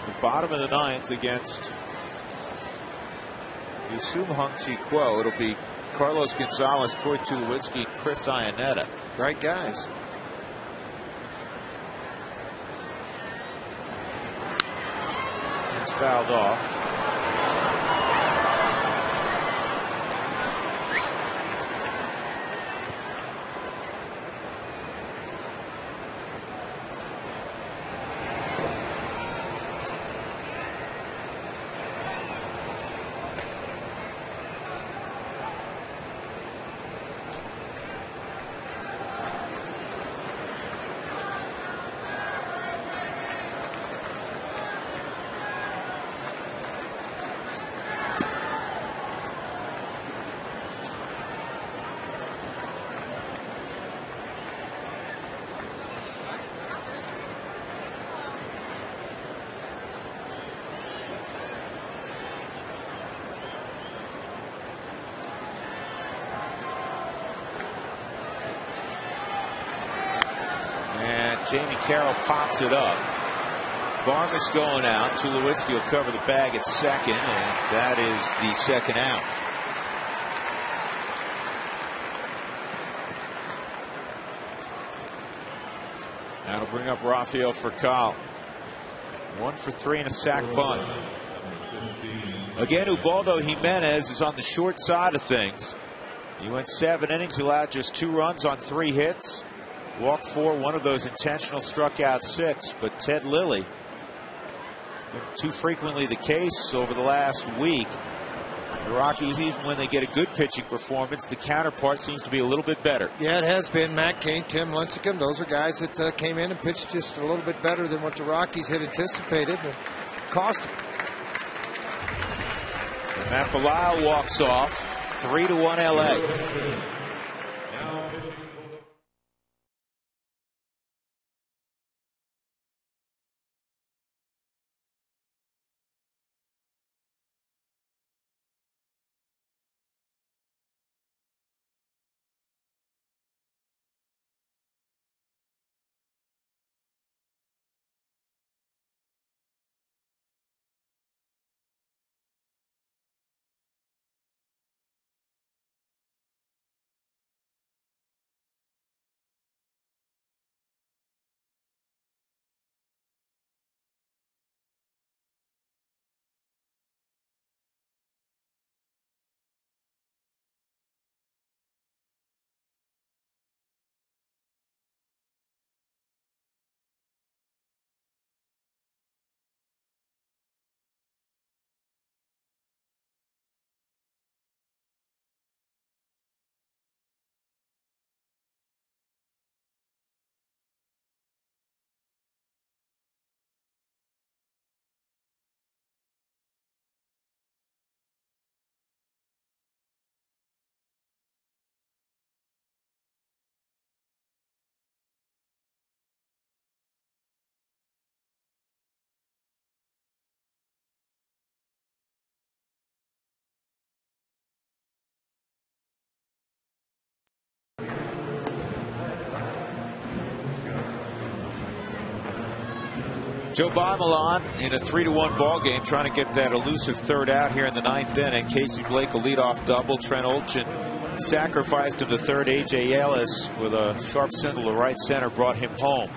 The bottom of the 9th against Yusum Hung-Chi Kuo. It'll be Carlos Gonzalez, Troy Tulowitzki, Chris Iannetta. Great guys. It's fouled off. Jamie Carroll pops it up. Barmes going out. Tulowitzki will cover the bag at second, and that is the second out. That'll bring up Rafael Furcal. 1 for 3 and a sack bunt. Again, Ubaldo Jimenez is on the short side of things. He went 7 innings, allowed just 2 runs on 3 hits. Walked 4, one of those intentional, struck out 6. But Ted Lilly, been too frequently the case over the last week. The Rockies, even when they get a good pitching performance, the counterpart seems to be a little bit better. Yeah, it has been. Matt Cain, Tim Lincecum, those are guys that came in and pitched just a little bit better than what the Rockies had anticipated and cost them. Matt Belisle walks off. 3-1 LA. Joe Bimelon in a 3-1 ball game, trying to get that elusive third out here in the 9th inning. Casey Blake a leadoff double. Trent Olchin sacrificed him to third. A.J. Ellis with a sharp single to right center brought him home.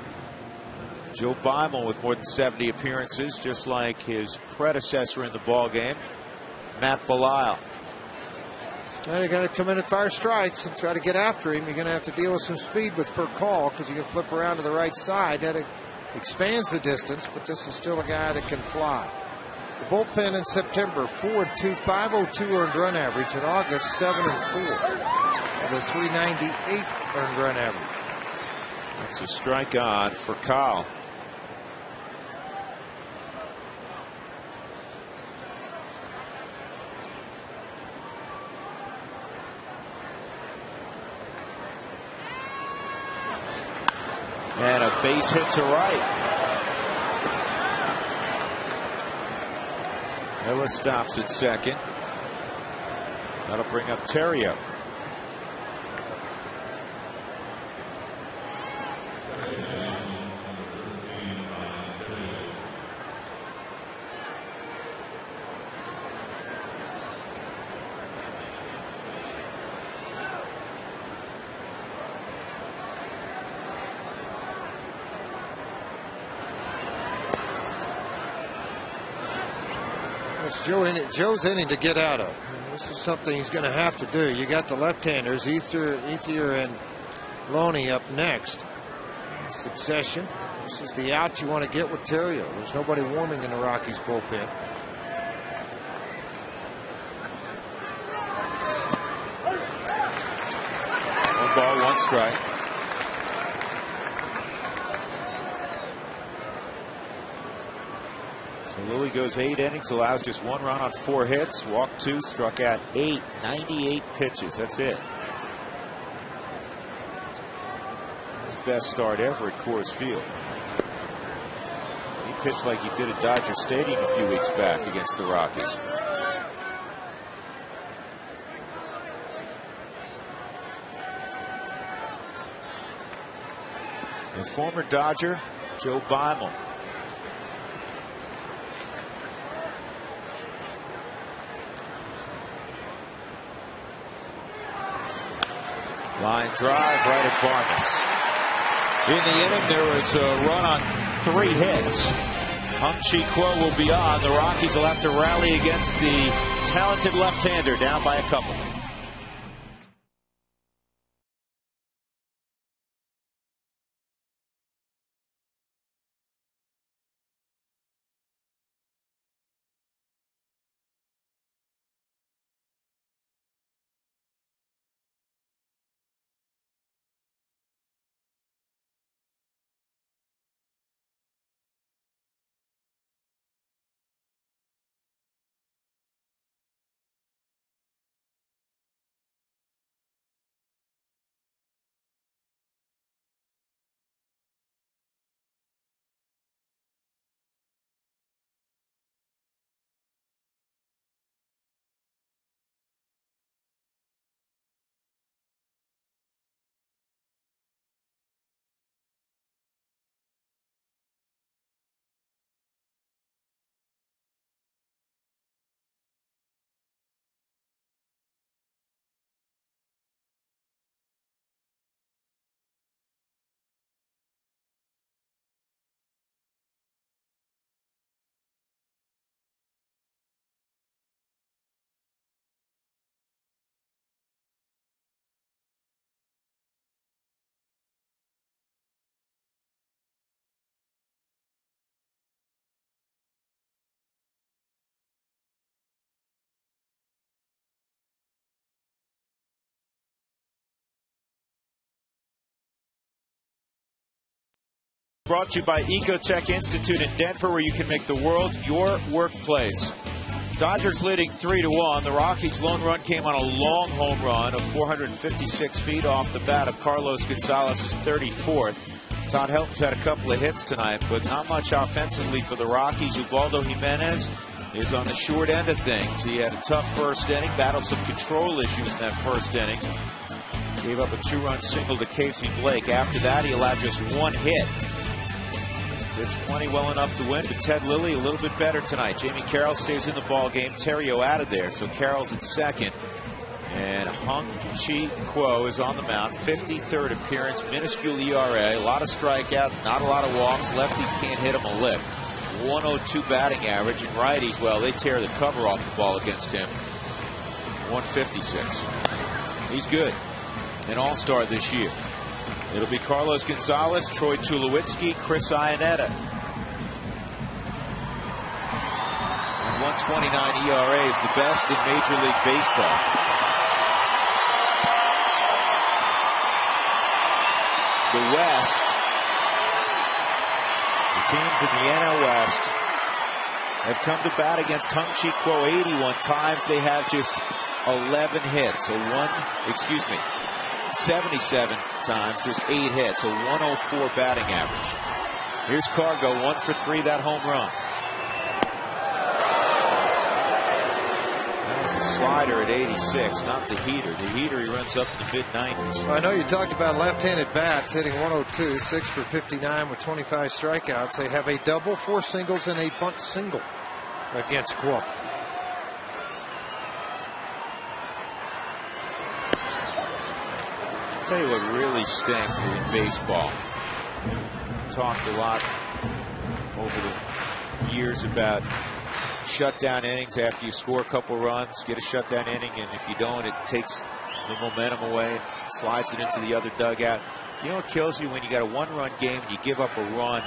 Joe Bimelon with more than 70 appearances, just like his predecessor in the ball game, Matt Belisle. Now you're going to come in at fire strikes and try to get after him. You're going to have to deal with some speed with Furcal because you can flip around to the right side. That expands the distance, but this is still a guy that can fly. The bullpen in September, 4-2, 502 earned run average. In August, 7-4, with a 398 earned run average. That's a strike on for Kyle. And a base hit to right. Ellis stops at second. That'll bring up Terrio. Joe's inning to get out of. This is something he's going to have to do. You got the left-handers, Ethier and Loney up next. Succession. This is the out you want to get with Terrio. There's nobody warming in the Rockies bullpen. One ball, one strike. Lilly goes 8 innings, allows just 1 run on 4 hits, walked 2, struck out 8, 98 pitches. That's it. His best start ever at Coors Field. He pitched like he did at Dodger Stadium a few weeks back against the Rockies. The former Dodger, Joe Bimelon. Line drive right at Barnes. In the inning, there was a run on 3 hits. Hung-Chi Kuo will be on. The Rockies will have to rally against the talented left-hander, down by a couple. Brought to you by Ecotech Institute in Denver, where you can make the world your workplace. Dodgers leading 3-1. The Rockies' lone run came on a long home run of 456 feet off the bat of Carlos Gonzalez's 34th. Todd Helton's had a couple of hits tonight, but not much offensively for the Rockies. Ubaldo Jimenez is on the short end of things. He had a tough first inning, battled some control issues in that first inning. Gave up a 2-run single to Casey Blake. After that, he allowed just one hit. Pitched plenty well enough to win, but Ted Lilly a little bit better tonight. Jamie Carroll stays in the ball game. Terrio out of there, so Carroll's at second. And Hung-Chi Kuo is on the mound. 53rd appearance, minuscule ERA, a lot of strikeouts, not a lot of walks. Lefties can't hit him a lick. 102 batting average, and righties, well, they tear the cover off the ball against him. 156. He's good. An all-star this year. It'll be Carlos Gonzalez, Troy Tulowitzki, Chris Iannetta. And 129 ERA is the best in Major League Baseball. The West, the teams in the NL West have come to bat against Hung-Chi Kuo 81 times. They have just 11 hits. 77 times, just 8 hits, a 104 batting average. Here's Cargo, 1 for 3, that home run. That was a slider at 86, not the heater. The heater, he runs up in the mid-90s. Well, I know you talked about left-handed bats hitting 102, 6 for 59 with 25 strikeouts. They have a double, 4 singles, and a bunt single against Kuo. I'll tell you what really stinks in baseball. Talked a lot over the years about shutdown innings after you score a couple runs, get a shutdown inning, and if you don't, it takes the momentum away and slides it into the other dugout. You know what kills you? When you got a 1-run game and you give up a run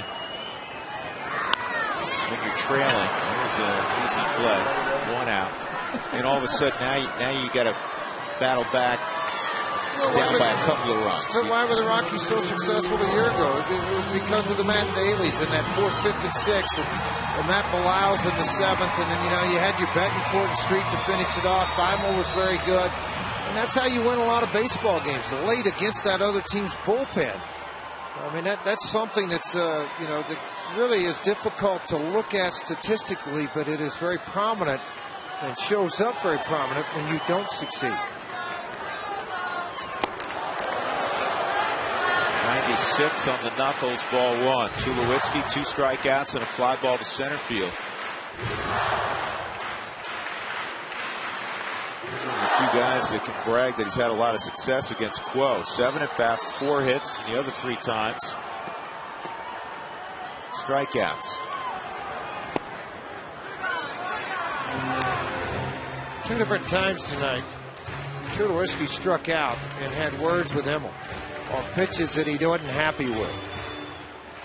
when you're trailing. There's an easy play, 1 out, and all of a sudden now you got to battle back. Down by a couple of runs. But why were the Rockies so successful a year ago? It was because of the Matt Dailies in that 4th, 5th, and 6th, and Matt Bilals in the 7th, and then you had your Betancourt and Street to finish it off. Beimel was very good, and that's how you win a lot of baseball games, late against that other team's bullpen. I mean, that's something that's that really is difficult to look at statistically, but it is very prominent and shows up very prominent when you don't succeed. 96 on the knuckles, ball 1. Tulowitzki, 2 strikeouts and a fly ball to center field. He's one of the few guys that can brag that he's had a lot of success against Kuo. 7 at bats, 4 hits, and the other 3 times strikeouts. Two different times tonight, Tulowitzki struck out and had words with Immel on pitches that he wasn't happy with.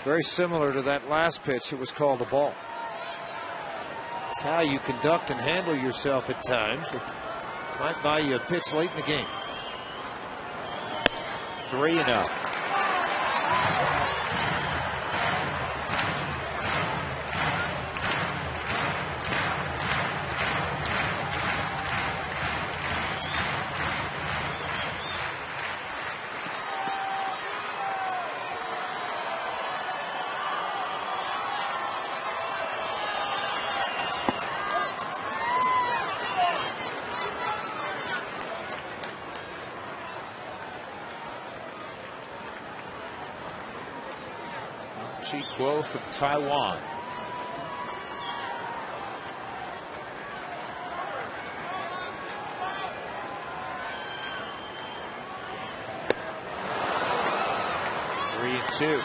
Very similar to that last pitch that was called a ball. It's how you conduct and handle yourself at times. It might buy you a pitch late in the game. 3-0. Quo from Taiwan. Three and two.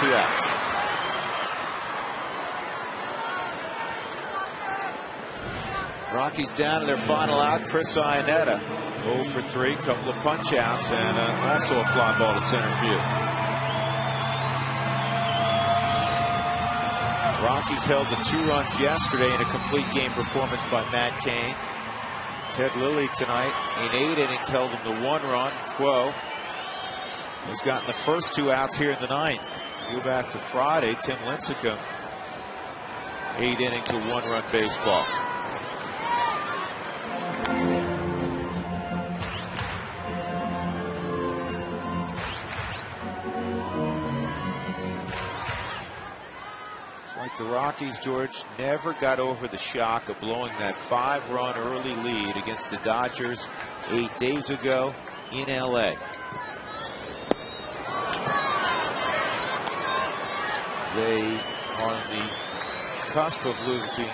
Two outs. Rockies down to their final out. Chris Iannetta 0 for 3, couple of punch outs, and also a fly ball to center field. Rockies held the 2 runs yesterday in a complete game performance by Matt Cain. Ted Lilly tonight in 8 innings held him to 1 run. Quo has gotten the first 2 outs here in the 9th. Go back to Friday, Tim Lincecum, 8 innings of 1-run baseball. It's like the Rockies, George, never got over the shock of blowing that 5-run early lead against the Dodgers 8 days ago in LA. They are on the cusp of losing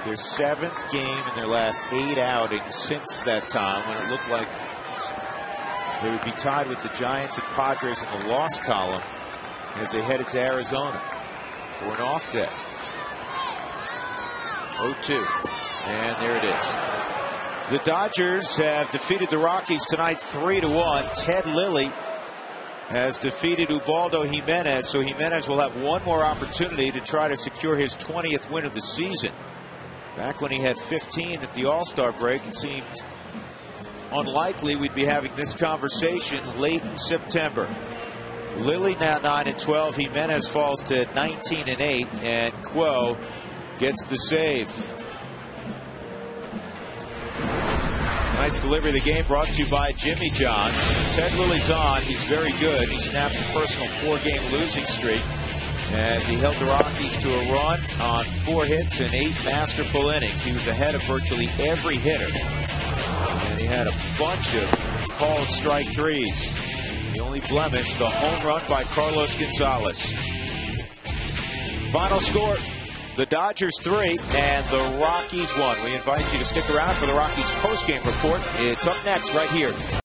their 7th game in their last 8 outings since that time, when it looked like they would be tied with the Giants and Padres in the loss column as they headed to Arizona for an off day. 0-2. And there it is. The Dodgers have defeated the Rockies tonight 3-1. Ted Lilly has defeated Ubaldo Jimenez, so Jimenez will have one more opportunity to try to secure his 20th win of the season. Back when he had 15 at the All-Star break, it seemed unlikely we'd be having this conversation late in September. Lilly now 9-12. Jimenez falls to 19-8, and Quo gets the save. Tonight's delivery of the game brought to you by Jimmy John's. Ted Lilly's on. He's very good. He snapped a personal 4-game losing streak as he held the Rockies to a run on 4 hits and 8 masterful innings. He was ahead of virtually every hitter, and he had a bunch of called strike threes. The only blemish, the home run by Carlos Gonzalez. Final score: the Dodgers 3 and the Rockies 1. We invite you to stick around for the Rockies post-game report. It's up next right here